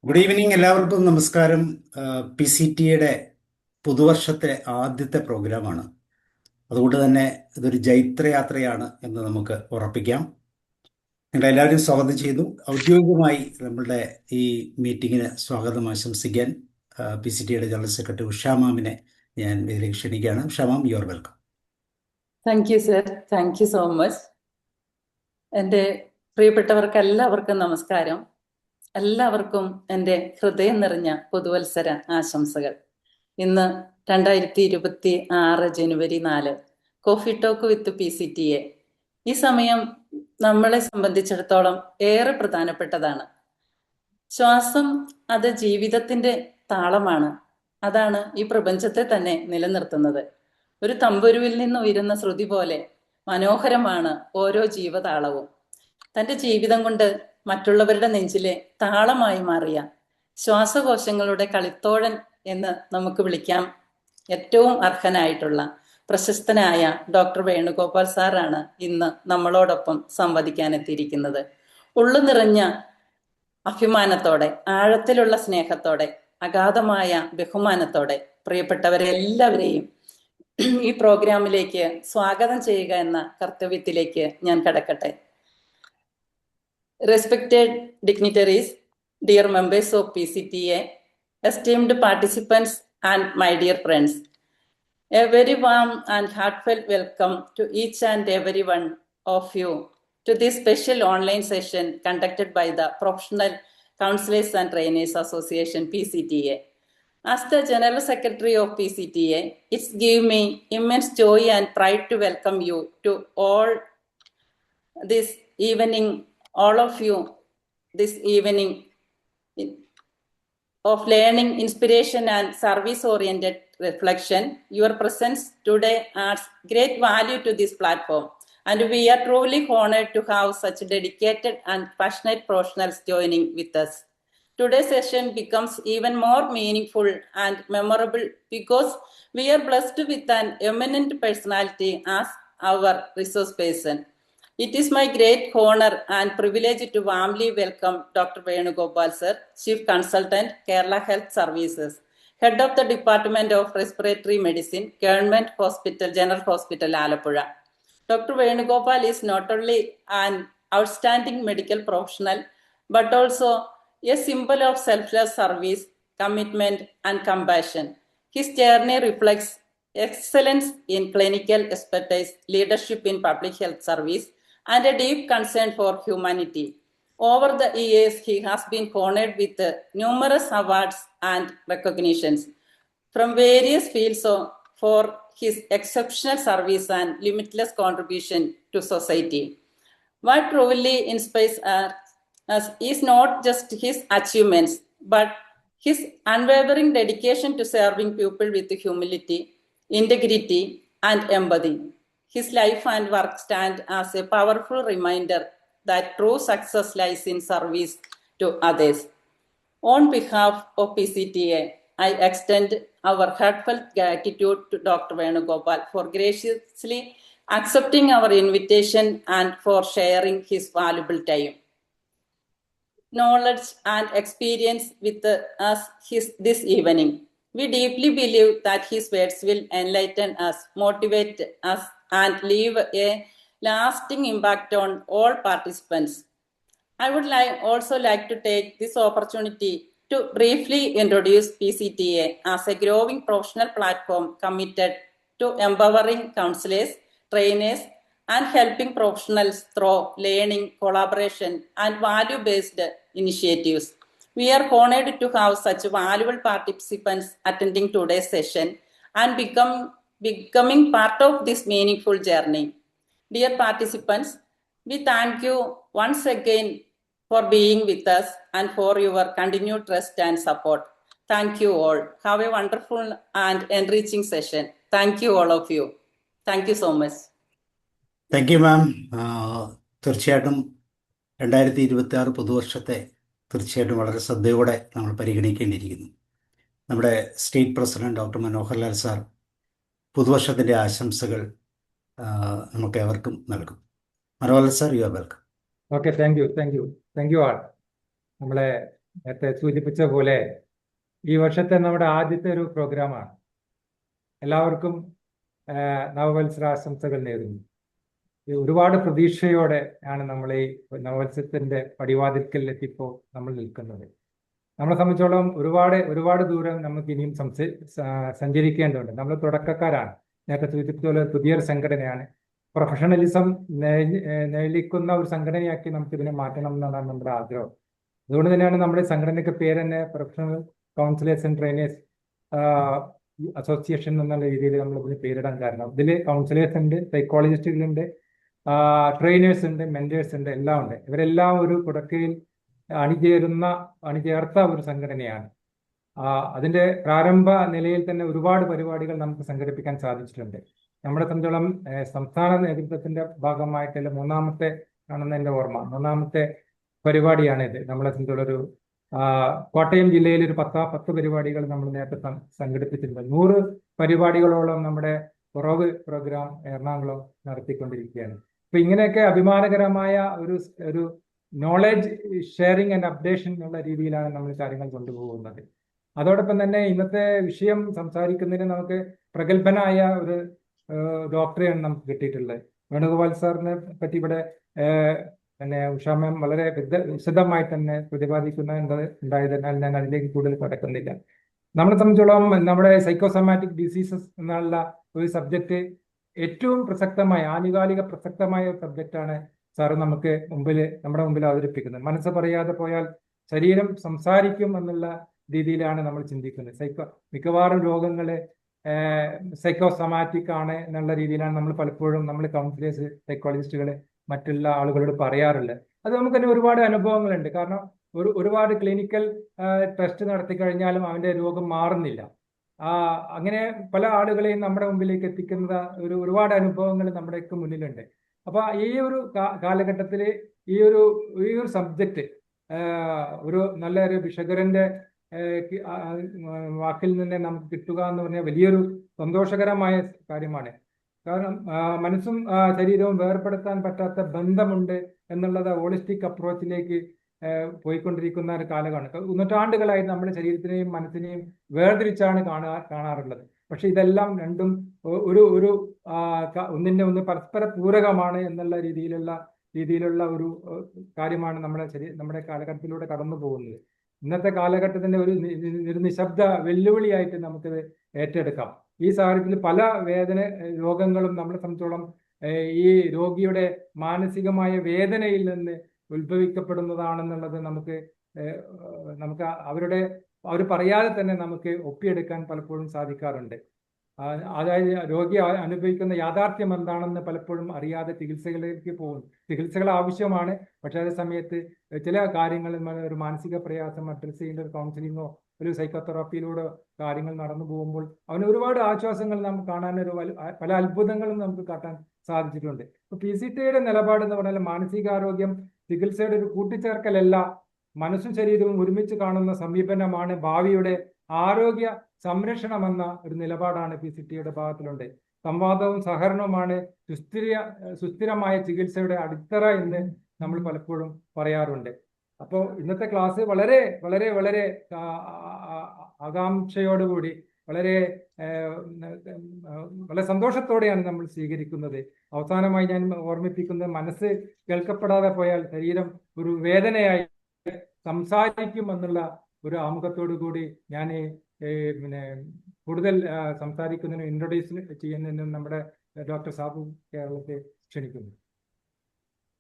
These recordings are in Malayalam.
ഗുഡ് ഈവനിങ്, എല്ലാവർക്കും നമസ്കാരം. PCTA പുതുവർഷത്തെ ആദ്യത്തെ പ്രോഗ്രാമാണ്. അതുകൊണ്ട് തന്നെ ഇതൊരു ജൈത്രയാത്രയാണ് എന്ന് നമുക്ക് ഉറപ്പിക്കാം. നിങ്ങളെല്ലാവരും സ്വാഗതം ചെയ്യുന്നു. ഔദ്യോഗികമായി നമ്മളുടെ ഈ മീറ്റിങ്ങിന് സ്വാഗതം ആശംസിക്കാൻ PCTA ജനറൽ സെക്രട്ടറി ഉഷാ മാമിനെ ഞാൻ ഇതിലേക്ക് ക്ഷണിക്കുകയാണ്. Usha ma'am, you are welcome. Thank you sir, thank you so much. എൻ്റെ പ്രിയപ്പെട്ടവർക്ക് എല്ലാവർക്കും നമസ്കാരം. എല്ലാവർക്കും എൻ്റെ ഹൃദയം നിറഞ്ഞ പുതുവത്സര ആശംസകൾ. ഇന്ന് 2026 ജനുവരി 4 കോഫി ടോക്ക് വിത്ത് PCTA. ഈ സമയം നമ്മളെ സംബന്ധിച്ചിടത്തോളം ഏറെ പ്രധാനപ്പെട്ടതാണ്. ശ്വാസം അത് ജീവിതത്തിൻ്റെ താളമാണ്. അതാണ് ഈ പ്രപഞ്ചത്തെ തന്നെ നിലനിർത്തുന്നത്. ഒരു തമ്പുരുവിൽ നിന്ന് ഉയരുന്ന ശ്രുതി പോലെ മനോഹരമാണ് ഓരോ ജീവതാളവും. തൻ്റെ ജീവിതം കൊണ്ട് മറ്റുള്ളവരുടെ നെഞ്ചിലെ താളമായി മാറിയ ശ്വാസകോശങ്ങളുടെ കളിത്തോഴൻ എന്ന് നമുക്ക് വിളിക്കാം ഏറ്റവും അർഹനായിട്ടുള്ള പ്രശസ്തനായ ഡോക്ടർ വേണുഗോപാൽ സാറാണ് ഇന്ന് നമ്മളോടൊപ്പം സംവദിക്കാനെത്തിയിരിക്കുന്നത്. ഉള്ളു നിറഞ്ഞ അഭിമാനത്തോടെ, ആഴത്തിലുള്ള സ്നേഹത്തോടെ, അഗാധമായ ബഹുമാനത്തോടെ പ്രിയപ്പെട്ടവരെ എല്ലാവരെയും ഈ പ്രോഗ്രാമിലേക്ക് സ്വാഗതം ചെയ്യുക എന്ന കർത്തവ്യത്തിലേക്ക് ഞാൻ കടക്കട്ടെ. Respected dignitaries, dear members of PCTA, esteemed participants and my dear friends, a very warm and heartfelt welcome to each and every one of you to this special online session conducted by the Professional Counselors and Trainers Association PCTA. As the General Secretary of PCTA, it's given me immense joy and pride to welcome you to all this evening, all of you this evening of learning, inspiration and service-oriented reflection. Your presence today adds great value to this platform, and we are truly honored to have such dedicated and passionate professionals joining with us. Today's session becomes even more meaningful and memorable because we are blessed with an eminent personality as our resource person. It is my great honor and privilege to warmly welcome Dr. Venugopal Sir, Chief Consultant, Kerala Health Services, Head of the Department of Respiratory Medicine, Government Hospital, General Hospital, Alappuzha. Dr. Venugopal is not only an outstanding medical professional, but also a symbol of selfless service, commitment, and compassion. His journey reflects excellence in clinical expertise, leadership in public health service, and a deep concern for humanity. Over the years, he has been honored with numerous awards and recognitions from various fields for his exceptional service and limitless contribution to society. What truly inspires us is not just his achievements, but his unwavering dedication to serving people with humility, integrity, and empathy. His life and work stand as a powerful reminder that true success lies in service to others. On behalf of PCTA, I extend our heartfelt gratitude to Dr. Venugopal for graciously accepting our invitation and for sharing his valuable time, knowledge, and experience with us this evening. We deeply believe that his words will enlighten us, motivate us, and leave a lasting impact on all participants. I would also like to take this opportunity to briefly introduce PCTA as a growing professional platform committed to empowering counselors, trainers, and helping professionals through learning, collaboration, and value-based initiatives. We are honored to have such valuable participants attending today's session and becoming part of this meaningful journey. Dear participants, we thank you once again for being with us and for your continued trust and support. Thank you all. Have a wonderful and enriching session. Thank you all of you. Thank you so much. Thank you ma'am. തീർച്ചയായിട്ടും 2026 പുതുവർഷത്തെ തീർച്ചയായിട്ടും വളരെ ശ്രദ്ധയോടെ നമ്മൾ പരിഗണിക്കേണ്ടിയിരിക്കുന്നു. നമ്മുടെ state president doctor Manoharlal sir പുതുവർഷത്തിൻ്റെ ആശംസകൾ നമുക്ക് ഏവർക്കും നൽകും. Manoharlal sir, you are welcome. Okay, thank you all. നമ്മളെ നേരത്തെ സൂചിപ്പിച്ച പോലെ ഈ വർഷത്തെ നമ്മുടെ ആദ്യത്തെ ഒരു പ്രോഗ്രാമാണ്. എല്ലാവർക്കും നവവത്സരാശംസകൾ നേരുന്നു. ഒരുപാട് പ്രതീക്ഷയോടെ ആണ് നമ്മൾ ഈ നവവത്സരത്തിന്റെ പടിവാതിൽക്കൽ എത്തിപ്പോ നമ്മൾ നിൽക്കുന്നത്. നമ്മളെ സംബന്ധിച്ചോളം ഒരുപാട് ദൂരം നമുക്ക് ഇനിയും സഞ്ചരിക്കേണ്ടതുണ്ട്. നമ്മൾ തുടക്കക്കാരാണ്. നേരത്തെ സൂചിപ്പിച്ചതുപോലെ പുതിയൊരു സംഘടനയാണ്. പ്രൊഫഷണലിസം നേടിക്കുന്ന ഒരു സംഘടനയാക്കി നമുക്ക് ഇതിനെ മാറ്റണം എന്നാണ് നമ്മുടെ ആഗ്രഹം. അതുകൊണ്ട് തന്നെയാണ് നമ്മുടെ സംഘടനയ്ക്ക് പേര് തന്നെ professional counsellors and trainers association എന്നുള്ള രീതിയിൽ നമ്മൾ ഇതിന് പേരിടാൻ കാരണം. ഇതിൽ കൗൺസിലേഴ്സ് ഉണ്ട്, സൈക്കോളജിസ്റ്റുകളുണ്ട്, ട്രെയിനേഴ്സ് ഉണ്ട്, മെന്റേഴ്സ് ഉണ്ട്, എല്ലാം ഉണ്ട്. ഇവരെല്ലാം ഒരു കുടക്കയിൽ അണിചേർത്ത ഒരു സംഘടനയാണ്. അതിന്റെ പ്രാരംഭ നിലയിൽ തന്നെ ഒരുപാട് പരിപാടികൾ നമുക്ക് സംഘടിപ്പിക്കാൻ സാധിച്ചിട്ടുണ്ട്. നമ്മുടെ സംബന്ധിച്ചോളം സംസ്ഥാന നേതൃത്വത്തിന്റെ ഭാഗമായിട്ടുള്ള മൂന്നാമത്തെ ആണെന്ന് എൻ്റെ ഓർമ്മ, മൂന്നാമത്തെ പരിപാടിയാണിത്. നമ്മളെ സംബന്ധിച്ചുള്ളൊരു കോട്ടയം ജില്ലയിൽ ഒരു 10 പരിപാടികൾ നമ്മൾ നേരത്തെ സംഘടിപ്പിച്ചിട്ടുണ്ട്. 100 പരിപാടികളോളം നമ്മുടെ കുറവ് പ്രോഗ്രാം എറണാകുളം നടത്തിക്കൊണ്ടിരിക്കുകയാണ്. അപ്പൊ ഇങ്ങനെയൊക്കെ അഭിമാനകരമായ ഒരു നോളജ് ഷെയറിംഗ് ആൻഡ് അപ്ഡേഷൻ എന്നുള്ള രീതിയിലാണ് നമ്മൾ കാര്യങ്ങൾ കൊണ്ടുപോകുന്നത്. അതോടൊപ്പം തന്നെ ഇന്നത്തെ വിഷയം സംസാരിക്കുന്നതിന് നമുക്ക് പ്രഗത്ഭനായ ഒരു ഡോക്ടറെയാണ് നമുക്ക് കിട്ടിയിട്ടുള്ളത്. വേണുഗോപാൽ സാറിനെ പറ്റി ഇവിടെ പിന്നെ ഉഷാ മാം വളരെ വിശദമായി തന്നെ ഉണ്ടായതിനാൽ ഞാൻ അതിലേക്ക് കൂടുതൽ കടക്കുന്നില്ല. നമ്മളെ സംബന്ധിച്ചോളം നമ്മുടെ സൈക്കോസൊമാറ്റിക് ഡിസീസസ് എന്നുള്ള ഒരു സബ്ജക്റ്റ് ഏറ്റവും പ്രസക്തമായ ആനുകാലിക പ്രസക്തമായ ഒരു സബ്ജക്റ്റാണ് സാറ് നമ്മുടെ മുമ്പിൽ അവതരിപ്പിക്കുന്നത്. മനസ്സ് പറയാതെ പോയാൽ ശരീരം സംസാരിക്കും എന്നുള്ള രീതിയിലാണ് നമ്മൾ ചിന്തിക്കുന്നത്. മിക്കവാറും രോഗങ്ങള് സൈക്കോസൊമാറ്റിക് ആണ് എന്നുള്ള രീതിയിലാണ് നമ്മൾ പലപ്പോഴും നമ്മൾ കൗൺസിലേഴ്സ്, സൈക്കോളജിസ്റ്റുകള് മറ്റുള്ള ആളുകളോട് പറയാറുള്ളത്. അത് നമുക്ക് തന്നെ ഒരുപാട് അനുഭവങ്ങളുണ്ട്. കാരണം ഒരുപാട് ക്ലിനിക്കൽ ടെസ്റ്റ് നടത്തി കഴിഞ്ഞാലും അവന്റെ രോഗം മാറുന്നില്ല. അങ്ങനെ പല ആളുകളെയും നമ്മുടെ മുമ്പിലേക്ക് എത്തിക്കുന്ന ഒരുപാട് അനുഭവങ്ങൾ നമ്മുടെയൊക്കെ മുന്നിലുണ്ട്. അപ്പൊ ഈ ഒരു കാലഘട്ടത്തിൽ ഈ ഒരു സബ്ജക്റ്റ് ഒരു നല്ലൊരു ഭിഷകരന്റെ വാക്കിൽ നിന്ന് നമുക്ക് കിട്ടുക എന്ന് പറഞ്ഞാൽ വലിയൊരു സന്തോഷകരമായ കാര്യമാണ്. കാരണം മനസ്സും ശരീരവും വേർപെടുത്താൻ പറ്റാത്ത ബന്ധമുണ്ട് എന്നുള്ളത് ഹോളിസ്റ്റിക് അപ്രോച്ചിലേക്ക് പോയിക്കൊണ്ടിരിക്കുന്ന ഒരു കാലമാണ്. നൂറ്റാണ്ടുകളായി നമ്മുടെ ശരീരത്തിനെയും മനസ്സിനെയും വേർതിരിച്ചാണ് കാണാറുള്ളത്. പക്ഷെ ഇതെല്ലാം രണ്ടും ഒന്നിന്റെ ഒന്ന് പരസ്പര പൂരകമാണ് എന്നുള്ള രീതിയിലുള്ള ഒരു കാര്യമാണ് നമ്മുടെ കാലഘട്ടത്തിലൂടെ കടന്നു പോകുന്നത്. ഇന്നത്തെ കാലഘട്ടത്തിന്റെ ഒരു നിശബ്ദ വെല്ലുവിളിയായിട്ട് നമുക്കിത് ഏറ്റെടുക്കാം. ഈ സാഹചര്യത്തിൽ പല രോഗങ്ങളും നമ്മളെ സംബന്ധിച്ചോളം ഈ രോഗിയുടെ മാനസികമായ വേദനയിൽ നിന്ന് ഉത്ഭവിക്കപ്പെടുന്നതാണെന്നുള്ളത് നമുക്ക് അവർ പറയാതെ തന്നെ നമുക്ക് ഒപ്പിയെടുക്കാൻ പലപ്പോഴും സാധിക്കാറുണ്ട്. അതായത് രോഗി അനുഭവിക്കുന്ന യാഥാർത്ഥ്യം എന്താണെന്ന് പലപ്പോഴും അറിയാതെ ചികിത്സകളിലേക്ക് പോകും. ചികിത്സകൾ ആവശ്യമാണ്, പക്ഷെ അതേ സമയത്ത് ചില കാര്യങ്ങളിൽ ഒരു മാനസിക പ്രയാസം അഡ്രസ് ചെയ്യേണ്ട ഒരു കൗൺസിലിങ്ങോ ഒരു സൈക്കോതെറാപ്പിയിലൂടെ കാര്യങ്ങൾ നടന്നു പോകുമ്പോൾ അവന് ഒരുപാട് ആശ്വാസങ്ങൾ നമുക്ക് കാണാൻ പല അത്ഭുതങ്ങളും നമുക്ക് കാട്ടാൻ സാധിച്ചിട്ടുണ്ട്. ഇപ്പൊ PCTയുടെ നിലപാട് എന്ന് പറഞ്ഞാൽ മാനസികാരോഗ്യം ചികിത്സയുടെ ഒരു കൂട്ടിച്ചേർക്കലല്ല, മനസ്സും ശരീരവും ഒരുമിച്ച് കാണുന്ന സമീപനമാണ് ഭാവിയുടെ ആരോഗ്യ സംരക്ഷണമെന്ന ഒരു നിലപാടാണ് PCTയുടെ ഭാഗത്തിലുണ്ട്. സംവാദവും സഹകരണവുമാണ് സുസ്ഥിരമായ ചികിത്സയുടെ അടിത്തറ എന്ന് നമ്മൾ പലപ്പോഴും പറയാറുണ്ട്. അപ്പോൾ ഇന്നത്തെ ക്ലാസ് വളരെ വളരെ വളരെ ആകാംക്ഷയോടുകൂടി വളരെ സന്തോഷത്തോടെയാണ് നമ്മൾ സ്വീകരിക്കുന്നത്. അവസാനമായി ഞാൻ ഓർമ്മിപ്പിക്കുന്നത്, മനസ്സ് കേൾക്കപ്പെടാതെ പോയാൽ ശരീരം ഒരു വേദനയായി സംസാരിക്കും എന്നുള്ള ഒരു ആമുഖത്തോടു കൂടി ഞാൻ കൂടുതൽ സംസാരിക്കുന്നതിനും ഇൻട്രൊഡ്യൂസ് ചെയ്യുന്നതിനും നമ്മുടെ ഡോക്ടർ സാബു കേരളത്തെ ക്ഷണിക്കുന്നു.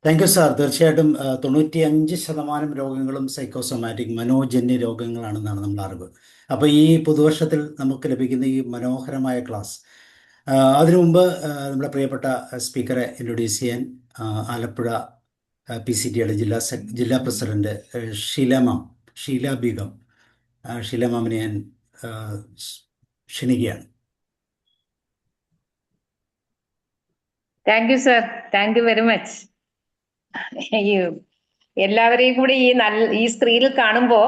Thank you sir. തീർച്ചയായിട്ടും 95% രോഗങ്ങളും സൈക്കോസൊമാറ്റിക് മനോജന്യ രോഗങ്ങളാണെന്നാണ് നമ്മുടെ അറിവ്. അപ്പോൾ ഈ പുതുവർഷത്തിൽ നമുക്ക് ലഭിക്കുന്ന ഈ മനോഹരമായ ക്ലാസ്, അതിനു മുമ്പ് നമ്മുടെ പ്രിയപ്പെട്ട സ്പീക്കറെ ഇൻട്രൊഡ്യൂസ് ചെയ്യാൻ ആലപ്പുഴ PCTയുടെ ജില്ലാ പ്രസിഡന്റ് ഷീല ബീഗം മാമിനെ ഞാൻ ക്ഷണിക്കുകയാണ്. Thank you sir, thank you very much. എല്ലാവരെയും കൂടി ഈ സ്ക്രീനിൽ കാണുമ്പോ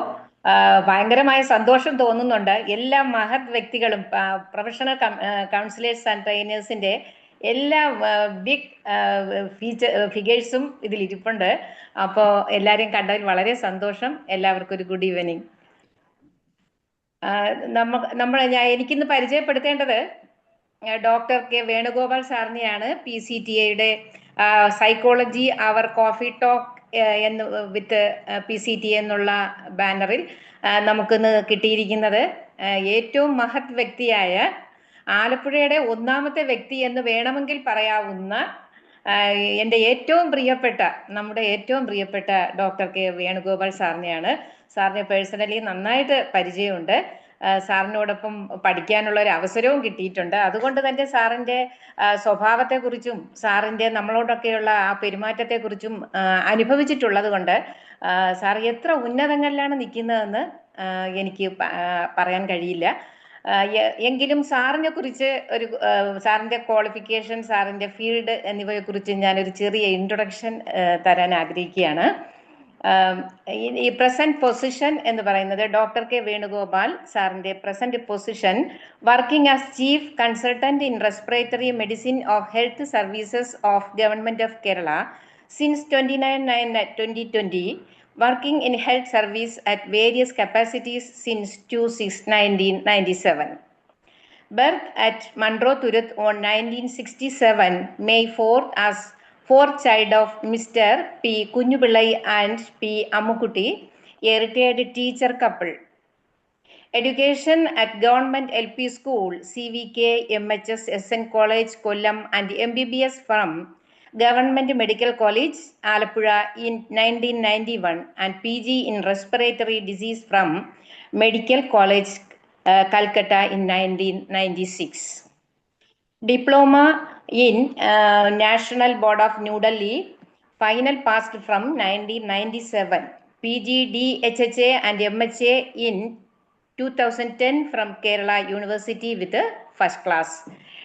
ഭയങ്കരമായ സന്തോഷം തോന്നുന്നുണ്ട്. എല്ലാ മഹത് വ്യക്തികളും പ്രൊഫഷണൽ കൗൺസിലേഴ്സ് ആൻഡ് ട്രെയിനേഴ്സിന്റെ എല്ലാ ബിഗ് ഫിഗേഴ്സും ഇതിൽ ഇരിപ്പുണ്ട്. അപ്പോൾ എല്ലാവരെയും കണ്ടതിൽ വളരെ സന്തോഷം. എല്ലാവർക്കും ഒരു ഗുഡ് ഈവനിങ്. എനിക്കിന്ന് പരിചയപ്പെടുത്തേണ്ടത് ഡോക്ടർ കെ വേണുഗോപാൽ സാറിനെയാണ്. PCTA psychology hour coffee talk എന്ന് വിത്ത് PCTA എന്നുള്ള ബാനറിൽ നമുക്കിന്ന് കിട്ടിയിരിക്കുന്നത് ഏറ്റവും മഹത് വ്യക്തിയായ ആലപ്പുഴയുടെ ഒന്നാമത്തെ വ്യക്തി എന്ന് വേണമെങ്കിൽ പറയാവുന്ന എൻ്റെ നമ്മുടെ ഏറ്റവും പ്രിയപ്പെട്ട ഡോക്ടർ കെ വേണുഗോപാൽ സാറിനെയാണ്. സാറിനെ പേഴ്സണലി നന്നായിട്ട് പരിചയമുണ്ട്. സാറിനോടൊപ്പം പഠിക്കാനുള്ള ഒരു അവസരവും കിട്ടിയിട്ടുണ്ട്. അതുകൊണ്ട് തന്നെ സാറിൻ്റെ സ്വഭാവത്തെക്കുറിച്ചും സാറിൻ്റെ നമ്മളോടൊക്കെയുള്ള ആ പെരുമാറ്റത്തെക്കുറിച്ചും അനുഭവിച്ചിട്ടുള്ളത് കൊണ്ട് സാർ എത്ര ഉന്നതങ്ങളിലാണ് നിൽക്കുന്നതെന്ന് എനിക്ക് പറയാൻ കഴിയില്ല. എങ്കിലും സാറിനെ കുറിച്ച് സാറിൻ്റെ ക്വാളിഫിക്കേഷൻ, സാറിൻ്റെ ഫീൽഡ് എന്നിവയെക്കുറിച്ച് ഞാനൊരു ചെറിയ ഇൻട്രൊഡക്ഷൻ തരാൻ ആഗ്രഹിക്കുകയാണ്. ഈ പ്രസന്റ് പൊസിഷൻ എന്ന് പറയുന്നത് ഡോക്ടർ കെ വേണുഗോപാൽ സാറിൻ്റെ present position working as chief consultant in respiratory medicine of health services of government of Kerala since 29/9/2020, working in health service at various capacities since 2/6/1997. Birth at Monroe, Turuth on 1967, May 4th, as fourth child of Mr. P. Kunyupillai and P. Ammukutti, a retired teacher couple. Education at Government LP School, CVK, MHS, SN College, Kollam, and MBBS from Government Medical College, Alappuzha in 1991, and PG in Respiratory Disease from Medical College, Calcutta in 1996. Diploma in National Board of New Delhi, final passed from 1997. PG DHHA and MHA in 2010 from Kerala University with a first class.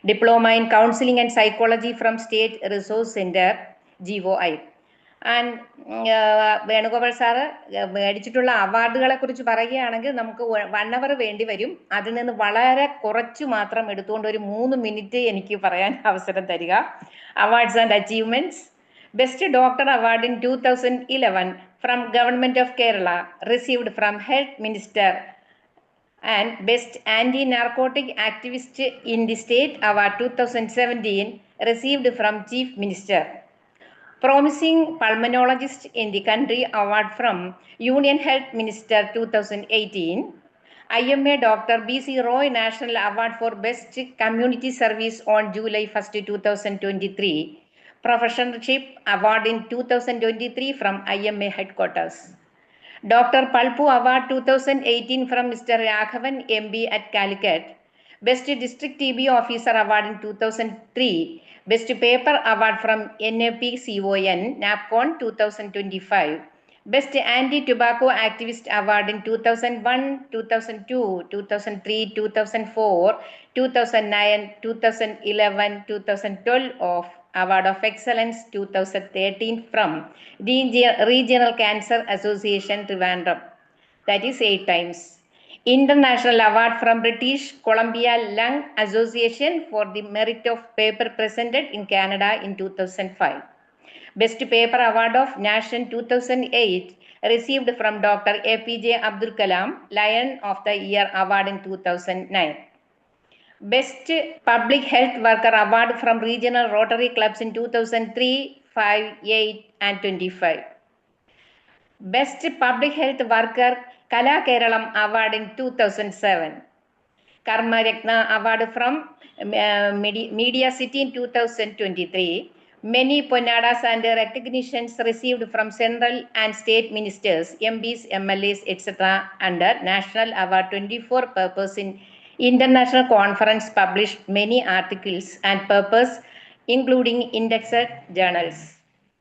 Diploma in Counseling and Psychology from State Resource Center, GOI. And Venugopal sir മേടിച്ചിട്ടുള്ള അവാർഡുകളെ കുറിച്ച് പറയുകയാണെങ്കിൽ നമുക്ക് 1 hour വേണ്ടി വരും. അതിൽ നിന്ന് വളരെ കുറച്ചു മാത്രം എടുത്തുകൊണ്ട് ഒരു 3 minute എനിക്ക് പറയാൻ അവസരം തരിക. Awards and achievements: best doctor award in 2011 from government of Kerala, received from health minister, and Best Anti-Narcotic Activist in the State Award 2017, received from Chief Minister. Promising Pulmonologist in the Country Award from Union Health Minister 2018. IMA Dr. B.C. Roy National Award for Best Community Service on July 1st, 2023. Professorship Award in 2023 from IMA Headquarters. Dr. Palpu Award 2018 from Mr. Raghavan MB at Calicut. Best District TB Officer Award in 2003. Best Paper Award from NAPCON, NAPCON 2025. Best Anti-Tobacco Activist Award in 2001, 2002, 2003, 2004, 2009, 2011, 2012 of Award of Excellence 2013 from Regional Cancer Association, Trivandrum. That is 8 times. International Award from British Columbia Lung Association for the merit of paper presented in Canada in 2005. Best Paper Award of Nation 2008 received from Dr. APJ Abdul Kalam, Lion of the Year Award in 2009. Best Public Health Worker Award from Regional Rotary Clubs in 2003, 5, 8 and 25. Best Public Health Worker Kala Keralam Award in 2007. Karma Ratna Award from Media City in 2023. Many Ponadas and recognitions received from central and state ministers, MPs, MLAs, etc. under National Award 24 purpose in international conference, published many articles and papers, including indexed journals.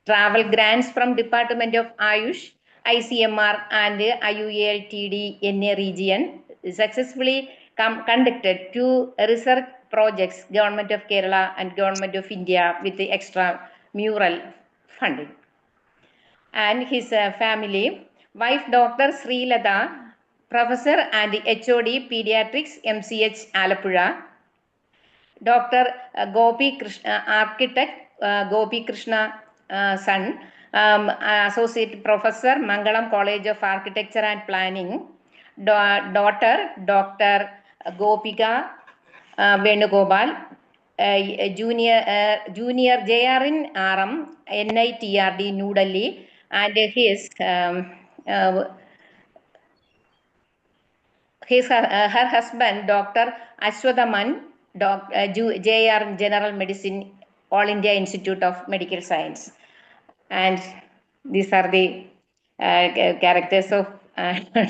Travel grants from Department of Ayush, ICMR and IUALTD in a region, successfully conducted 2 research projects, Government of Kerala and Government of India, with the extramural funding. And his family: wife Dr. Sri Lata, Professor and HOD Pediatrics, MCH Alappuzha. Dr. Gopi Krishna, architect Gopi Krishna son, Associate Professor, Mangalam College of Architecture and Planning. Daughter, Dr. Gopika Venugopal, junior JR in RM, NITRD, New Delhi, and his her husband, Dr. Ashwathaman, JR General Medicine, All India Institute of Medical Science. And these are the characters of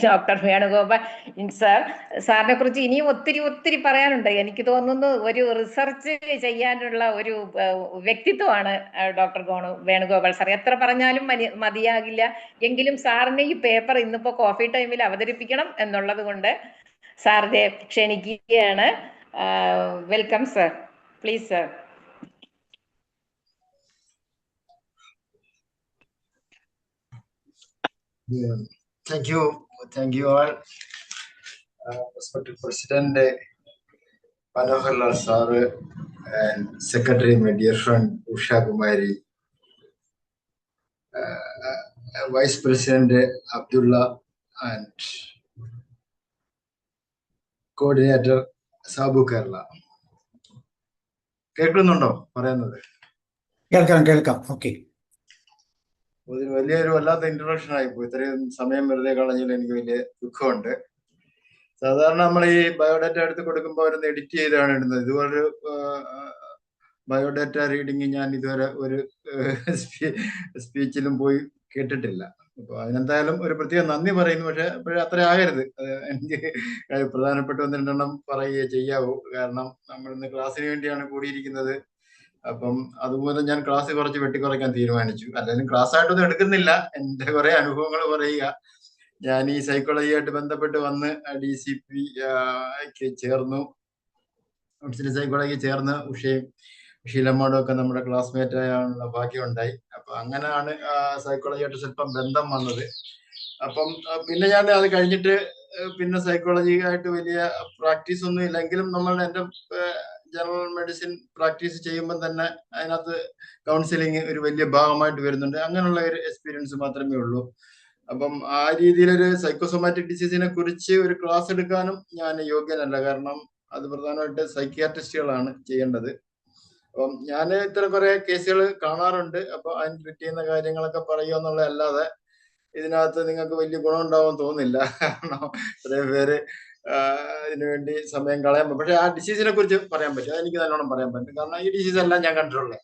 doctor Venugopal sir. സാറിനെ കുറിച്ച് ഇനിയും ഒത്തിരി പറയാനുണ്ട്. എനിക്ക് തോന്നുന്നു ഒരു റിസർച്ച് ചെയ്യാനുള്ള ഒരു വ്യക്തിത്വമാണ് ഡോക്ടർ വേണുഗോപാൽ സാർ. എത്ര പറഞ്ഞാലും മതിയാകില്ല. എങ്കിലും സാറിനെ ഈ പേപ്പർ ഇന്നിപ്പോ കോഫി ടൈമിൽ അവതരിപ്പിക്കണം എന്നുള്ളത് കൊണ്ട് സാറിനെ ക്ഷണിക്കുകയാണ്. Welcome sir, please sir. Thank you all. Respected President Manohar Lal sir and Secretary, my dear friend Usha Kumari, Vice President Abdullah, and Coordinator Sabu Kerala. കേൾക്കുന്നുണ്ടോ പറയുന്നത്? കേൾക്കാം. ഓക്കെ. വലിയൊരു വല്ലാത്ത ഇൻട്രൊഡക്ഷൻ ആയിപ്പോയി. ഇത്രയും സമയം വെറുതെ കളഞ്ഞതിൽ എനിക്ക് വലിയ ദുഃഖമുണ്ട്. സാധാരണ നമ്മൾ ഈ ബയോഡാറ്റ എടുത്ത് കൊടുക്കുമ്പോൾ അവരൊന്ന് എഡിറ്റ് ചെയ്താണ് ഇടുന്നത്. ഇതുപോലെ ബയോഡാറ്റ റീഡിങ് ഞാൻ ഇതുവരെ ഒരു സ്പീച്ചിലും പോയി കേട്ടിട്ടില്ല. അപ്പൊ അതിനെന്തായാലും ഒരു പ്രത്യേക നന്ദി പറയുന്നു. പക്ഷെ അപ്പോഴും അത്ര ആകരുത്. എനിക്ക് പ്രധാനപ്പെട്ട 1-2 പറയുകയേ ചെയ്യാവൂ. കാരണം നമ്മൾ ഇന്ന് ക്ലാസ്സിന് വേണ്ടിയാണ് കൂടിയിരിക്കുന്നത്. അപ്പം അതുപോലെ ഞാൻ ക്ലാസ് കുറച്ച് വെട്ടിക്കുറയ്ക്കാൻ തീരുമാനിച്ചു. അല്ലെങ്കിൽ ക്ലാസ് ആയിട്ടൊന്നും എടുക്കുന്നില്ല, എന്റെ കുറെ അനുഭവങ്ങൾ പറയുക. ഞാൻ ഈ സൈക്കോളജി ആയിട്ട് ബന്ധപ്പെട്ട് വന്ന് DCP ചേർന്നു, സൈക്കോളജി ചേർന്ന് ഉഷയും ഷീലമ്മോടും ഒക്കെ നമ്മുടെ ക്ലാസ്മേറ്റ് ആയുള്ള ഭാഗ്യം ഉണ്ടായി. അപ്പൊ അങ്ങനെയാണ് സൈക്കോളജി ആയിട്ട് സ്വല്പം ബന്ധം വന്നത്. അപ്പം പിന്നെ ഞാൻ അത് കഴിഞ്ഞിട്ട് പിന്നെ സൈക്കോളജി ആയിട്ട് വലിയ പ്രാക്ടീസ് ഒന്നും ഇല്ലെങ്കിലും എന്റെ ജനറൽ മെഡിസിൻ പ്രാക്ടീസ് ചെയ്യുമ്പോൾ തന്നെ അതിനകത്ത് കൗൺസിലിംഗ് ഒരു വലിയ ഭാഗമായിട്ട് വരുന്നുണ്ട്. അങ്ങനെയുള്ള ഒരു എക്സ്പീരിയൻസ് മാത്രമേ ഉള്ളൂ. അപ്പം ആ രീതിയിലൊരു സൈക്കോസൊമാറ്റിക് ഡിസീസിനെ കുറിച്ച് ഒരു ക്ലാസ് എടുക്കാനും ഞാൻ യോഗ്യനല്ല. കാരണം അത് പ്രധാനമായിട്ട് സൈക്യാട്രിസ്റ്റുകളാണ് ചെയ്യേണ്ടത്. അപ്പം ഞാൻ ഇത്ര കുറെ കേസുകൾ കാണാറുണ്ട്. അപ്പൊ അതിന് കിട്ടിയുന്ന കാര്യങ്ങളൊക്കെ പറയുക എന്നുള്ളതല്ലാതെ ഇതിനകത്ത് നിങ്ങൾക്ക് വലിയ ഗുണം ഉണ്ടാവും തോന്നില്ല. കാരണം ഇത്രയും പേര് ഇതിനുവേണ്ടി സമയം കളയാൻ പറ്റും. പക്ഷെ ആ ഡിസീസിനെ കുറിച്ച് പറയാൻ പറ്റും, അതെനിക്ക് നല്ലോണം പറയാൻ പറ്റും. കാരണം ഈ ഡിസീസ് എല്ലാം ഞാൻ കണ്ടിട്ടുള്ളത്.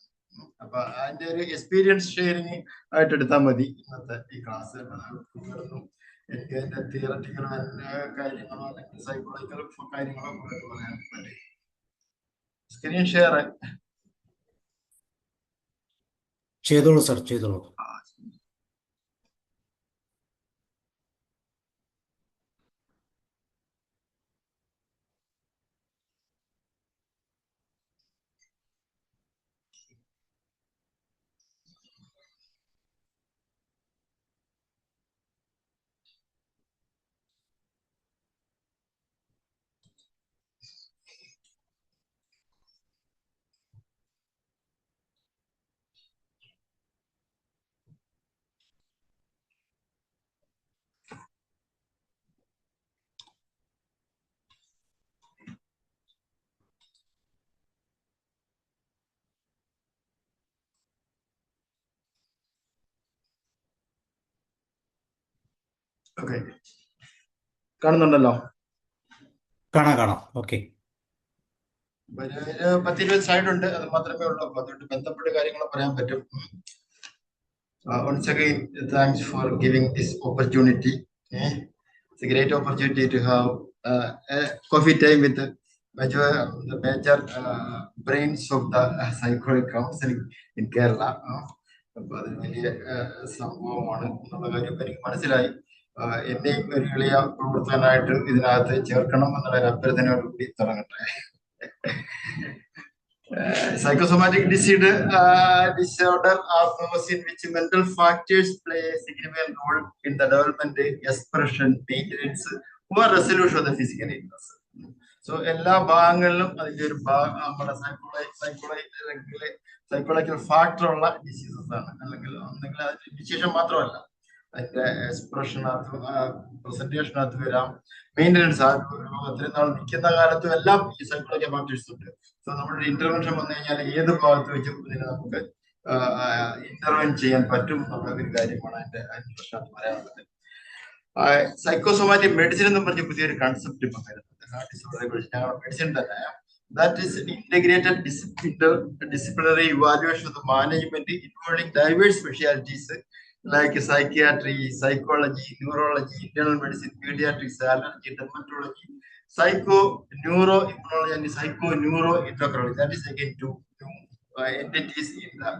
അപ്പൊ അതിന്റെ ഒരു എക്സ്പീരിയൻസ് ഷെയറിങ് ആയിട്ട് എടുത്താൽ മതി ഇന്നത്തെ ഈ ക്ലാസ്. എനിക്ക് അതിന്റെ തിയററ്റിക്കലോ കാര്യങ്ങളോ അല്ലെങ്കിൽ സൈക്കോളജിക്കൽ കാര്യങ്ങളോ പറയാൻ പറ്റും. സ്ക്രീൻ ഷെയർ ചെയ്തോളൂ സർ, ചെയ്തോളൂ. ഓക്കെ, കാണുന്നുണ്ടല്ലോ? കാണാം. ഓക്കെ. 10-20 സ്ലൈഡ് ഉണ്ട്, അത് മാത്രമേ ഉള്ളൂ. അപ്പൊ അതുകൊണ്ട് ബന്ധപ്പെട്ട കാര്യങ്ങൾ പറയാൻ പറ്റും. Once again, thanks for giving this opportunity. It's a great opportunity to have a coffee time with the major brains of the psychological counseling in Kerala. അപ്പൊ അത് വലിയ സംഭവമാണ് എന്നുള്ള കാര്യം എനിക്ക് മനസ്സിലായി. എന്നെയും ഒരു എളിയ പ്രവർത്തകനായിട്ട് ഇതിനകത്ത് ചേർക്കണം എന്നുള്ള ഒരു അഭ്യർത്ഥനയോടുകൂടി തുടങ്ങട്ടെ. Psychosomatic disorder are those in which mental factors play a significant role in the development, expression, maintenance, or resolution of the physical illness. So എല്ലാ ഭാഗങ്ങളിലും അതിന്റെ ഒരു നമ്മുടെ സൈക്കോളജിക്കൽ ഫാക്ടർ ഉള്ള ഡിസീസസ് ആണ്. അല്ലെങ്കിൽ അതിന്റെ ഇനിഷ്യേഷൻ മാത്രമല്ല, അതിന്റെ എക്സ്പ്രഷനകത്ത് പ്രസന്റേഷനകത്ത് വരാം, മെയിൻ്റനൻസ് ഒത്തിരി നാൾ നിൽക്കുന്ന കാലത്തും എല്ലാം ഈ സൈക്കോളജിക്കൽ ഫാക്ടേഴ്സ് ഉണ്ട്. സോ നമ്മുടെ ഇന്റർവെൻഷൻ വന്നു കഴിഞ്ഞാൽ ഏത് ഭാഗത്ത് വെച്ചും ഇതിനെ നമുക്ക് ഇന്റർവെൻ ചെയ്യാൻ പറ്റും എന്നുള്ള ഒരു കാര്യമാണ് അതിന്റെ പ്രശ്നത്തിൽ പറയാനുള്ളത്. സൈക്കോസൊമാറ്റിക് മെഡിസിൻ എന്ന് പറഞ്ഞ പുതിയൊരു കൺസെപ്റ്റ് ഇപ്പം വരുന്നുണ്ട്. ഡിസോർഡറെ കുറിച്ച് ഞങ്ങളുടെ മെഡിസിൻ തന്നെ that is an integrated disciplinary evaluation of the management involving diverse specialties like psychiatry, psychology, neurology, internal medicine, pediatrics, allergy, dermatology, psycho-neuro-immunology and psycho-neuro-endocrinology. That is again two entities in the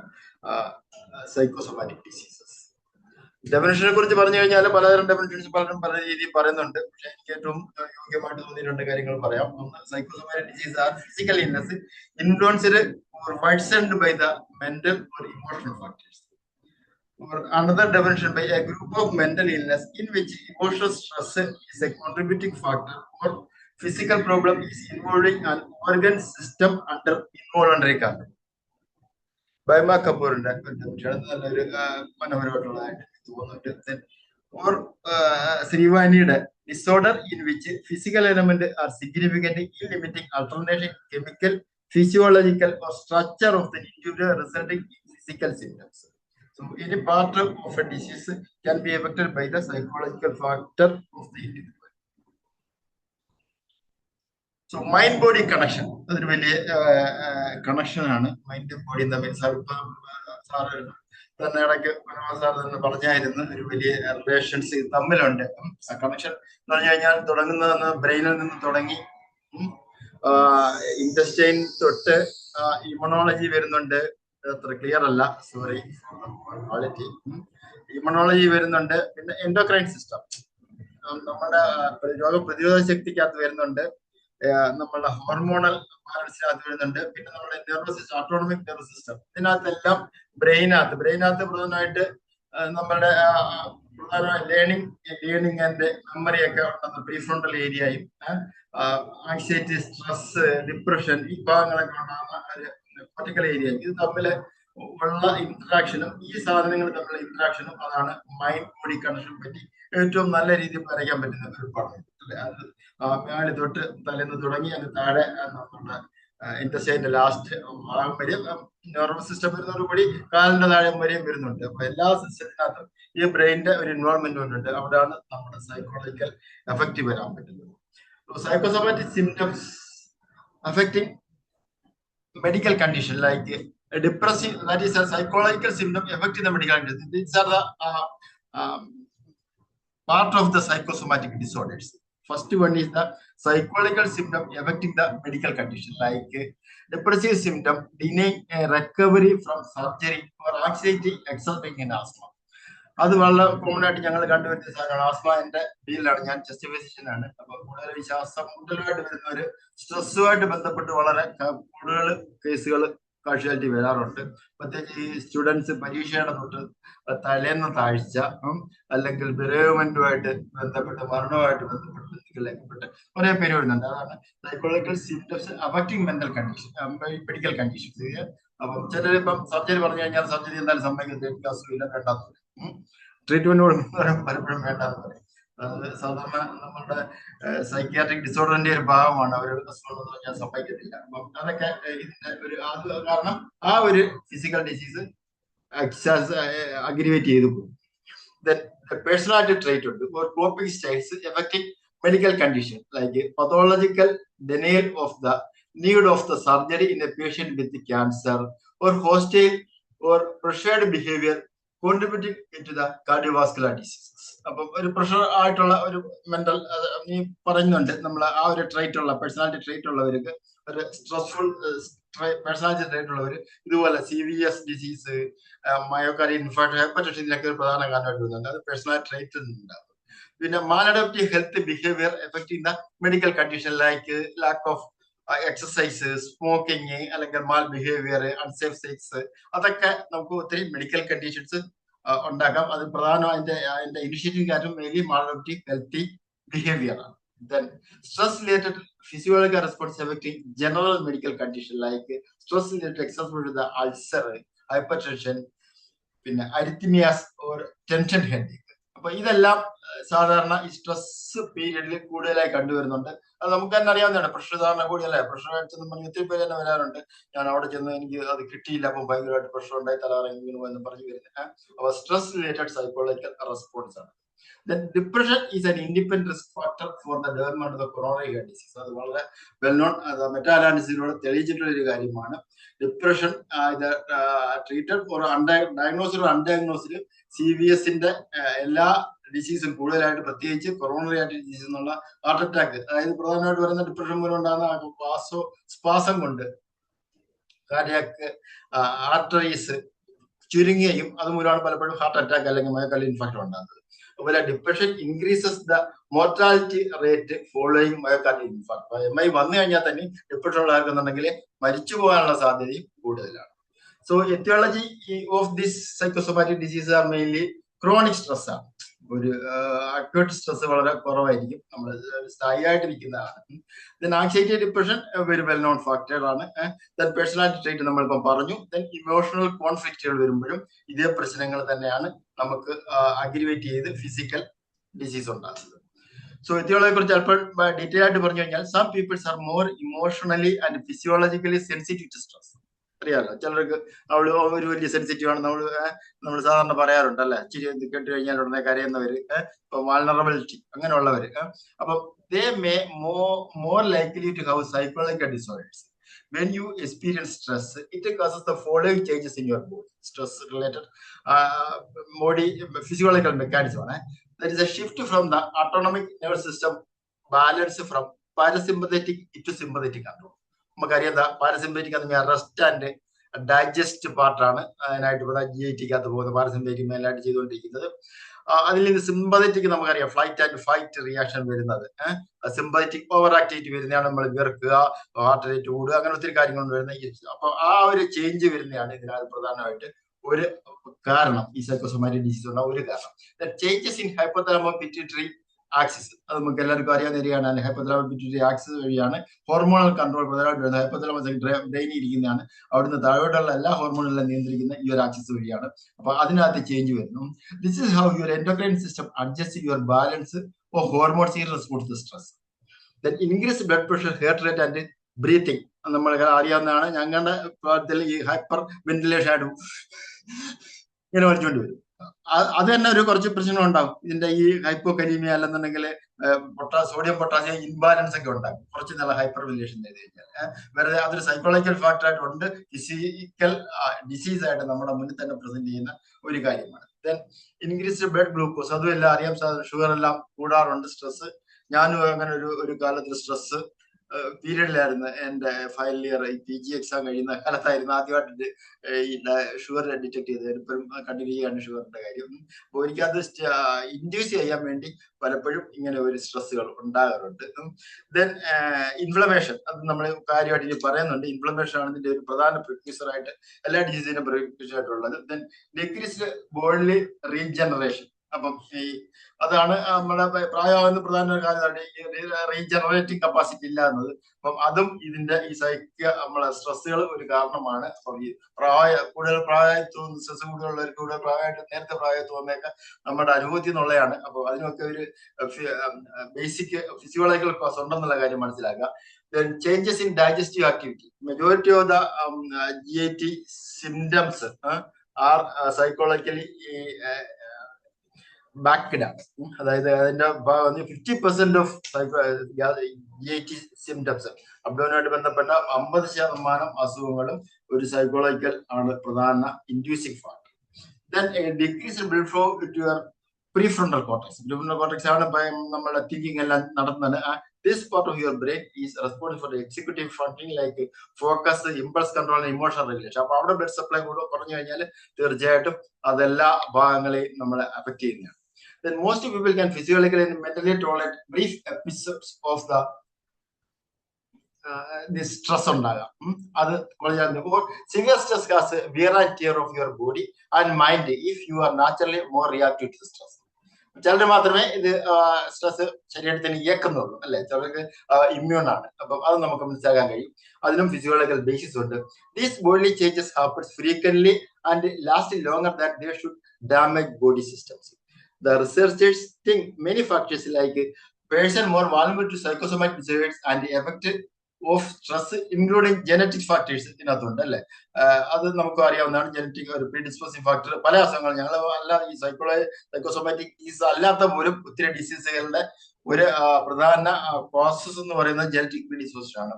psychosomatic diseases. ഡെഫിനേഷനെ കുറിച്ച് പറഞ്ഞു കഴിഞ്ഞാൽ പലതരം ഡെഫിനേഷൻസ് പലരും പല രീതിയിൽ പറയുന്നുണ്ട്. പക്ഷെ എനിക്ക് ഏറ്റവും യോഗ്യമായിട്ട് തോന്നിയ രണ്ട് കാര്യങ്ങൾ പറയാം. ഒന്ന്, psychosomatic disease are physical illness influenced or worsened by the mental or emotional factors. Or another definition by a group of mental illness in which emotional stress is a contributing factor or physical problem is involving an organ system under involuntary control. ബൈമ കപൂറിന്റെ നല്ലൊരു മനോഹരമായിട്ടുള്ളതായിട്ട് തോന്നുന്നുണ്ട്. ഓർ ശ്രീവാനിയുടെ disorder in which physical element are significant in limiting alternation chemical, physiological or structure of the individual resulting in physical symptoms. So any part of a disease can be affected by the psychological factor of the individual. So mind body connection അതൊരു വലിയ കണക്ഷൻ ആണ്. മൈൻഡും ബോഡിയും തമ്മിൽ സാറ് തന്നെ ഇടയ്ക്ക് സാർ തന്നെ പറഞ്ഞായിരുന്നു ഒരു വലിയ റിലേഷൻസ് തമ്മിലുണ്ട്. ആ കണക്ഷൻ എന്ന് പറഞ്ഞു കഴിഞ്ഞാൽ തുടങ്ങുന്നതെന്ന് ബ്രെയിനിൽ നിന്ന് തുടങ്ങി ഇൻറ്റസ്റ്റൈൻ തൊട്ട് ഇമ്യൂണോളജി വരുന്നുണ്ട്. അത്ര ക്ലിയർ അല്ല, സോറി ക്വാളിറ്റി. ഇമ്യൂണോളജി വരുന്നുണ്ട്, പിന്നെ എൻഡോക്രൈൻ സിസ്റ്റം നമ്മുടെ രോഗപ്രതിരോധ ശക്തിക്കകത്ത് വരുന്നുണ്ട്, നമ്മളുടെ ഹോർമോണൽ ബാലൻസിനകത്ത് വരുന്നുണ്ട്, പിന്നെ നമ്മുടെ nervous system, autonomic nervous system. ഇതിനകത്തെല്ലാം ബ്രെയിനകത്ത് പ്രധാനമായിട്ട് നമ്മുടെ ലേണിംഗ് ആൻഡ് മെമ്മറി ഒക്കെ ഉണ്ടെന്ന് പ്രീഫ്രോണ്ടൽ ഏരിയയും ആങ്സൈറ്റി, സ്ട്രെസ്, ഡിപ്രഷൻ ഈ ഭാഗങ്ങളൊക്കെ ഉണ്ടാകുന്ന ഒരു പർട്ടിക്കുലർ ഏരിയ. ഇത് തമ്മിൽ ഉള്ള ഇന്ററാക്ഷനും ഈ സാധനങ്ങൾ തമ്മിലുള്ള ഇന്ററാക്ഷനും അതാണ് മൈൻഡ് ബോഡി കണക്ഷൻ പറ്റി ഏറ്റവും നല്ല രീതിയിൽ വരയ്ക്കാൻ പറ്റുന്ന ഒരു പടം അല്ലെ. അത് മേളി തൊട്ട് തലേന്ന് തുടങ്ങി അത് താഴെ നമ്മുടെ ഇൻറ്റസ്റ്റൈൻ്റെ ലാസ്റ്റ് ഭാഗം വരെയും നെർവസ് സിസ്റ്റം വരുന്നതോടുകൂടി കാലിന്റെ താഴെ വരെയും വരുന്നുണ്ട്. അപ്പൊ എല്ലാ സിസ്റ്റത്തിനകത്തും ഈ ബ്രെയിനിന്റെ ഒരു ഇൻവോൾവ്മെന്റ് ഉണ്ട്. അവിടെയാണ് നമ്മുടെ സൈക്കോളജിക്കൽ എഫക്റ്റ് വരാൻ പറ്റുന്നത്. Psychosomatic symptoms affecting medical condition like depressive, that is a psychological symptom affecting the medical condition. These are the part of the psychosomatic disorders. First one is the psychological symptom affecting the medical condition like depressive symptom delaying a recovery from surgery or anxiety exacerbating an asthma. അത് വളരെ കോമൺ ആയിട്ട് ഞങ്ങൾ കണ്ടുവരുന്ന സാധനമാണ്. ആസ്മന്റെ ഫീൽഡിലാണ്, ഞാൻ ചെസ്റ്റ് ഫിസിഷ്യൻ ആണ്. അപ്പൊ കൂടുതൽ ശ്വാസം മുട്ടലുമായിട്ട് വരുന്ന ഒരു സ്ട്രെസ്സുമായിട്ട് ബന്ധപ്പെട്ട് വളരെ കൂടുതൽ കേസുകൾ കാഷ്വാലിറ്റി വരാറുണ്ട്. പ്രത്യേകിച്ച് ഈ സ്റ്റുഡൻസ് പരീക്ഷയുടെ തൊട്ട് തലേന്ന് താഴ്ച അല്ലെങ്കിൽ ബെറേവ്മെന്റുമായിട്ട് ബന്ധപ്പെട്ട് മരണവുമായിട്ട് ബന്ധപ്പെട്ട് കുറെ പേര് വരുന്നുണ്ട്. അതാണ് psychological symptoms affecting mental condition, medical conditions. അപ്പം ചിലരിപ്പം സർജറി പറഞ്ഞു കഴിഞ്ഞാൽ സർജറി എന്തായാലും സമ്മതിക്കത്തില്ല, അസുഖമില്ല, വേണ്ടാന്ന് പറയും. ട്രീറ്റ്മെന്റ് പലപ്പോഴും വേണ്ടാന്ന് പറയും. അത് സാധാരണ നമ്മുടെ സൈക്യാട്രിക് ഡിസോർഡറിന്റെ ഒരു ഭാഗമാണ്. അവർ അസുഖം പറഞ്ഞാൽ സമ്മതിക്കത്തില്ല. അപ്പം അതൊക്കെ ഇതിന്റെ ഒരു അത് കാരണം ആ ഒരു ഫിസിക്കൽ ഡിസീസ് അഗ്രിവേറ്റ് ചെയ്തു പോകും. പേഴ്സണാലിറ്റി ട്രേറ്റ് ഉണ്ട്, coping styles affecting medical condition like pathological denial of the need of the surgery in a patient with cancer or hostile or pressured behavior contributing into the cardiovascular diseases. അപ്പൊ ഒരു പ്രഷർ ആയിട്ടുള്ള ഒരു മെന്റൽ നീ പറയുന്നുണ്ട്, നമ്മൾ ആ ഒരു ട്രൈറ്റ് ഉള്ള പേഴ്സണാലിറ്റി ട്രൈറ്റ് ഉള്ളവർക്ക്, ഒരു സ്ട്രെസ്ഫുൾ പേഴ്സണാലിറ്റി ട്രൈറ്റ് ഉള്ളവർ ഇതുപോലെ CVS disease, myocardial infarction, hepatitis ഇതിനൊക്കെ ഒരു പ്രധാന കാരണമായിട്ട് വരുന്നുണ്ട്. അത് പേഴ്സണാലിറ്റി ട്രൈറ്റ് ഉണ്ടാകും. പിന്നെ maladaptive health behaviour affecting the medical condition like lack of exercise, smoking അല്ലെങ്കിൽ മാൽ ബിഹേവിയർ, അൺസേഫ് സെക്സ്, അതൊക്കെ നമുക്ക് ഒത്തിരി മെഡിക്കൽ കണ്ടീഷൻസ് ഉണ്ടാക്കാം. അത് പ്രധാനം അതിന്റെ ഇനിഷ്യേറ്റീവ് കാര്യം മെയിൻലി മാലഡപ്റ്റീവ് ഹെൽത്തി ബിഹേവിയർ ആണ്. Then stress-related physiological response affecting general medical condition like stress-related exposure to the ulcer, hypertension, പിന്നെ അരിത്മിയാസ് ഓർ ടെൻഷൻ ഹെഡേക്ക്. അപ്പൊ ഇതെല്ലാം സാധാരണ ഈ സ്ട്രെസ് പീരീഡിൽ കൂടുതലായി കണ്ടുവരുന്നുണ്ട്. അത് നമുക്ക് തന്നെ അറിയാവുന്നതാണ്. പ്രഷർ ധാരണ കൂടിയല്ലേ, പ്രഷർ ചെന്ന് പറഞ്ഞ് ഒത്തിരി പേര് തന്നെ വരാറുണ്ട്. ഞാൻ അവിടെ ചെന്ന് എനിക്ക് അത് കിട്ടിയില്ല, അപ്പം ഭയങ്കരമായിട്ട് പ്രഷർ ഉണ്ടായി, തലകറങ്ങി എന്ന് പറഞ്ഞു വരുന്നത്. അപ്പൊ സ്ട്രെസ് റിലേറ്റഡ് സൈക്കോളജിക്കൽ റെസ്പോൺസ് ആണ്. Then depression is an independent risk factor for the development of the coronary heart disease. അത് വളരെ വെൽ നോൺ, മെറ്റാ അനാലിസിസിലൂടെ തെളിയിച്ചിട്ടുള്ള ഒരു കാര്യമാണ്. ഡിപ്രഷൻ ഇത് ട്രീറ്റഡ് ഫോർ ഡയഗ്നോസ്ഡ് അൺഡയഗ്നോസ്ഡ് CVSന്റെ എല്ലാ ഡിസീസും കൂടുതലായിട്ട്, പ്രത്യേകിച്ച് കൊറോണറി ആർട്ടറി ഡിസീസ് എന്നുള്ള ഹാർട്ട് അറ്റാക്ക്, അതായത് പ്രധാനമായിട്ട് വരുന്ന ഡിപ്രഷൻ മൂലം ഉണ്ടാകുന്ന സ്പാസം കൊണ്ട് കാർഡിയാക് ആർട്ടറീസ് ചുരുങ്ങുകയും അതുമൂലമാണ് പലപ്പോഴും ഹാർട്ട് അറ്റാക്ക് അല്ലെങ്കിൽ മയോകാർഡിയൽ ഇൻഫാക്ഷൻ ഉണ്ടാകുന്നത്. അതുപോലെ depression increases the mortality rate following myocardial infarction. MI വന്നു കഴിഞ്ഞാൽ തന്നെ ഡിപ്രഷൻ ഉള്ളവർക്കെന്നുണ്ടെങ്കിൽ മരിച്ചു പോകാനുള്ള സാധ്യതയും കൂടുതലാണ്. So aetiology of this psychosomatic disease are mainly chronic stress ആണ്. ഒരു അക്യൂട്ട് സ്ട്രെസ് വളരെ കുറവായിരിക്കും, നമ്മൾ സ്ഥായിയായിട്ടിരിക്കുന്നതാണ്. Then anxiety depression very well known factor ആണ്. ദെൻ പേഴ്സണാലിറ്റി ട്രേറ്റ് നമ്മളിപ്പം പറഞ്ഞു. ദെൻ ഇമോഷണൽ കോൺഫ്ലിക്റ്റുകൾ വരുമ്പോഴും ഇതേ പ്രശ്നങ്ങൾ തന്നെയാണ് നമുക്ക് അഗ്രിവേറ്റ് ചെയ്ത് ഫിസിക്കൽ ഡിസീസ് ഉണ്ടാകുന്നത്. സോ എത്തിയോളജിയെ കുറിച്ച് അല്പം ഡീറ്റെയിൽ ആയിട്ട് പറഞ്ഞു കഴിഞ്ഞാൽ, some peoples are more emotionally and physiologically sensitive to stress. അറിയാമല്ലോ, ചിലർക്ക് ഒരു വലിയ സെൻസിറ്റീവ് ആണ്. നമ്മൾ സാധാരണ പറയാറുണ്ട് അല്ലെ, ഇച്ചിരി കേട്ട് കഴിഞ്ഞാൽ ഉടനെ കരയുന്നവര്, ഇപ്പൊ വാൾനറബിലിറ്റി അങ്ങനെയുള്ളവര്. അപ്പൊ they may more likely to have psychological disorders. When you experience stress, it causes the following changes in your body. Stress related body physiological mechanism. There is a shift from the autonomic nervous system balance from parasympathetic to sympathetic control. നമുക്കറിയാം പാരസിമ്പറ്റിക് എന്ന് റെസ്റ്റ് ആൻഡ് ഡൈജസ്റ്റ് പാർട്ടാണ്. അതിനായിട്ട് ഇവിടെ GIT-ക്കകത്ത് പോകുന്നത് പാരസിമ്പറ്റിക് മെയിനായിട്ട് ചെയ്തുകൊണ്ടിരിക്കുന്നത്. അതിൽ നിന്ന് സിമ്പതറ്റിക് നമുക്കറിയാം ഫ്ലൈറ്റ് ആൻഡ് ഫൈറ്റ് റിയാക്ഷൻ വരുന്നത്. സിമ്പതറ്റിക് ഓവർ ആക്ടിവിറ്റി വരുന്നതാണ്, നമ്മൾ വിയർക്കുക, ഹാർട്ട് റേറ്റ് കൂടുക, അങ്ങനെ ഒത്തിരി കാര്യങ്ങൾ വരുന്ന. അപ്പൊ ആ ഒരു ചേഞ്ച് വരുന്നതാണ് ഇതിനകത്ത് പ്രധാനമായിട്ട് ഒരു കാരണം, ഈ സൈക്കോസോമാറ്റിക് ഡിസീസ് ഉള്ള ഒരു കാരണം. ചേഞ്ചസ് ഇൻ ഹൈപ്പോതലാമോ പിറ്റ്യൂട്ടറി ആക്സിസ്, അത് നമുക്ക് എല്ലാവർക്കും അറിയാവുന്ന ഏരിയയാണ്. ഹൈപ്പോതലാമോ പിറ്റ്യൂട്ടറി ആക്സിസ് വഴിയാണ് ഹോർമോണൽ കൺട്രോൾ പ്രധാനമായിട്ട് വരുന്നത്. ഹൈപ്പോതലാമസ് ബ്രെയിനിൽ ഇരിക്കുന്നതാണ്, അവിടുന്ന് താഴോട്ടുള്ള എല്ലാ ഹോർമോണുകളും നിയന്ത്രിക്കുന്ന ഈ ഒരു ആക്സിസ് വഴിയാണ്. അപ്പൊ അതിനകത്ത് ചേഞ്ച് വരുന്നു. This is how your endocrine system adjust your balance of hormones in response to stress. Then increase blood pressure, heart rate and breathing. നമ്മൾ അറിയാവുന്നതാണ്. ഞങ്ങളുടെ പ്രായത്തിൽ ഈ ഹൈപ്പർ വെന്റിലേഷൻ ആയിട്ട് ഇങ്ങനെ വലിച്ചുകൊണ്ട് വരും. അത് തന്നെ ഒരു കുറച്ച് പ്രശ്നം ഉണ്ടാകും. ഇതിന്റെ ഈ ഹൈപ്പോകലീമിയ അല്ലെന്നുണ്ടെങ്കിൽ സോഡിയം പൊട്ടാസ്യം ഇൻബാലൻസ് ഒക്കെ ഉണ്ടാകും കുറച്ച് നല്ല ഹൈപ്പർ വെന്റിലേഷൻ ചെയ്ത് കഴിഞ്ഞാൽ. വേറെ അതൊരു സൈക്കോളജിക്കൽ ഫാക്ടർ ആയിട്ടുണ്ട്, ഫിസിക്കൽ ഡിസീസ് ആയിട്ട് നമ്മുടെ മുന്നിൽ തന്നെ പ്രസന്റ് ചെയ്യുന്ന ഒരു കാര്യമാണ്. ദെൻ ഇൻക്രീസ്ഡ് ബ്ലഡ് ഗ്ലൂക്കോസ്, അതും എല്ലാം അറിയാം, ഷുഗർ എല്ലാം കൂടാറുണ്ട് സ്ട്രെസ്. ഞാനും അങ്ങനെ ഒരു കാലത്ത് സ്ട്രെസ് പീരീഡിലായിരുന്നു. എൻ്റെ ഫൈനൽ ഇയർ PG എക്സാം കഴിയുന്ന കാലത്തായിരുന്നു ആദ്യമായിട്ട് ഈ ഷുഗർ ഡിറ്റക്ട് ചെയ്തത്. ഇപ്പോഴും കണ്ടിന്യൂ ചെയ്യാണ് ഷുഗറിന്റെ കാര്യം. അപ്പോൾ എനിക്കത് ഇൻഡ്യൂസ് ചെയ്യാൻ വേണ്ടി പലപ്പോഴും ഇങ്ങനെ ഒരു സ്ട്രെസ്സുകൾ ഉണ്ടാകാറുണ്ട്. ദെൻ ഇൻഫ്ലമേഷൻ, അത് നമ്മൾ കാര്യമായിട്ട് ഇനി പറയുന്നുണ്ട്. ഇൻഫ്ലമേഷൻ ആണ് ഇതിന്റെ ഒരു പ്രധാന പ്രിക്യൂസർ ആയിട്ട്, എല്ലാ ഡിസീസിനും പ്രിക്യൂസർ ആയിട്ടുള്ളത്. Then decreased body regeneration. അപ്പം അതാണ് നമ്മുടെ പ്രായമാകുന്ന പ്രധാന കാര്യമാണ്, റീജനറേറ്റിംഗ് കപ്പാസിറ്റി ഇല്ല എന്നത്. അപ്പം അതും ഇതിന്റെ ഈ നമ്മളെ സ്ട്രെസ്സുകൾ ഒരു കാരണമാണ്. അപ്പം ഈ കൂടുതൽ പ്രായത്വം സ്ട്രെസ് കൂടുതലുള്ളവർക്ക് കൂടുതൽ പ്രായമായിട്ട് നേരത്തെ പ്രായത്വം വന്നേക്കെ നമ്മുടെ അനുഭവത്തിൽ നിന്നുള്ളതാണ്. അപ്പോൾ അതിനൊക്കെ ഒരു ബേസിക് ഫിസിയോളജിക്കൽ കോസ് ഉണ്ടെന്നുള്ള കാര്യം മനസ്സിലാക്കുക. Then changes in digestive activity. Majority of the GIT symptoms are psychologically backed ആണ്. അതായത് അതിന്റെ 50% ഓഫ് GIT സിംറ്റംസ്, അബ്ഡോനുമായിട്ട് ബന്ധപ്പെട്ട 50% അസുഖങ്ങളും ഒരു സൈക്കോളജിക്കൽ ആണ് പ്രധാന inducing factor. Then decreased blood flow to your prefrontal cortex. Prefrontal cortex ആണ് നമ്മുടെ തിങ്കിങ് എല്ലാം നടത്തുന്നത്. This part of your brain is responsible for the executive functioning like focus, impulse control and emotional regulation. അപ്പൊ അവിടെ ബ്ലഡ് സപ്ലൈ കുറഞ്ഞു കഴിഞ്ഞാൽ തീർച്ചയായിട്ടും അതെല്ലാ ഭാഗങ്ങളെയും നമ്മളെ അഫക്ട് ചെയ്യുന്നതാണ്. Then most people can physiologically and mentally tolerate brief episodes of this stress ഉണ്ടാകാം. അത് severe stress causes wear and tear of your body and mind if you are naturally more reactive to stress. ചിലർ മാത്രമേ ഇത് സ്ട്രെസ് ശരീരത്തിന് ഇയക്കുന്നുള്ളൂ അല്ലെ, ചിലർക്ക് ഇമ്മ്യൂൺ ആണ്. അപ്പം അത് നമുക്ക് മനസ്സിലാക്കാൻ കഴിയും. അതിനും ഫിസിയോളജിക്കൽ ബേസിസ് ഉണ്ട്. These body changes happens frequently and last longer than they should damage body systems. The researchers think many factors like person more vulnerable to psychosomatic disorders and the effect of stress including genetic factors ഇതിനകത്തുണ്ട് അല്ലെ. അത് നമുക്ക് അറിയാവുന്നതാണ്. ജനറ്റിക് ഒരു പ്രീഡിസ്പോസിംഗ് ഫാക്ടർ പല അസുഖങ്ങളും ഞങ്ങൾ അല്ലാതെ ഈ സൈക്കോസോമാറ്റിക് ഡിസീസ് അല്ലാത്ത പോലും ഒത്തിരി ഡിസീസുകളുടെ ഒരു പ്രധാന പ്രോസസ് എന്ന് പറയുന്നത് ജനറ്റിക് പ്രീഡിസ്പോസിഷൻ ആണ്.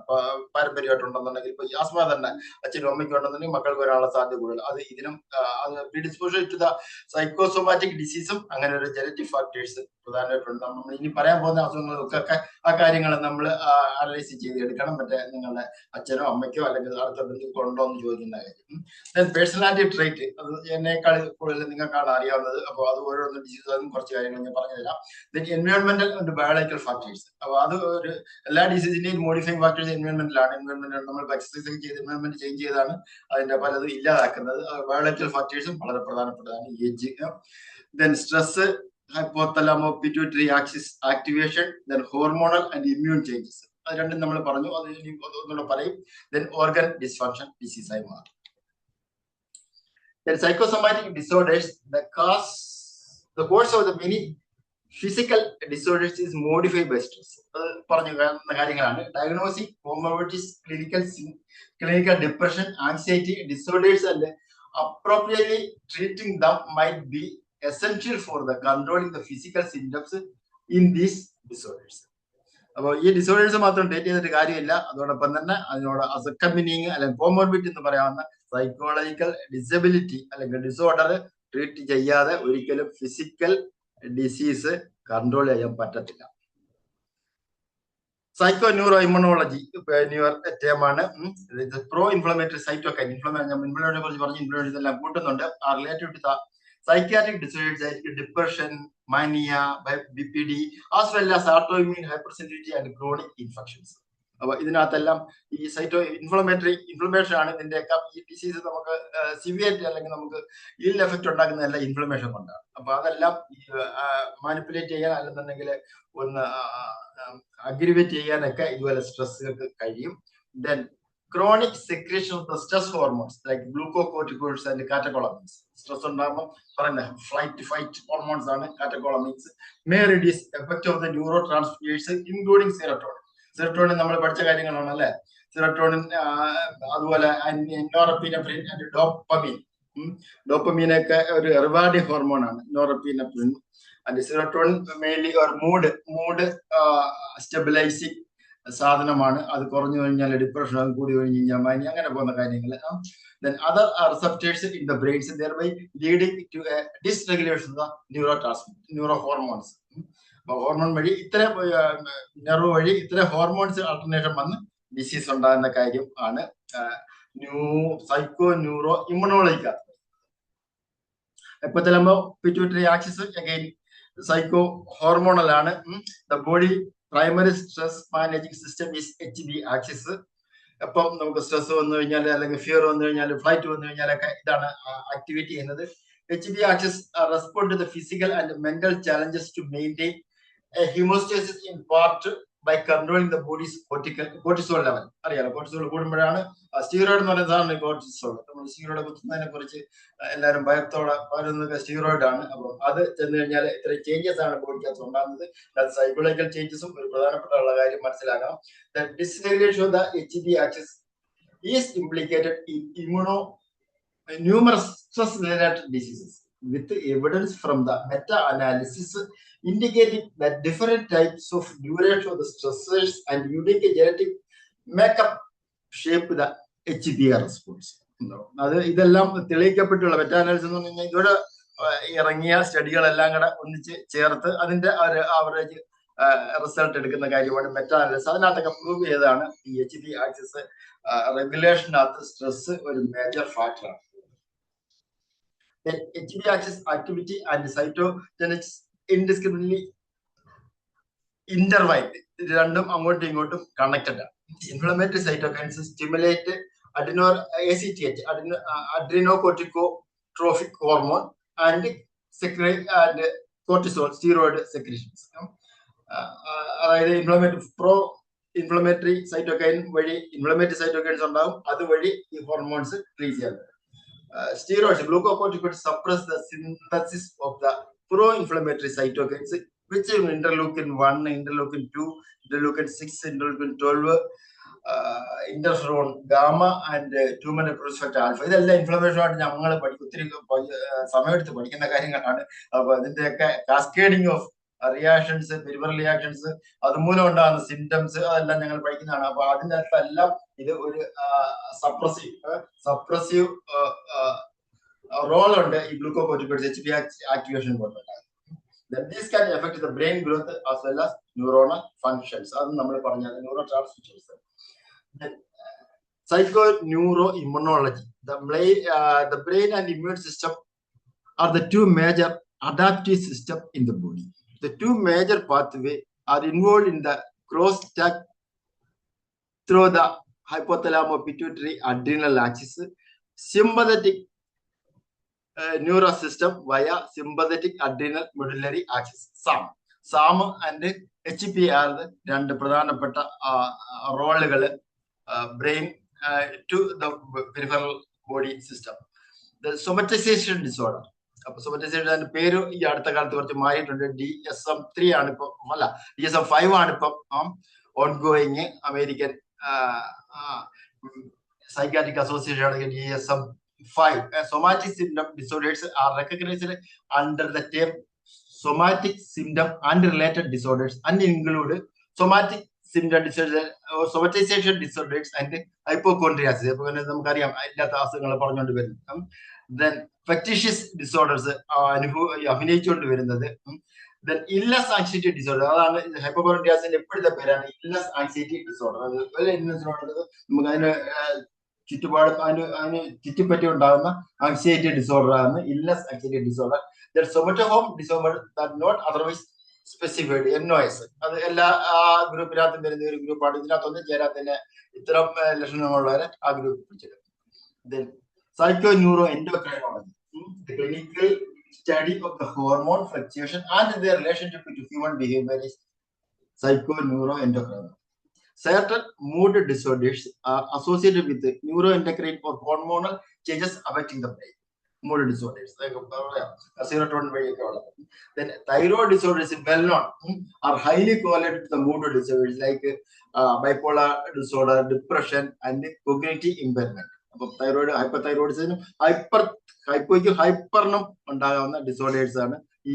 പാരമ്പര്യമായിട്ടുണ്ടെന്നുണ്ടെങ്കിൽ ഇപ്പൊ ആസ്മ തന്നെ അച്ഛനും അമ്മയ്ക്കും ഉണ്ടെന്നുണ്ടെങ്കിൽ മക്കൾക്ക് വരാനുള്ള സാധ്യത കൂടുതൽ. അത് ഇതിനും പ്രീഡിസ്പോസിഷൻ ടു ദ സൈക്കോസോമാറ്റിക് ഡിസീസും അങ്ങനെ ഒരു ജനറ്റിക് ഫാക്ടേഴ്സ് പ്രധാനമായിട്ടുണ്ട്. നമ്മൾ ഇനി പറയാൻ പോകുന്ന അസുഖങ്ങൾക്കൊക്കെ ആ കാര്യങ്ങൾ നമ്മൾ അനലൈസ് ചെയ്തെടുക്കണം. മറ്റേ നിങ്ങളുടെ അച്ഛനോ അമ്മയ്ക്കോ അല്ലെങ്കിൽ അടുത്ത ബന്ധുക്കോ ഉണ്ടോ എന്ന് ചോദിക്കുന്ന കാര്യം. പേഴ്സണാലിറ്റി ട്രേറ്റ് അത് എന്നേക്കാൾ കൂടുതൽ നിങ്ങൾക്കാണ് അറിയാവുന്നത്. അപ്പോൾ അത് ഓരോന്നും ഡിസീസ് അതും കുറച്ച് കാര്യങ്ങൾ ഞാൻ പറഞ്ഞു തരാം. എൻവയോൺമെന്റൽ ആൻഡ് ബയോളജിക്കൽ ഫാക്ടേഴ്സ്. അപ്പൊ അത് ഒരു എല്ലാ ഡിസീസിന്റെയും മോഡിഫൈങ് ഫാക്ടേഴ്സ് എൻവയോൺമെന്റിലാണ്. എൻവയോൺമെന്റ് നമ്മൾ എക്സസൈസ് ചെയ്ത് എൻവയോൺമെന്റ് ചേഞ്ച് ചെയ്താണ് അതിന്റെ പലതും ഇല്ലാതാക്കുന്നത്. ബയോളജിക്കൽ ഫാക്ടേഴ്സും വളരെ പ്രധാനപ്പെട്ടതാണ്. Age, then stress, hypothalamus pituitary axis activation, then hormonal and immune changes. അത് രണ്ടും നമ്മൾ പറഞ്ഞു. അത് ഒന്നുകൂടെ പറയും. then organ dysfunction disease ആയി മാറും. then psychosomatic disorders, the course of the many physical disorders is modified by stress. അത് പറഞ്ഞ കാര്യങ്ങളാണ്. diagnosing comorbidities, clinical depression, anxiety disorders and appropriately treating them might be essential for the controlling the physical symptoms in these disorders. അപ്പോൾ ഈ ഡിസോർഡേഴ്സ് മാത്രം ട്രീറ്റ് ചെയ്തിട്ട് കാര്യമില്ല. അതോടൊപ്പം തന്നെ അതിനോട് അക്കമ്പനിങ് അല്ലെങ്കിൽ കോമോർബിഡിറ്റി എന്ന് പറയാവുന്ന സൈക്കോളജിക്കൽ ഡിസബിലിറ്റി അല്ലെങ്കിൽ ഡിസോർഡർ ട്രീറ്റ് ചെയ്യാതെ ഒരിക്കലും ഫിസിക്കൽ ഡിസീസ് കൺട്രോൾ ചെയ്യാൻ പറ്റത്തില്ല. സൈക്കോ ന്യൂറോ ഇമ്മ്യൂണോളജി ന്യൂർ ടേമാണ്. പ്രോ ഇൻഫ്ലമേറ്ററി സൈറ്റോകൈൻ, ഇൻഫ്ലമേഷനെ കുറിച്ച് പറഞ്ഞ് ഇൻഫ്ലമേഷൻ എല്ലാം കൂട്ടുന്നുണ്ട്. Are related to the psychiatric disorders like depression, mania, BPD, as well as autoimmune hypersensitivity and chronic infections. അപ്പൊ ഇതിനകത്തെല്ലാം ഈ ഇൻഫ്ലമേഷൻ ആണ് ഇതിന്റെയൊക്കെ. ഈ ഡിസീസ് നമുക്ക് സിവിയറിറ്റി അല്ലെങ്കിൽ നമുക്ക് ഇൽ എഫക്ട് ഉണ്ടാക്കുന്ന എല്ലാം ഇൻഫ്ലമേഷൻ കൊണ്ടാണ്. അപ്പൊ അതെല്ലാം മാനിപ്പുലേറ്റ് ചെയ്യാൻ അല്ലെന്നുണ്ടെങ്കിൽ ഒന്ന് അഗ്രിവേറ്റ് ചെയ്യാനൊക്കെ ഇതുപോലെ സ്ട്രെസ്സുകൾക്ക് കഴിയും. Then chronic secretion of the stress hormones like glucocorticoids and catecholamines. Stress ഉണ്ടാകുമ്പോൾ പറയുന്ന ഫ്ലൈറ്റ് ഫൈറ്റ് ഹോർമോൺസ് ആണ് catecholamines. may reduce effect of the neurotransmitters including serotonin. serotonin നമ്മൾ പഠിച്ച കാര്യങ്ങളാണ് അല്ലെ. serotonin അതുപോലെ നോറെപ്പിനെഫ്രിൻ ആൻഡ് ഡോപ്പമിൻ. ഡോപ്പമീനൊക്കെ ഒരു റിവാർഡിംഗ് ഹോർമോൺ ആണ് നോറെപ്പിനെഫ്രിൻ. ആൻഡ് serotonin മെയിൻലി ഒരു മൂഡ് സ്റ്റെബിലൈസിങ് സാധനമാണ്. അത് കുറഞ്ഞു കഴിഞ്ഞാൽ ഡിപ്രഷൻ, അത് കൂടി കഴിഞ്ഞ് കഴിഞ്ഞാൽ മനി, അങ്ങനെ പോകുന്ന കാര്യങ്ങൾ. then other receptors in the brains thereby leading to a dysregulation of the neurohormones. Hormone വഴി ഇത്തരം നെർവ് വഴി ഇത്തരം ഹോർമോൺസ് ആൾട്ടർനേഷൻ വന്ന് ഡിസീസ് ഉണ്ടാകുന്ന കാര്യം ആണ് സൈക്കോ ന്യൂറോ ഇമ്മ്യൂണോളജിക്കകത്ത്. hypothalamus pituitary axis again psycho hormonal ആണ്. the body primary stress managing system is HB axis. അപ്പം നമുക്ക് സ്ട്രെസ് വന്നു കഴിഞ്ഞാൽ അല്ലെങ്കിൽ ഫിയർ വന്നു കഴിഞ്ഞാൽ ഫ്ലൈറ്റ് വന്നു കഴിഞ്ഞാലൊക്കെ ഇതാണ് ആക്ടിവേറ്റ് ചെയ്യുന്നത്. HB axis respond to the physical and mental challenges to maintain homeostasis in part by controlling the body's cortisol level. അറിയാലോ, കോർട്ടിസോൾ കൂടുമ്പോഴാണ് സ്റ്റീറോയിഡ് എന്ന് പറയുന്ന സാധനം കോർട്ടിസോൾ. നമ്മൾ സ്റ്റീറോയിഡ് കുത്തുന്നതിനെ കുറിച്ച് എല്ലാവരും ഭയത്തോടെ പറയുന്നത് സ്റ്റീറോയിഡ് ആണ്. അപ്പം അത് ചെന്ന് കഴിഞ്ഞാൽ ഇത്ര ചേഞ്ചസ് ആണ് ബോഡിക്കകത്ത് ഉണ്ടാകുന്നത്. അത് സൈക്കോളജിക്കൽ ചേഞ്ചസും ഒരു പ്രധാനപ്പെട്ട കാര്യം മനസ്സിലാക്കണം. Dysregulation of the HB axis is implicated in numerous stress related diseases with evidence from the meta analysis indicating that different types of duration of the stressors and unique genetic makeup shape the HBR response. അത് ഇതെല്ലാം തെളിയിക്കപ്പെട്ടുള്ള മെറ്റാ അനാലിസിസ് എന്ന് പറഞ്ഞാൽ ഇവിടെ ഇറങ്ങിയ സ്റ്റഡികളെല്ലാം കൂടെ ഒന്നിച്ച് ചേർത്ത് അതിന്റെ ഒരു ആവറേജ് റിസൾട്ട് എടുക്കുന്ന കാര്യമാണ് മെറ്റാ അനാലിസിസ്. അതിനകത്തൊക്കെ പ്രൂവ് ചെയ്തതാണ് ഈ HB ആക്സിസ് റെഗുലേഷനകത്ത് സ്ട്രെസ് ഒരു മേജർ ഫാക്ടറാണ്. HB axis activity and cytogenetics indiscriminately intertwined. ഇത് രണ്ടും അങ്ങോട്ടും ഇങ്ങോട്ടും കണക്റ്റഡ് ആണ്. Inflammatory cytokines stimulate ACTH adrenocorticotropic hormone and secrete and cortisol steroid secretions. അതായത് ഇൻഫ്ലമേറ്ററി സൈറ്റോകൈൻ വഴി ഇൻഫ്ലമേറ്ററി സൈറ്റോകൈൻസ് ഉണ്ടാവും, അതുവഴി ഈ ഹോർമോൺസ് റിലീസ് ചെയ്യാൻ പറ്റും. Steroids, glucocorticoids suppress the synthesis of the pro-inflammatory cytokines, which is interleukin 1, interleukin 2, interleukin 6, interleukin 12, interferon gamma and tumor necrosis factor alpha. ഇതെല്ലാം ഇൻഫ്ലമേഷൻ ആയിട്ട് ഞങ്ങൾ ഒത്തിരി സമയമെടുത്ത് പഠിക്കുന്ന കാര്യങ്ങളാണ്. അപ്പൊ അതിന്റെയൊക്കെ cascading of reactions, peripheral reactions, അതുമൂലം ഉണ്ടാകുന്ന സിംറ്റംസ്, അതെല്ലാം ഞങ്ങൾ പഠിക്കുന്നതാണ്. അപ്പൊ അതിൻ്റെ അകത്തെല്ലാം ഇത് ഒരു സപ്രസീവ് റോൾ ഉണ്ട് ഈ ഗ്ലൂക്കോകോർട്ടിക്കോയിഡ്സ് HPA ആക്ടിവേഷൻ കൊണ്ടുണ്ടാകും. This can affect the brain growth as well as neuronal functions. അത് നമ്മൾ പറഞ്ഞത് neuro transmitters. Psycho neuro immunology. The brain and immune system are the two major adaptive systems in the body. The two major pathways are involved in the crosstalk through the hypothalamo-pituitary adrenal axis, sympathetic nervous system via sympathetic adrenal medullary axis. SAM and HPA are the രണ്ട് പ്രധാനപ്പെട്ട റോളുകൾ brain to the peripheral body system. The somatization disorder. അപ്പൊ സൊമറ്റൈസേഷൻ പേര് ഈ അടുത്ത കാലത്ത് കുറച്ച് മാറിയിട്ടുണ്ട്. DSM-3 ആണ് ഇപ്പൊ, അല്ല DSM-5 ആണ് ഇപ്പം on going. American psychiatric association ആണെങ്കിൽ DSM-5. Somatic symptom disorders are recognized under the term somatic symptom and related disorders and include somatic symptom disorders, somatization disorders and hypochondriasis. നമുക്കറിയാം ഇല്ലാത്ത അസുഖങ്ങൾ പറഞ്ഞുകൊണ്ട് വരുന്നത്. Then factitious disorders അഭിനയിച്ചുകൊണ്ട് വരുന്നത്. Then illness anxiety disorder, അതാണ് ഹൈപ്പോകോൺഡ്രിയാസിന്റെ എപ്പോഴത്തെ പേരാണ് ഇല്ലസ് ആൻസൈറ്റി ഡിസോർഡർ. നമുക്ക് അതിന് ചുറ്റുപാട് അതിന് ചുറ്റിപ്പറ്റി ഉണ്ടാകുന്ന ആൻസൈറ്റി ഡിസോർഡർ ആണ് ഇല്ലസ് anxiety disorder. Then somatoform disorder that not otherwise specified, NOS. അത് എല്ലാ ഗ്രൂപ്പിനകത്തും വരുന്ന ഒരു ഗ്രൂപ്പാണ്. ഇതിനകത്തൊന്നും ചേരാത്തന്നെ ഇത്തരം ലക്ഷണങ്ങളുള്ളവരെ ആ group പിടിച്ചെടുക്കും. Then psychoneuroendocrinology, the clinical study of the hormone fluctuation and their relationship to human behavior is psychoneuroendocrinology. Certain mood disorders are associated with the neuroendocrine or hormonal changes affecting the brain. Mood disorders, like serotonin. Then thyroid disorders, well known, are highly correlated to the mood disorders like bipolar disorder, depression, and cognitive impairment. അപ്പൊ തൈറോയിഡ്, ഹൈപ്പർതൈറോയിഡിസിനും ഹൈപ്പോയ്ക്കും ഹൈപ്പറിനും ഉണ്ടാകാവുന്ന ഡിസോർഡേഴ്സ് ആണ് ഈ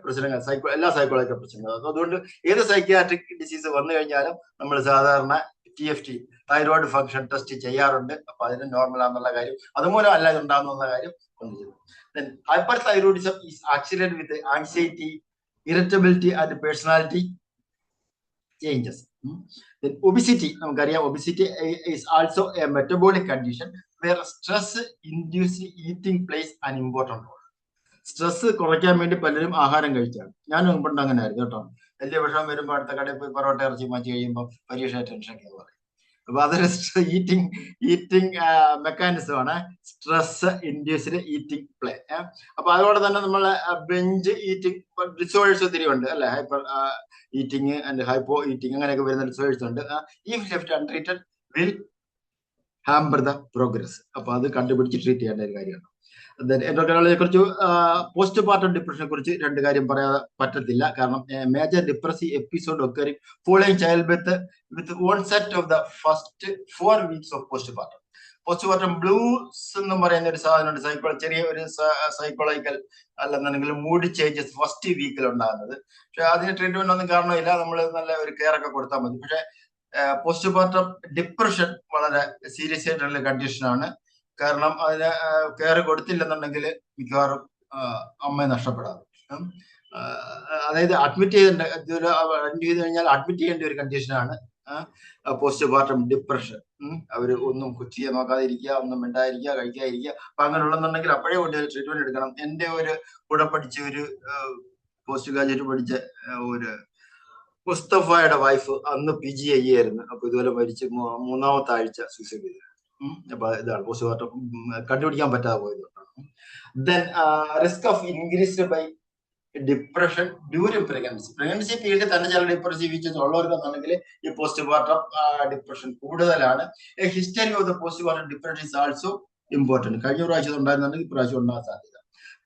പ്രശ്നങ്ങൾ, എല്ലാ സൈക്കോളജിക്കൽ പ്രശ്നങ്ങളും. അതുകൊണ്ട് ഏത് സൈക്യാട്രിക് ഡിസീസ് വന്നു കഴിഞ്ഞാലും നമ്മൾ സാധാരണ TFT, തൈറോയിഡ് ഫംഗ്ഷൻ ടെസ്റ്റ് ചെയ്യാറുണ്ട്. അപ്പൊ അതിന് നോർമൽ ആണെന്നുള്ള കാര്യം, അതുമൂലം അല്ല ഉണ്ടാകുന്ന കാര്യം ഒന്നും. Then hyperthyroidism is associated with anxiety, irritability and personality changes. Then obesity, നമുക്കറിയാം, obesity is also a metabolic condition where stress induced eating plays an important role. Stress കുറയ്ക്കാൻ വേണ്ടി പലരും ആഹാരം കഴിച്ചാണ്. ഞാനും മുമ്പുണ്ട് അങ്ങനെ ആയിരുന്നു കേട്ടോ. വലിയ വിഷമം വരുമ്പോൾ അടുത്ത കടയിൽ പോയി പൊറോട്ട ഇറച്ചി മാറ്റി കഴിയുമ്പോൾ പരീക്ഷ ടെൻഷൻ ഒക്കെ പറയും. അപ്പൊ അതൊരു ഈറ്റിംഗ് മെക്കാനിസം ആണ്, സ്ട്രെസ് ഇൻഡ്യൂസ്ഡ് ഈറ്റിംഗ് പ്ലേ. അപ്പൊ അതോടെ തന്നെ നമ്മൾ ബെഞ്ച് ഈറ്റിംഗ് ഡിസോർഡേഴ്സ് ഒത്തിരി ഉണ്ട് അല്ലെ, hyper eating and hypo eating അങ്ങനെയൊക്കെ വരുന്ന ഡിസോർഡേഴ്സ് ഉണ്ട്. If left untreated will hamper the progress. അപ്പൊ അത് കണ്ടുപിടിച്ച് ട്രീറ്റ് ചെയ്യേണ്ട ഒരു കാര്യമാണ്. എൻഡോക്രൈനോളജിയെ കുറിച്ച്, പോസ്റ്റ് പാർട്ടം ഡിപ്രഷനെ കുറിച്ച് രണ്ട് കാര്യം പറയാതെ പറ്റത്തില്ല. കാരണം major depressive episode occurring following child birth with onset of the first 4 weeks of post partum. Post partum blues എന്ന് പറയുന്ന ഒരു സാധനമുണ്ട്, ചെറിയ ഒരു സൈക്കോളജിക്കൽ അല്ലെന്നുണ്ടെങ്കിൽ മൂഡ് ചേഞ്ചസ് ഫസ്റ്റ് വീക്കിൽ ഉണ്ടാകുന്നത്. പക്ഷെ അതിന് ട്രീറ്റ്മെന്റ് ഒന്നും കാരണമില്ല, നമ്മൾ നല്ല ഒരു കെയർ ഒക്കെ കൊടുത്താൽ മതി. പക്ഷെ പോസ്റ്റ് പാർട്ടം ഡിപ്രഷൻ വളരെ സീരിയസ് ആയിട്ടുള്ള കണ്ടീഷനാണ്. കാരണം അതിന് കെയർ കൊടുത്തില്ലെന്നുണ്ടെങ്കിൽ മിക്കവാറും അമ്മയെ നഷ്ടപ്പെടാതെ, അതായത് അഡ്മിറ്റ് ചെയ്ത് കഴിഞ്ഞാൽ അഡ്മിറ്റ് ചെയ്യേണ്ട ഒരു കണ്ടീഷനാണ് പോസ്റ്റ് പാർട്ടം ഡിപ്രഷൻ. അവര് ഒന്നും ചെയ്യാൻ നോക്കാതെ ഇരിക്കുക, ഒന്നും മിണ്ടാതിരിക്കുക, കഴിക്കാതിരിക്കുക. അപ്പൊ അങ്ങനെ ഉള്ളതെന്നുണ്ടെങ്കിൽ അപ്പോഴേ കൊണ്ട് ട്രീറ്റ്മെന്റ് എടുക്കണം. എന്റെ ഒരു കൂടെ പഠിച്ച ഒരു പോസ്റ്റ് ഗ്രാജുവേറ്റ് പഠിച്ച ഒരു മുസ്തഫയുടെ വൈഫ് അന്ന് PGI ആയിരുന്നു. അപ്പൊ ഇതുപോലെ മരിച്ച് 3ാമത്തെ ആഴ്ച സൂസൈഡ് ചെയ്തു. അപ്പൊ ഇതാണ് പോസ്റ്റ് പാർട്ടം കണ്ടുപിടിക്കാൻ പറ്റാതെ പോയതുകൊണ്ടാണ്. Then risk of increased by depression during pregnancy പീരീഡിൽ തന്നെ ചില ഡിപ്രസീവ് ഫീച്ചേഴ്സ് ഉള്ളവർക്കെന്നുണ്ടെങ്കിൽ ഈ പോസ്റ്റ്മോർട്ടം ഡിപ്രഷൻ കൂടുതലാണ്. History of the postmortem depression is also important. കഴിഞ്ഞ പ്രാവശ്യം ഉണ്ടായിരുന്നുണ്ടെങ്കിൽ ഇപ്രാവശ്യം ഉണ്ടാകാൻ സാധ്യത.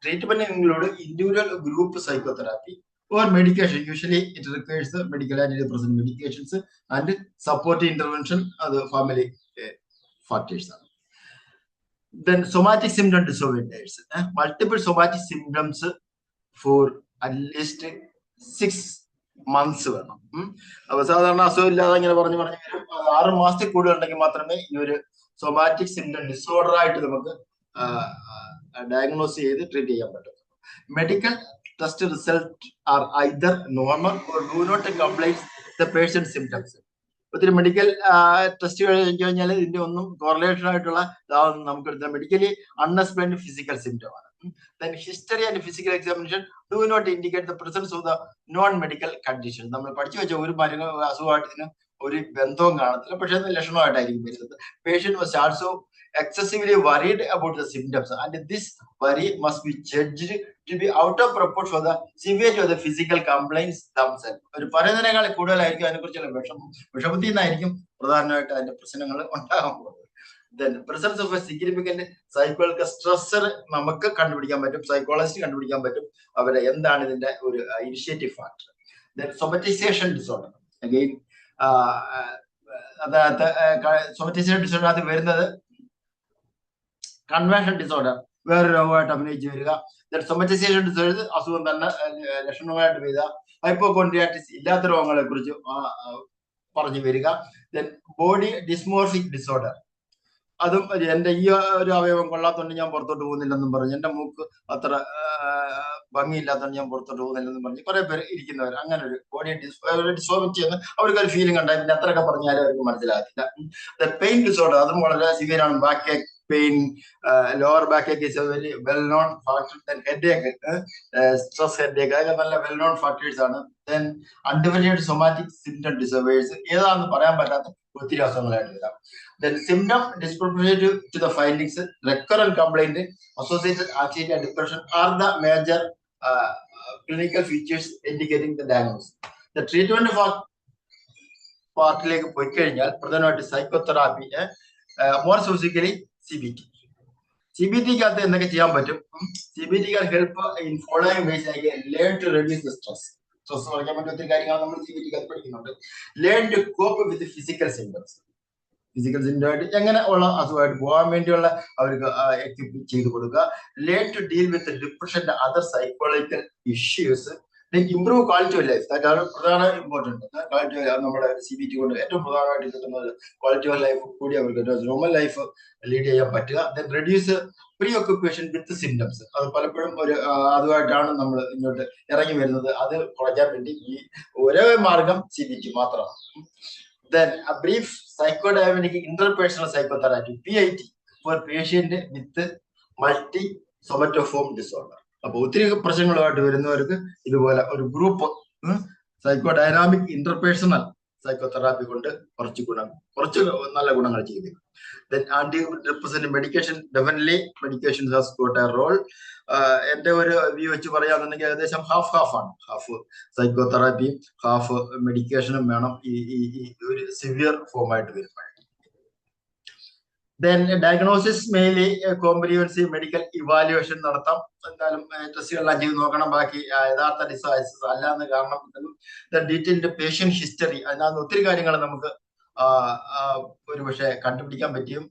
Treatment include individual group psychotherapy or medication. Usually it requires the medical antidepressant medications and supportive intervention of the family factors. Then somatic symptom disorders, multiple somatic symptoms for at least 6 months വേണം. അപ്പൊ സാധാരണ അസുഖം ഇല്ലാതെ ഇങ്ങനെ പറഞ്ഞു വരും. 6 മാസത്തിൽ കൂടുതൽ ഉണ്ടെങ്കിൽ മാത്രമേ ഈ ഒരു സൊമാറ്റിക് സിംറ്റം ഡിസോർഡർ ആയിട്ട് നമുക്ക് ഡയഗ്നോസ് ചെയ്ത് ട്രീറ്റ് ചെയ്യാൻ പറ്റും. Medical test result are either normal or do not comply the patient's symptoms. ഒത്തിരി മെഡിക്കൽ ടെസ്റ്റുകൾ കഴിഞ്ഞാൽ ഇതിന്റെ ഒന്നും കോറിലേഷൻ ആയിട്ടുള്ള നമുക്ക് എടുത്താൽ മെഡിക്കലി അൺഎക്സ്പ്ലെയിൻഡ് ഫിസിക്കൽ സിംറ്റം ആണ്. Then history and physical examination do not indicate the presence of the non-medical condition. നമ്മൾ പഠിച്ചു വെച്ച ഒരു അസുഖമായിട്ട് ഇതിന് ഒരു ബന്ധവും കാണത്തില്ല, പക്ഷെ അത് ലക്ഷണമായിട്ടായിരിക്കും വരുന്നത്. Patient was also excessively worried about the symptoms and this worry must be judged to be out of proportion for the severity of the physical complaints themselves. ഒരു പറയുന്നതിനേക്കാൾ കൂടുതലായിരിക്കും അതിനെക്കുറിച്ചുള്ള വിഷമത്തിൽ നിന്നായിരിക്കും പ്രധാനമായിട്ട് അതിന്റെ പ്രശ്നങ്ങൾ ഉണ്ടാകാൻ പോകുന്നത്. Then presence of a significant psychological stressor നമുക്ക് കണ്ടുപിടിക്കാൻ പറ്റും, സൈക്കോളജിസ്റ്റ് കണ്ടുപിടിക്കാൻ പറ്റും അവരെ എന്താണ് ഇതിന്റെ ഒരു initiative factor. Then somatization disorder again അതായത് somatization disorder അത് വരുന്നത് കൺവേർഷൻ ഡിസോർഡർ വേറെ രോഗമായിട്ട് അഭിനയിച്ച് വരിക. സൊമറ്റൈസേഷൻ ഡിസോർഡർ അസുഖം തന്നെ ലക്ഷണങ്ങളായിട്ട് വരിക. ഹൈപ്പോകോൺഡ്രിയാറ്റിസ് ഇല്ലാത്ത രോഗങ്ങളെ കുറിച്ച് പറഞ്ഞു വരിക. ദെൻ ബോഡി ഡിസ്മോർഫിക് ഡിസോർഡർ, അതും എന്റെ ഈ ഒരു അവയവം കൊള്ളാത്തോണ്ട് ഞാൻ പുറത്തോട്ട് പോകുന്നില്ലെന്നും പറഞ്ഞു, എന്റെ മൂക്ക് അത്ര ഭംഗിയില്ലാത്തോണ്ട് ഞാൻ പുറത്തോട്ട് പോകുന്നില്ലെന്നും പറഞ്ഞു കുറെ പേര് ഇരിക്കുന്നവർ. അങ്ങനെ ഒരു ബോഡി ഡിസ്ഫോർമിറ്റി എന്ന് അവർക്ക് ഒരു ഫീലിംഗ് ഉണ്ടായി. പിന്നെ എത്രയൊക്കെ പറഞ്ഞാലും അവർക്ക് മനസ്സിലാകത്തില്ല. പെയിൻ ഡിസോർഡർ അതും വളരെ സിവിയർ ആണ്. Back Ek pain, lower backache is a very well known factor. Then headache, stress headache, നല്ല well known factors ആണ്. Then undeveloped somatic symptom disorders ഏതാണെന്ന് പറയാൻ പറ്റാത്ത ഒത്തിരി അസുഖങ്ങളായിട്ട് വരാം. Then symptom disproportionate to the findings, recurrent complaint, associated anxiety and depression are the major clinical features indicating the diagnosis. The treatment പാർട്ടിലേക്ക് പോയി കഴിഞ്ഞാൽ പ്രധാനമായിട്ട് സൈക്കോതെറാപ്പി, മോർ സ്പെസിഫിക്കലി CBT-ക്കകത്ത് എന്തൊക്കെ ചെയ്യാൻ പറ്റും? CBT can help in following ways like learn to reduce the stress. Stress കുറയ്ക്കാൻ പറ്റുന്ന ഒത്തിരി കാര്യങ്ങൾ നമ്മൾ CBT-ക്കകത്ത് പഠിക്കുന്നുണ്ട്. Learn to cope with the physical symptoms. Physical സിംറ്റമായിട്ട് എങ്ങനെ ഉള്ള അസുഖമായിട്ട് പോകാൻ വേണ്ടിയുള്ള അവർക്ക് എക്വിപ്പ് ചെയ്ത് കൊടുക്കുക. Learn to deal with the depression and other psychological issues. Improve quality of life, അതാണ് പ്രധാന ഇമ്പോർട്ടൻറ്റ്. ക്വാളിറ്റി നമ്മുടെ CBT കൊണ്ട് ഏറ്റവും പ്രധാനമായിട്ട് കിട്ടുന്നത് ക്വാളിറ്റി ഓഫ് ലൈഫ് കൂടി അവർക്ക് നോർമൽ ലൈഫ് ലീഡ് ചെയ്യാൻ പറ്റുക. ദെൻ റെഡ്യൂസ് പ്രീ ഓക്യുപ്പേഷൻ വിത്ത് സിംറ്റംസ്, അത് പലപ്പോഴും ഒരു അതുമായിട്ടാണ് നമ്മൾ ഇങ്ങോട്ട് ഇറങ്ങി വരുന്നത്. അത് കുറയ്ക്കാൻ വേണ്ടി ഈ ഒരേ മാർഗം CBT മാത്രമാണ്. Then brief psychodiagnostic interpersonal psychotherapy PIT for patient with multi somatoform disorder. അപ്പൊ ഒത്തിരി പ്രശ്നങ്ങളുമായിട്ട് വരുന്നവർക്ക് ഇതുപോലെ ഒരു ഗ്രൂപ്പ് സൈക്കോഡൈനാമിക് ഇന്റർപേഴ്സണൽ സൈക്കോതെറാപ്പി കൊണ്ട് കുറച്ച് നല്ല ഗുണങ്ങൾ ചെയ്തു. Then antidepressant medication, definitely medication has got a role. എന്റെ ഒരു വ്യൂ വെച്ച് പറയാന്നുണ്ടെങ്കിൽ ഏകദേശം ഹാഫ് ആണ്. ഹാഫ് സൈക്കോതെറാപ്പി ഹാഫ് മെഡിക്കേഷനും വേണം ഈ ഒരു സിവിയർ ഫോമായിട്ട് വരുമ്പോൾ. Then diagnosis mainly comprehensive medical evaluation നടത്താം. എന്തായാലും ടെസ്റ്റുകളെല്ലാം ചെയ്ത് നോക്കണം. ബാക്കി യഥാർത്ഥ ഡിസോർഡേഴ്സ് അല്ലാന്ന് കാരണം ഡീറ്റെയിൽഡ് പേഷ്യന്റ് ഹിസ്റ്ററി, അതിനകത്ത് ഒത്തിരി കാര്യങ്ങൾ നമുക്ക് ഒരു പക്ഷെ കണ്ടുപിടിക്കാൻ പറ്റും.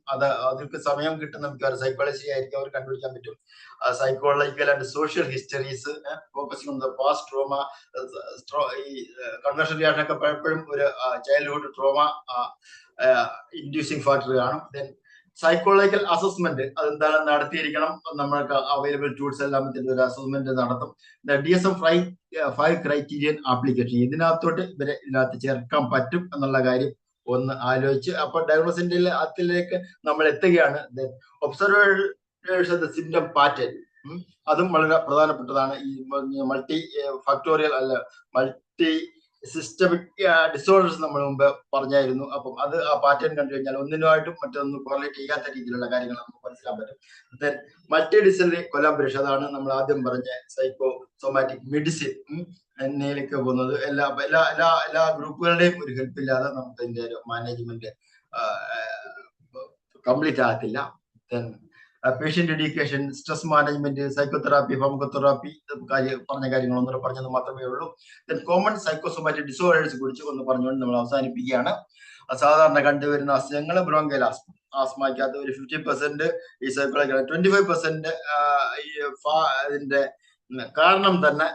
അതിற்கு സമയം കിട്ടുന്ന മിക്കവാറും സൈക്കോളജി ആയിരിക്കും അവർ കണ്ടുപിടിക്കാൻ പറ്റും. Psychological and social histories focusing on the past trauma. ഈ കൺവേർഷൻ റിയാക്ഷൻ ഒക്കെ പലപ്പോഴും ഒരു ചൈൽഡ്ഹുഡ് ട്രോമ ഇൻഡ്യൂസിങ് ഫാക്ടർ കാണും. ദെൻ സൈക്കോളജിക്കൽ അസസ്മെന്റ് അതെന്തായാലും നടത്തിയിരിക്കണം. നമ്മൾക്ക് അവൈലബിൾ ടൂൾസ് എല്ലാം ഒരു അസസ്മെന്റ് നടത്തും. DSM-5 ക്രൈറ്റീരിയൻ ആപ്ലിക്കേഷൻ ഇതിനകത്തോട്ട് ഇവരെ ഇതിനകത്ത് ചേർക്കാൻ പറ്റും എന്നുള്ള കാര്യം ഒന്ന് ആലോചിച്ച് അപ്പൊ ഡയഗ്നോസിന്റെ അതിലേക്ക് നമ്മൾ എത്തുകയാണ്. Observers of the symptom pattern അതും വളരെ പ്രധാനപ്പെട്ടതാണ്. ഈ മൾട്ടി ഫാക്ടോറിയൽ അല്ല മൾട്ടി സിസ്റ്റമിക് ഡിസോർഡേഴ്സ് നമ്മൾ മുമ്പ് പറഞ്ഞായിരുന്നു. അപ്പം അത് ആ പാറ്റേൺ കണ്ടു കഴിഞ്ഞാൽ ഒന്നിനുമായിട്ടും മറ്റൊന്നും കോറിലേറ്റ് ചെയ്യാത്ത രീതിയിലുള്ള കാര്യങ്ങൾ നമുക്ക് മനസ്സിലാക്കാൻ പറ്റും. ദെൻ മൾട്ടി ഡിസിപ്ലിനറി കൊലാബറേഷൻ, അതാണ് നമ്മൾ ആദ്യം പറഞ്ഞ സൈക്കോ സോമാറ്റിക് മെഡിസിൻ എന്നതിലേക്ക് പോകുന്നത്. എല്ലാ ഗ്രൂപ്പുകളുടെയും ഒരു ഹെൽപ്പ് ഇല്ലാതെ നമുക്ക് ഇതിന്റെ മാനേജ്മെന്റ് കംപ്ലീറ്റ് ആകത്തില്ല. Then patient education, stress management, psychotherapy, pharmacotherapy പറഞ്ഞ കാര്യങ്ങൾ ഒന്നുകൂടെ പറഞ്ഞത് മാത്രമേ ഉള്ളൂ. ദെൻ കോമൺ സൈക്കോസോമാറ്റിക് ഡിസോർഡേഴ്സ് കുറിച്ച് ഒന്ന് പറഞ്ഞുകൊണ്ട് നമ്മൾ അവസാനിപ്പിക്കുകയാണ്. സാധാരണ കണ്ടുവരുന്ന അസുഖങ്ങൾ ബ്രോങ്കൽ ആസ്മ. ആസ്മയ്ക്കകത്ത് ഒരു 50% ഈ സൈക്കോളജിക്കൽ, 25% ഇതിന്റെ കാരണം തന്നെ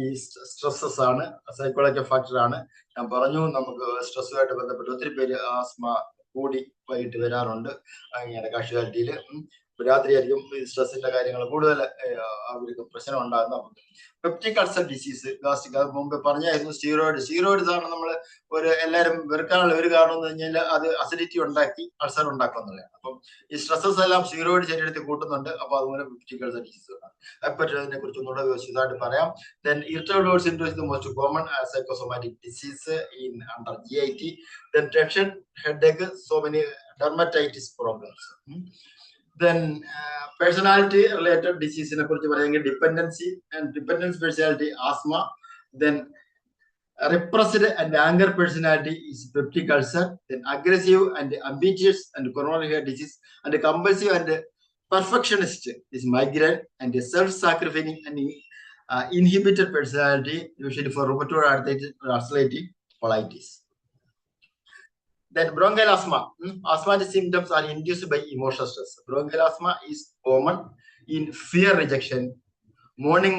ഈ സ്ട്രെസ്സസ് ആണ്, സൈക്കോളജിക്കൽ ഫാക്ടർ ആണ്. ഞാൻ പറഞ്ഞു, നമുക്ക് സ്ട്രെസ്സുമായിട്ട് ബന്ധപ്പെട്ട് ഒത്തിരി പേര് ആസ്മ കൂടി വൈകിട്ട് വരാറുണ്ട്. അങ്ങനെ കാഷ്വാലിറ്റിയിൽ രാത്രിയായിരിക്കും സ്ട്രെസ്സിന്റെ കാര്യങ്ങൾ കൂടുതൽ അവർക്ക് പ്രശ്നം ഉണ്ടാകുന്നത്. പെപ്റ്റിക് അൾസർ ഡിസീസ്, ഗാസ്ട്രിക്, അത് മുമ്പ് പറഞ്ഞായിരുന്നു. സ്റ്റീറോയിഡ്സ് ആണ് നമ്മൾ എല്ലാവരും വെറുക്കാനുള്ള ഒരു കാരണം എന്ന് കഴിഞ്ഞാൽ അത് അസിഡിറ്റി ഉണ്ടാക്കി അൾസർ ഉണ്ടാക്കുക എന്നുള്ളതാണ്. അപ്പം ഈ സ്ട്രെസ്സസ് എല്ലാം സ്റ്റീറോയിഡ് ശരീരത്തിൽ കൂട്ടുന്നുണ്ട്. അപ്പൊ അതുപോലെ പെപ്റ്റിക് അൾസർ ഡിസീസ് ഉണ്ടാകും. അതിനെ കുറിച്ച് ഒന്നുകൂടെ വിശദമായിട്ട് പറയാം. Then irritable bowel syndrome is the most common psychosomatic disease in under GIT. Then tension, headache, so many dermatitis problems. Then personality related disease നെ കുറിച്ച് പറയുമെങ്കിൽ dependency and dependence personality, asthma. Then repressed and anger personality is peptic ulcer. Then aggressive and ambitious and coronary heart disease, and compulsive and perfectionist is migraine, and self-sacrificing and inhibited personality, usually for rheumatoid arthritis or ulcerative colitis. Then bronchial asthma. Asthmatic symptoms are induced by emotional stress. Bronchial asthma is common in fear rejection, mourning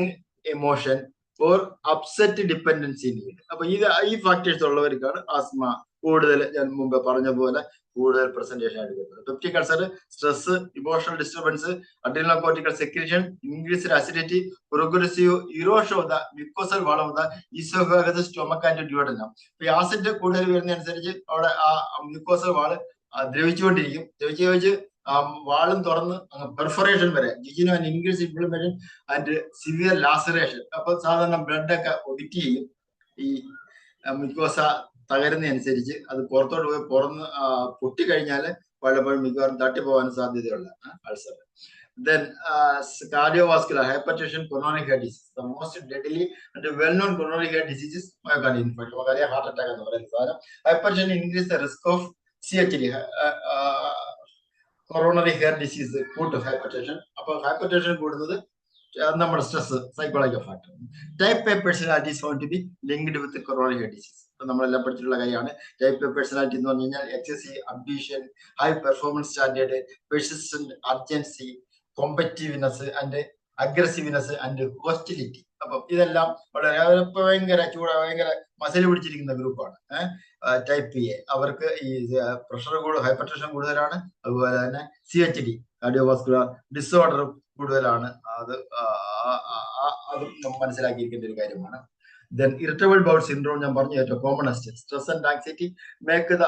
emotion, or upset dependency need. അപ്പൊ ഈ ഫാക്ടേഴ്സ് ഉള്ളവർക്കാണ് ആസ്മ കൂടുതൽ, ഞാൻ മുമ്പ് പറഞ്ഞ പോലെ കൂടുതൽ പ്രസന്റേഷൻ ആയിട്ട് വരുന്നത്. Peptic ulcer, stress, emotional disturbance, adrenal cortical secretion, increased acidity, progressive erosion of the mucosal wall of the oesophagus, stomach and duodenum. ഈ ആസിഡ് കൂടുതൽ വരുന്നതനുസരിച്ച് അവിടെ ആ മ്യൂക്കോസൽ വാള് ദ്രവിച്ചുകൊണ്ടിരിക്കും. ദ്രവിച്ച് വാളും തുറന്ന് പെർഫറേഷൻ വരെ, ജിജിനോ and increase inflammation and severe laceration. അപ്പൊ സാധാരണ ബ്ലഡ് ഒക്കെ ഒബിറ്റ് ചെയ്യും. ഈ മ്യൂക്കോസ തകരുന്നതനുസരിച്ച് അത് പുറത്തോട്ട് പോയി പൊട്ടിക്കഴിഞ്ഞാല് പലപ്പോഴും മിക്കവാറും തട്ടിപ്പോകാൻ സാധ്യതയുള്ള ulcer. Then cardiovascular, hypertension, coronary heart disease. The most deadly and well-known coronary heart disease is myocardial infarction. Heart attack എന്ന് പറയുന്ന സാധനം. Hypertension increase the risk of CHD, coronary heart disease, കൂട്ടും hypertension. അപ്പൊ hypertension കൂടുന്നത് നമ്മുടെ stress, psychological factor. Type A personality is found to be linked with coronary heart disease. നമ്മളെല്ലാം പഠിച്ചിട്ടുള്ള കാര്യമാണ്. ടൈപ്പ് എ പേഴ്സണാലിറ്റി എന്ന് പറഞ്ഞു കഴിഞ്ഞാൽ excessive ambition, high performance standard, persistent urgency, competitiveness and aggressiveness and hostility. അപ്പം ഇതെല്ലാം വളരെ ഭയങ്കര ഭയങ്കര മസിൽ പിടിച്ചിരിക്കുന്ന ഗ്രൂപ്പാണ് ടൈപ്പ് എ. അവർക്ക് ഈ പ്രഷർ ഹൈപ്പർ ടെൻഷൻ കൂടുതലാണ്. അതുപോലെ തന്നെ CHD, കാർഡിയോവാസ്കുലർ ഡിസോർഡർ കൂടുതലാണ്. അതും നമ്മൾ മനസ്സിലാക്കിയിരിക്കേണ്ട ഒരു കാര്യമാണ്. Then irritable bowel syndrome, ഞാൻ പറഞ്ഞു, ഏറ്റവും commonest. Stress and anxiety make the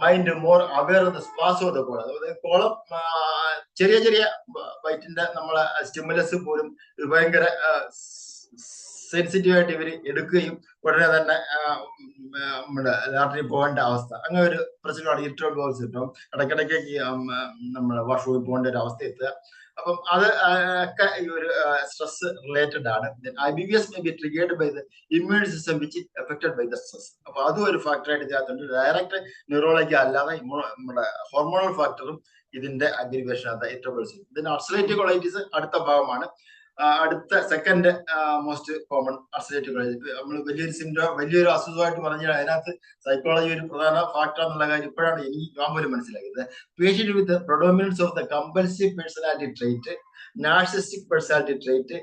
mind more aware of the spas of the column. അതായത് കോളം ചെറിയ ചെറിയ വയറ്റിന്റെ നമ്മളെ സ്റ്റിമുലസ് പോലും ഭയങ്കര സെൻസിറ്റീവ് ആയിട്ട് ഇവർ എടുക്കുകയും ഉടനെ തന്നെ നമ്മുടെ രാത്രി പോകേണ്ട അവസ്ഥ, അങ്ങനെ ഒരു പ്രശ്നമാണ് ഇറിറ്റബിൾ ബowel syndrome. ഇടയ്ക്കിടയ്ക്ക് നമ്മുടെ വാഷ്റൂമിൽ പോകേണ്ട ഒരു അവസ്ഥ എത്തുക. അപ്പം അത് ഒക്കെ ഈ ഒരു സ്ട്രെസ് റിലേറ്റഡ് ആണ്. IBS may be triggered by the immune system which is affected by the stress. അപ്പൊ അതും ഒരു ഫാക്ടറായിട്ട് ഇതിനകത്തുണ്ട്. ഡയറക്റ്റ് ന്യൂറോളജി അല്ലാതെ നമ്മുടെ ഹോർമോണൽ ഫാക്ടറും ഇതിന്റെ അഗ്രിവേഷൻ ആണ് ഇറിറ്റബിൾ സിൻഡ്രോം. ഇതിന് അൾസറേറ്റീവ് കൊളൈറ്റിസ് അടുത്ത ഭാഗമാണ്. അടുത്ത second most common ulcerative colitis. നമ്മൾ വലിയൊരു സിൻഡ്രോം, വലിയൊരു അസുഖമായിട്ട് പറഞ്ഞാൽ അതിനകത്ത് സൈക്കോളജി ഒരു പ്രധാന ഫാക്ടർ എന്നുള്ള കാര്യം ഇപ്പോഴാണ് ഞാൻ പോലും മനസ്സിലാക്കിയത്. Patient with predominance of the compulsive personality trait, narcissistic personality trait,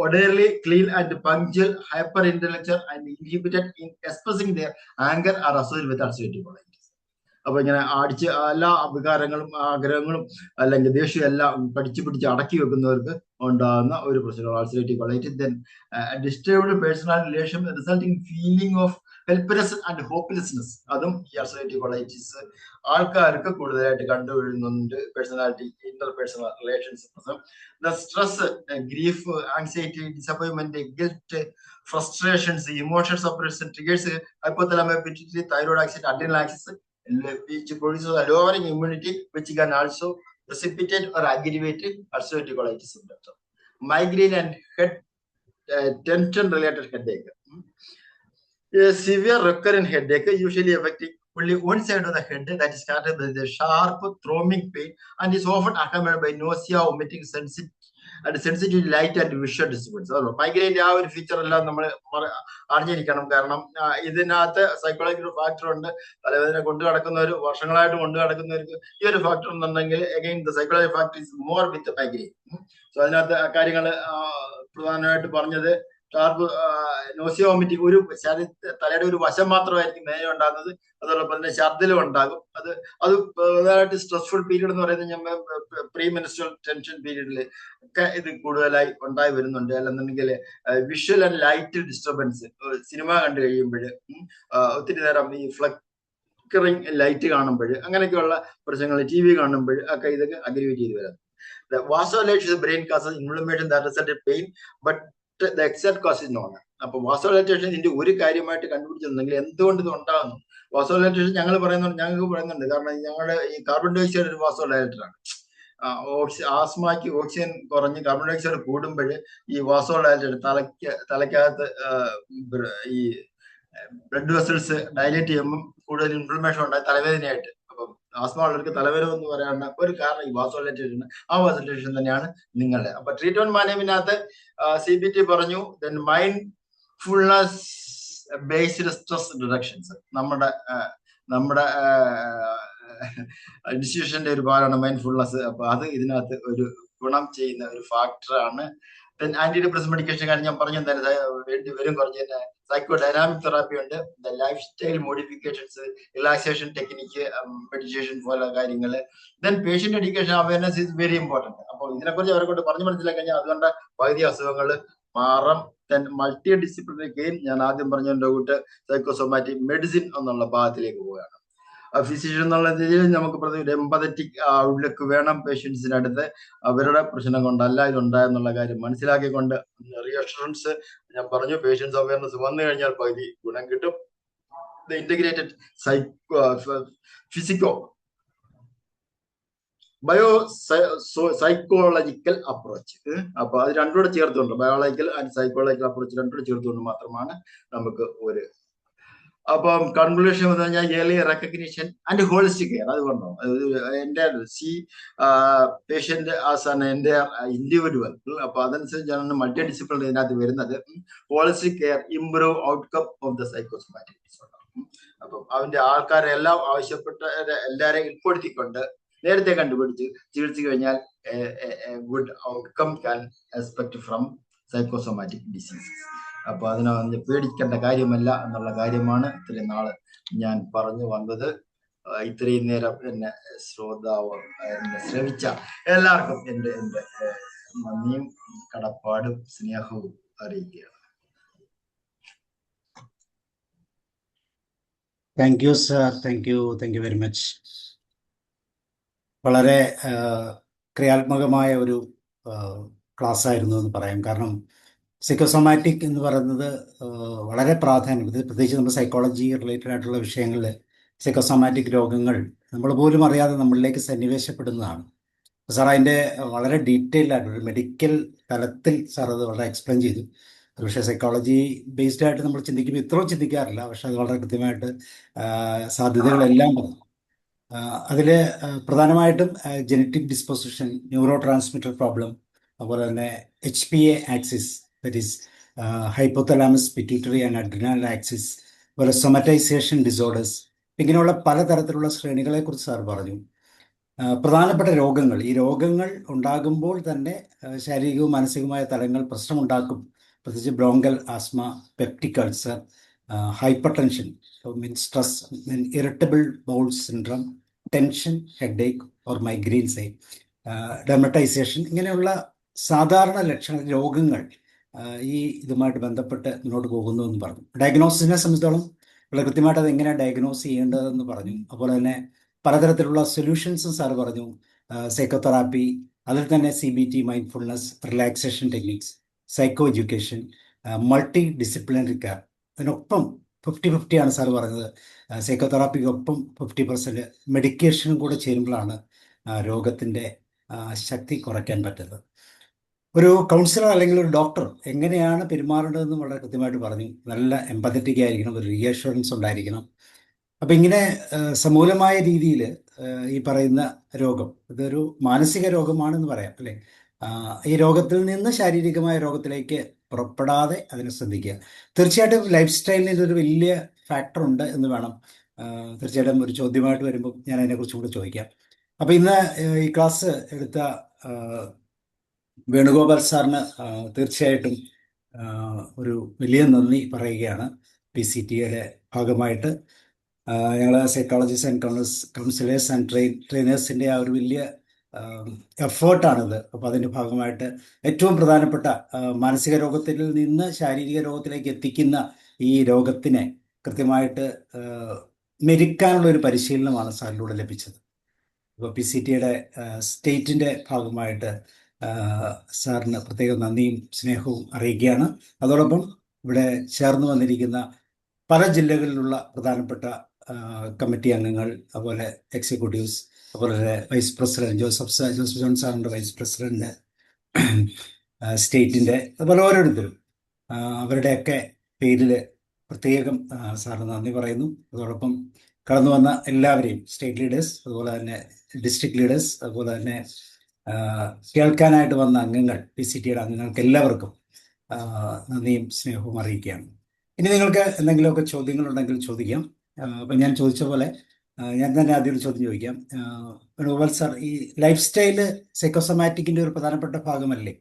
orderly, clean and punctual, hyper intellectual and inhibited in expressing their anger are associated with ulcerative colitis. അപ്പൊ ഇങ്ങനെ അടിച്ച് എല്ലാ വികാരങ്ങളും ആഗ്രഹങ്ങളും അല്ലെങ്കിൽ ദേഷ്യം എല്ലാം പിടിച്ച് അടക്കി വെക്കുന്നവർക്ക് ഉണ്ടാകുന്ന ഒരു പ്രശ്നം ulcerative colitis. Then disturbed personal relation resulting feeling of helpless and hopelessness, അതും ഈ അൾസറേറ്റീവ് കൊളൈറ്റിസ് ആൾക്കാർക്ക് കൂടുതലായിട്ട് കണ്ടുവരുന്നുണ്ട്. Personality, interpersonal relations, the stress, grief, anxiety, disappointment, guilt, frustrations, emotion suppression triggers hypothalamus, pituitary, thyroid axis, adrenal axis, which produces a lowering immunity, which can also precipitate or aggravate ulcerative colitis symptoms. Migraine and head tension related headache. A severe recurrent headache, usually affecting only one side of the head, that is characterized by the sharp throbbing pain and is often accompanied by nausea, vomiting, sensitive light and visual disturbance. മൈഗ്രെയിൻ്റെ ആ ഒരു ഫീച്ചർ എല്ലാം നമ്മൾ അറിഞ്ഞിരിക്കണം. കാരണം ഇതിനകത്ത് സൈക്കോളജിക്കൽ ഫാക്ടർ ഉണ്ട്. തലവേദന കൊണ്ടു നടക്കുന്നവർ, വർഷങ്ങളായിട്ട് കൊണ്ടു നടക്കുന്നവർക്ക് ഈ ഒരു ഫാക്ടർ ഉണ്ടെങ്കിൽ again the psychology factor is more with migraine. So അതിനകത്ത് കാര്യങ്ങൾ പ്രധാനമായിട്ട് പറഞ്ഞത് ഷാർപ്പ് നോസിയ, വോമിറ്റിംഗ്, ഒരു തലയുടെ ഒരു വശം മാത്രമായിരിക്കും വേദന ഉണ്ടാകുന്നത്. അതോടൊപ്പം തന്നെ ഛർദിലും ഉണ്ടാകും. അത് പ്രധാനമായിട്ട് സ്ട്രെസ്ഫുൾ പീരീഡ് എന്ന് പറയുന്നത് നമ്മൾ പ്രീ മെൻസ്ട്രൽ ടെൻഷൻ പീരീഡിൽ ഒക്കെ ഇത് കൂടുതലായി ഉണ്ടായി വരുന്നുണ്ട്. അല്ലെന്നുണ്ടെങ്കിൽ visual and light disturbance, cinema കണ്ടു കഴിയുമ്പോൾ ഒത്തിരി നേരം ഈ ഫ്ലക്കറിങ് ലൈറ്റ് കാണുമ്പോൾ, അങ്ങനെയൊക്കെയുള്ള പ്രശ്നങ്ങൾ, TV കാണുമ്പോൾ ഒക്കെ ഇതൊക്കെ അഗ്രിവേറ്റ് ചെയ്ത് വരാം. The vasodilation brain causes inflammation that results in pain, but the exact cause is known. അപ്പൊ വാസോഡൈലേഷൻ ഇതിന്റെ ഒരു കാര്യമായിട്ട് കണ്ടുപിടിച്ചിട്ടുണ്ടെങ്കിൽ എന്തുകൊണ്ട് ഇത് ഉണ്ടാകുന്നു? വാസോഡൈലേഷൻ ഞങ്ങൾക്ക് പറയുന്നുണ്ട്. കാരണം ഞങ്ങളുടെ ഈ കാർബൺ ഡൈ ഓക്സൈഡ് ഒരു വാസോഡൈലേറ്ററാണ്. ആസ്മയ്ക്ക് ഓക്സിജൻ കുറഞ്ഞ് കാർബൺ ഡൈ ഓക്സൈഡ് കൂടുമ്പോൾ ഈ വാസോഡൈലേറ്റർ തലയ്ക്കകത്ത് ഈ ബ്ലഡ് വെസൽസ് ഡയലേറ്റ് ചെയ്യുമ്പോൾ കൂടുതൽ ഇൻഫ്ലമേഷൻ ഉണ്ടായി തലവേദനയായിട്ട്. അപ്പം ആസ്മ ഉള്ളവർക്ക് തലവേദന എന്ന് പറയാനുള്ള ഒരു കാരണം ഈ വാസോഡൈലേഷൻ, ആ വാസോഡൈലേഷൻ തന്നെയാണ് നിങ്ങളുടെ. അപ്പൊ ട്രീറ്റ്മെന്റ് മാനേജ്മെന്റിനകത്ത് CBT പറഞ്ഞു. Then mindfulness based stress reductions, നമ്മുടെ ഇൻസ്റ്റിറ്റ്യൂഷന്റെ ഒരു ഭാഗമാണ് മൈൻഡ്ഫുൾനെസ്. അപ്പൊ അത് ഇതിനകത്ത് ഒരു ഗുണം ചെയ്യുന്ന ഒരു ഫാക്ടറാണ്. ദെൻ ആന്റി ഡിപ്രസീവ് മെഡിക്കേഷൻ കാര്യം ഞാൻ പറഞ്ഞു തന്നെ വേണ്ടി വരും. കുറച്ച് തന്നെ സൈക്കോ ഡൈനാമിക് തെറാപ്പി ഉണ്ട്. Life style modifications, relaxation technique, meditation പോലെ കാര്യങ്ങൾ. Then patient education awareness is very important. അപ്പോൾ ഇതിനെക്കുറിച്ച് അവരെ കൊണ്ട് പറഞ്ഞു മനസ്സിലാക്കി കഴിഞ്ഞാൽ അതുകൊണ്ട് പകുതി അസുഖങ്ങൾ മാറും. ദെൻ മൾട്ടി ഡിസിപ്ലിനറി കെയർ, ഞാൻ ആദ്യം പറഞ്ഞതിന്റെ കൂട്ട് സൈക്കോസൊമാറ്റിക് മെഡിസിൻ എന്നുള്ള ഭാഗത്തിലേക്ക് പോവുകയാണ്. ഫിസിഷ്യൻ എന്നുള്ള രീതിയിൽ നമുക്ക് ഒരു എമ്പതറ്റിക് ഔട്ട്ലുക്ക് വേണം പേഷ്യൻസിനടുത്ത്. അവരുടെ പ്രശ്നം കൊണ്ടല്ല ഇതുണ്ടായെന്നുള്ള കാര്യം മനസ്സിലാക്കിക്കൊണ്ട് റീഅഷുറൻസ് ഞാൻ പറഞ്ഞു. പേഷ്യൻസ് അവയർനെസ് വന്നു കഴിഞ്ഞാൽ പകുതി ഗുണം കിട്ടും. The integrated physico bio psychological approach. അപ്പൊ അത് രണ്ടുകൂടെ ചേർത്തുകൊണ്ട്, ബയോളജിക്കൽ ആൻഡ് സൈക്കോളജിക്കൽ അപ്രോച്ച് രണ്ടുകൂടെ ചേർത്തുകൊണ്ട് മാത്രമാണ് നമുക്ക് ഒരു. അപ്പം കൺക്ലൂഷൻ എന്ന് പറഞ്ഞാൽ early recognition and holistic care. അത് പറഞ്ഞു എൻ്റെ പേഷ്യന്റ് ആസ് ആൻ എൻ്റെ ഇൻഡിവിജ്വൽ. അപ്പൊ അതനുസരിച്ചാണ് മൾട്ടി ഡിസിപ്ലിനറി ഇതിനകത്ത് വരുന്നത്. Holistic care improve outcome of the psychosomatic disorder. അപ്പം അവന്റെ ആൾക്കാരെ എല്ലാം ആവശ്യപ്പെട്ട എല്ലാവരെയും ഉൾപ്പെടുത്തിക്കൊണ്ട് നേരത്തെ കണ്ടുപിടിച്ച് ചികിത്സിച്ചു കഴിഞ്ഞാൽ good outcome can expect from psychosomatic diseases. അപ്പൊ അതിനെ പേടിക്കേണ്ട കാര്യമല്ല എന്നുള്ള കാര്യമാണ് ഇത്രയും നാള് ഞാൻ പറഞ്ഞു വന്നത്. ഇത്രയും നേരം എന്നെ ശ്രവിച്ച എല്ലാവർക്കും എൻ്റെ നന്ദിയും കടപ്പാടും സ്നേഹവും അറിയിക്കുകയാണ്. Thank you sir, thank you very much. വളരെ ക്രിയാത്മകമായ ഒരു ക്ലാസ് ആയിരുന്നു എന്ന് പറയാം. കാരണം സൈക്കോസൊമാറ്റിക് എന്ന് പറയുന്നത് വളരെ പ്രാധാന്യം, പ്രത്യേകിച്ച് നമ്മൾ സൈക്കോളജി റിലേറ്റഡ് ആയിട്ടുള്ള വിഷയങ്ങളിൽ സൈക്കോസൊമാറ്റിക് രോഗങ്ങൾ നമ്മൾ പോലും അറിയാതെ നമ്മളിലേക്ക് സന്നിവേശപ്പെടുന്നതാണ്. സാർ അതിൻ്റെ വളരെ ഡീറ്റെയിൽ ആയിട്ട് ഒരു മെഡിക്കൽ തലത്തിൽ സാർ അത് വളരെ എക്സ്പ്ലെയിൻ ചെയ്തു. പക്ഷേ സൈക്കോളജി ബേസ്ഡ് ആയിട്ട് നമ്മൾ ചിന്തിക്കുമ്പോൾ ഇത്രയും ചിന്തിക്കാറില്ല. പക്ഷെ അത് വളരെ കൃത്യമായിട്ട് സാധ്യതകളെല്ലാം പറഞ്ഞു. അതിൽ പ്രധാനമായിട്ടും genetic disposition, neuro transmitter problem, അതുപോലെ തന്നെ HPA axis, that is hypothalamus, pituitary and adrenal axis, അതുപോലെ സൊമറ്റൈസേഷൻ ഡിസോർഡേഴ്സ്, ഇങ്ങനെയുള്ള പലതരത്തിലുള്ള ശ്രേണികളെക്കുറിച്ച് സാർ പറഞ്ഞു. പ്രധാനപ്പെട്ട രോഗങ്ങൾ, ഈ രോഗങ്ങൾ ഉണ്ടാകുമ്പോൾ തന്നെ ശാരീരികവും മാനസികവുമായ തലങ്ങൾ പ്രശ്നമുണ്ടാക്കും. പ്രത്യേകിച്ച് bronchial asthma, peptic ulcer, hypertension, stress, irritable bowel syndrome, tension, headache or migraines, dermatisation, ഇങ്ങനെയുള്ള സാധാരണ ലക്ഷണ രോഗങ്ങൾ ഈ ഇതുമായിട്ട് ബന്ധപ്പെട്ട് മുന്നോട്ട് പോകുന്നു എന്ന് പറഞ്ഞു. ഡയഗ്നോസിസിനെ സംബന്ധിച്ചിടത്തോളം വളരെ കൃത്യമായിട്ട് അത് എങ്ങനെയാണ് ഡയഗ്നോസ് ചെയ്യേണ്ടതെന്ന് പറഞ്ഞു. അതുപോലെ തന്നെ പലതരത്തിലുള്ള സൊല്യൂഷൻസും സാർ പറഞ്ഞു. സൈക്കോതെറാപ്പി, അതിൽ തന്നെ CBT, mindfulness, relaxation techniques, psycho education, multi disciplinary care. അതിനൊപ്പം 50-50 ആണ് സാർ പറഞ്ഞത്. സൈക്കോതെറാപ്പിക്കൊപ്പം 50% മെഡിക്കേഷനും കൂടെ ചേരുമ്പോഴാണ് രോഗത്തിൻ്റെ ശക്തി കുറയ്ക്കാൻ പറ്റുന്നത്. ഒരു കൗൺസിലർ അല്ലെങ്കിൽ ഒരു ഡോക്ടർ എങ്ങനെയാണ് പെരുമാറേണ്ടതെന്ന് വളരെ കൃത്യമായിട്ട് പറഞ്ഞു. നല്ല എമ്പത്തറ്റിക് ആയിരിക്കണം, ഒരു റീഅഷുറൻസ് ഉണ്ടായിരിക്കണം. അപ്പം ഇങ്ങനെ സമൂലമായ രീതിയിൽ ഈ പറയുന്ന രോഗം ഇതൊരു മാനസിക രോഗമാണെന്ന് പറയാം അല്ലേ. ഈ രോഗത്തിൽ നിന്ന് ശാരീരികമായ രോഗത്തിലേക്ക് പുറപ്പെടാതെ അതിനെ ശ്രദ്ധിക്കുക. തീർച്ചയായിട്ടും ലൈഫ് സ്റ്റൈലിന് ഇതൊരു വലിയ ഫാക്ടർ ഉണ്ട് എന്ന് വേണം. തീർച്ചയായിട്ടും ഒരു ചോദ്യമായിട്ട് വരുമ്പോൾ ഞാൻ അതിനെക്കുറിച്ചും കൂടെ ചോദിക്കാം. അപ്പം ഇന്ന് ഈ ക്ലാസ് എടുത്ത വേണുഗോപാൽ സാറിന് തീർച്ചയായിട്ടും ഒരു വലിയ നന്ദി പറയുകയാണ്. PCTA ഭാഗമായിട്ട് ഞങ്ങൾ സൈക്കോളജിസ്റ്റ് ആൻഡ് കൗൺസിലേഴ്സ് ആൻഡ് ട്രെയിനേഴ്സിൻ്റെ ആ ഒരു വലിയ എഫേർട്ടാണിത്. അപ്പോൾ അതിൻ്റെ ഭാഗമായിട്ട് ഏറ്റവും പ്രധാനപ്പെട്ട മാനസിക രോഗത്തിൽ നിന്ന് ശാരീരിക രോഗത്തിലേക്ക് എത്തിക്കുന്ന ഈ രോഗത്തിനെ കൃത്യമായിട്ട് മെരുക്കാനുള്ള ഒരു പരിശീലനമാണ് സാറിലൂടെ ലഭിച്ചത്. അപ്പോൾ PCTA സ്റ്റേറ്റിൻ്റെ ഭാഗമായിട്ട് സാറിന് പ്രത്യേകം നന്ദിയും സ്നേഹവും അറിയിക്കുകയാണ്. അതോടൊപ്പം ഇവിടെ ചേർന്ന് വന്നിരിക്കുന്ന പല ജില്ലകളിലുള്ള പ്രധാനപ്പെട്ട കമ്മിറ്റി അംഗങ്ങൾ, അതുപോലെ എക്സിക്യൂട്ടീവ്സ്, അതുപോലെ വൈസ് പ്രസിഡന്റ് ജോസഫ് ജോൺ സാറിൻ്റെ വൈസ് പ്രസിഡന്റ്, സ്റ്റേറ്റിൻ്റെ, അതുപോലെ ഓരോരുത്തരും അവരുടെയൊക്കെ പേരിൽ പ്രത്യേകം സാറിന് നന്ദി പറയുന്നു. അതോടൊപ്പം കടന്നു വന്ന എല്ലാവരെയും, സ്റ്റേറ്റ് ലീഡേഴ്സ്, അതുപോലെ തന്നെ ഡിസ്ട്രിക്ട് ലീഡേഴ്സ്, അതുപോലെ തന്നെ കേൾക്കാനായിട്ട് വന്ന അംഗങ്ങൾ, PCTA അംഗങ്ങൾക്ക് എല്ലാവർക്കും നന്ദിയും സ്നേഹവും അറിയിക്കുകയാണ്. ഇനി നിങ്ങൾക്ക് എന്തെങ്കിലുമൊക്കെ ചോദ്യങ്ങളുണ്ടെങ്കിൽ ചോദിക്കാം. അപ്പം ഞാൻ ചോദിച്ച പോലെ ഞാൻ തന്നെ ആദ്യം ഒരു ചോദ്യം ചോദിക്കാം. വേണുഗോപാൽ സാർ, ഈ ലൈഫ് സ്റ്റൈല് സൈക്കോസൊമാറ്റിക്കിന്റെ ഒരു പ്രധാനപ്പെട്ട ഭാഗമല്ലേ?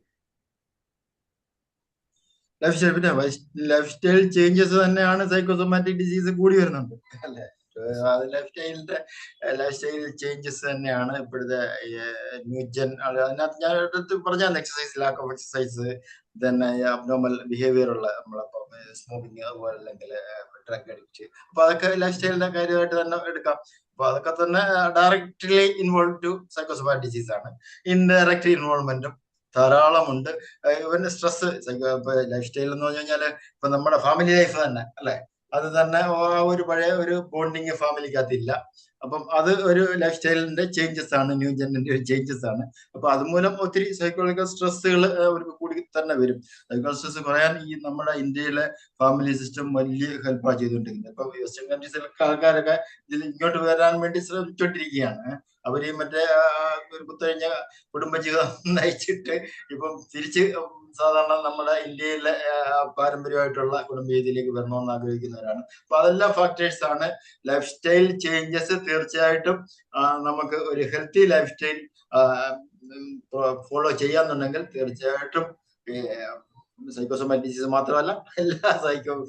ലൈഫ് സ്റ്റൈൽ ചേഞ്ചസ് തന്നെയാണ് സൈക്കോസൊമാറ്റിക് ഡിസീസ് കൂടി വരുന്നുണ്ട് അല്ലെ. ലൈഫ് സ്റ്റൈൽ ചേഞ്ചസ് തന്നെയാണ് ഇപ്പോഴത്തെ ന്യൂജൻ. അതിനകത്ത് ഞാൻ എടുത്ത് പറഞ്ഞാൽ എക്സസൈസ്, ലാക്ക് ഓഫ് എക്സസൈസ്, തന്നെ അബ്നോർമൽ ബിഹേവിയർ ഉള്ള നമ്മളിപ്പം സ്മോക്കിങ്, അതുപോലെ അല്ലെങ്കിൽ ഡ്രഗ് അഡിക്റ്റ്. അപ്പൊ അതൊക്കെ ലൈഫ് സ്റ്റൈലിന്റെ കാര്യമായിട്ട് തന്നെ എടുക്കാം. അപ്പൊ അതൊക്കെ തന്നെ directly involve to psychosomatic disease ആണ്. ഇൻഡയറക്റ്റ് ഇൻവോൾവ്മെന്റും ധാരാളമുണ്ട്. ഇവന്റെ സ്ട്രെസ് ലൈഫ് സ്റ്റൈൽ എന്ന് പറഞ്ഞു കഴിഞ്ഞാല് ഇപ്പൊ നമ്മുടെ ഫാമിലി ലൈഫ് തന്നെ അല്ലെ, അത് തന്നെ ഒരു പഴയ ഒരു ബോണ്ടിങ് ഫാമിലിക്കകത്തില്ല. അപ്പം അത് ഒരു ലൈഫ് സ്റ്റൈലിന്റെ ചേഞ്ചസ് ആണ്, ന്യൂ ജനറിന്റെ ഒരു ചേഞ്ചസ് ആണ്. അപ്പൊ അതുമൂലം ഒത്തിരി സൈക്കോളജിക്കൽ സ്ട്രെസ്സുകൾ അവർക്ക് കൂടി തന്നെ വരും. സൈക്കോളജിക്കൽ സ്ട്രെസ് കുറയാൻ ഈ നമ്മുടെ ഇന്ത്യയിലെ ഫാമിലി സിസ്റ്റം വലിയ ഹെൽപ്പാണ് ചെയ്തുകൊണ്ടിരിക്കുന്നത്. ഇപ്പൊ വെസ്റ്റേൺ കൺട്രീസിലൊക്കെ ആൾക്കാരൊക്കെ ഇതിൽ ഇങ്ങോട്ട് വരാൻ വേണ്ടി ശ്രമിച്ചുകൊണ്ടിരിക്കുകയാണ്. അവര് മറ്റേ ഒരു കുത്തഴിഞ്ഞ കുടുംബജീവിതം നയിച്ചിട്ട് ഇപ്പം തിരിച്ച് സാധാരണ നമ്മുടെ ഇന്ത്യയിലെ പാരമ്പര്യമായിട്ടുള്ള കുടുംബജീവിതത്തിലേക്ക് വരണമെന്ന് ആഗ്രഹിക്കുന്നവരാണ്. അപ്പൊ അതെല്ലാം ഫാക്ടേഴ്സ് ആണ്. ലൈഫ് സ്റ്റൈൽ ചേഞ്ചസ് തീർച്ചയായിട്ടും നമുക്ക് ഒരു ഹെൽത്തി ലൈഫ് സ്റ്റൈൽ ഫോളോ ചെയ്യാന്നുണ്ടെങ്കിൽ തീർച്ചയായിട്ടും സൈക്കോസൊമാറ്റിക് ഡിസീസ് മാത്രമല്ല എല്ലാ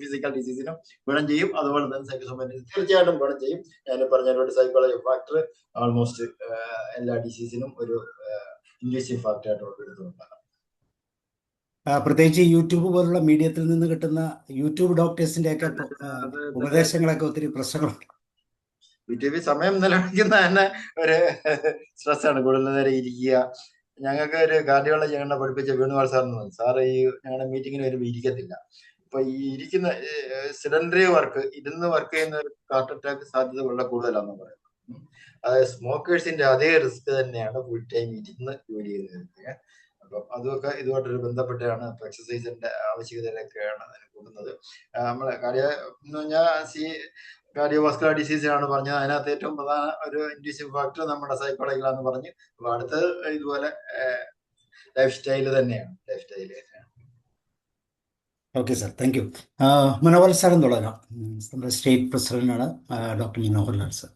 ഫിസിക്കൽ ഡിസീസിനും ഗുണം ചെയ്യും. അതുപോലെ തന്നെ സൈക്കോസൊമാറ്റിക് തീർച്ചയായിട്ടും ഗുണം ചെയ്യും. ഞാൻ പറഞ്ഞ സൈക്കോളജി ഫാക്ടർ ഓൾമോസ്റ്റ് എല്ലാ ഡിസീസിനും ഒരു ഇൻഡ്യൂസീവ് ഫാക്ടർ ആയിട്ട് എടുത്തുകൊണ്ടാണ്. പ്രത്യേകിച്ച് യൂട്യൂബ് പോലുള്ള മീഡിയത്തിൽ നിന്ന് കിട്ടുന്ന യൂട്യൂബ് ഡോക്ടേഴ്സിന്റെ ഒക്കെ ഉപദേശങ്ങളൊക്കെ ഒത്തിരി പ്രശ്നങ്ങളുണ്ട്. യൂട്യൂബിൽ സമയം നിലനിൽക്കുന്ന തന്നെ ഒരു സ്ട്രെസ്സാണ്. കൂടുതൽ നേരം ഇരിക്കുക. ഞങ്ങൾക്ക് ഒരു കാർഡിയോളജി ഞങ്ങളെ പഠിപ്പിച്ച വേണുഗോപാൽ സാറ് ഈ ഞങ്ങളുടെ മീറ്റിങ്ങിന് വരുമ്പോൾ ഇരിക്കത്തില്ല. അപ്പൊ ഈ ഇരിക്കുന്ന സിഡൻഡറി വർക്ക്, ഇരുന്ന് വർക്ക് ചെയ്യുന്ന ഒരു ഹാർട്ട് അറ്റാക്ക് സാധ്യത വളരെ കൂടുതലാണെന്ന് പറയുന്നത്. അതായത് സ്മോക്കേഴ്സിന്റെ അതേ റിസ്ക് തന്നെയാണ് ഫുൾ ടൈം ഇരുന്ന് ജോലി ചെയ്ത്. അപ്പം അതൊക്കെ ഇതുമായിട്ടൊരു ബന്ധപ്പെട്ടാണ്. അപ്പൊ എക്സസൈസിന്റെ ആവശ്യകതയിലൊക്കെയാണ് അതിന് കൂടുന്നത്. നമ്മളെ എന്ന് പറഞ്ഞാൽ കാർഡിയോവാസ്കുലർ ഡിസീസിനാണ് പറഞ്ഞത്. അതിനകത്ത് ഏറ്റവും പ്രധാന ഒരു ഇൻഡ്യൂസീവ് ഫാക്ടർ നമ്മുടെ സൈക്കോളജികളാന്ന് പറഞ്ഞു. അപ്പൊ അടുത്തത് ഇതുപോലെ ലൈഫ് സ്റ്റൈല് തന്നെയാണ്. Okay sir, thank you. Manohar സാറും തുടങ്ങാം. നമ്മുടെ സ്റ്റേറ്റ് പ്രസിഡന്റാണ് ഡോക്ടർ മനോഹർ ലാൽ സാർ.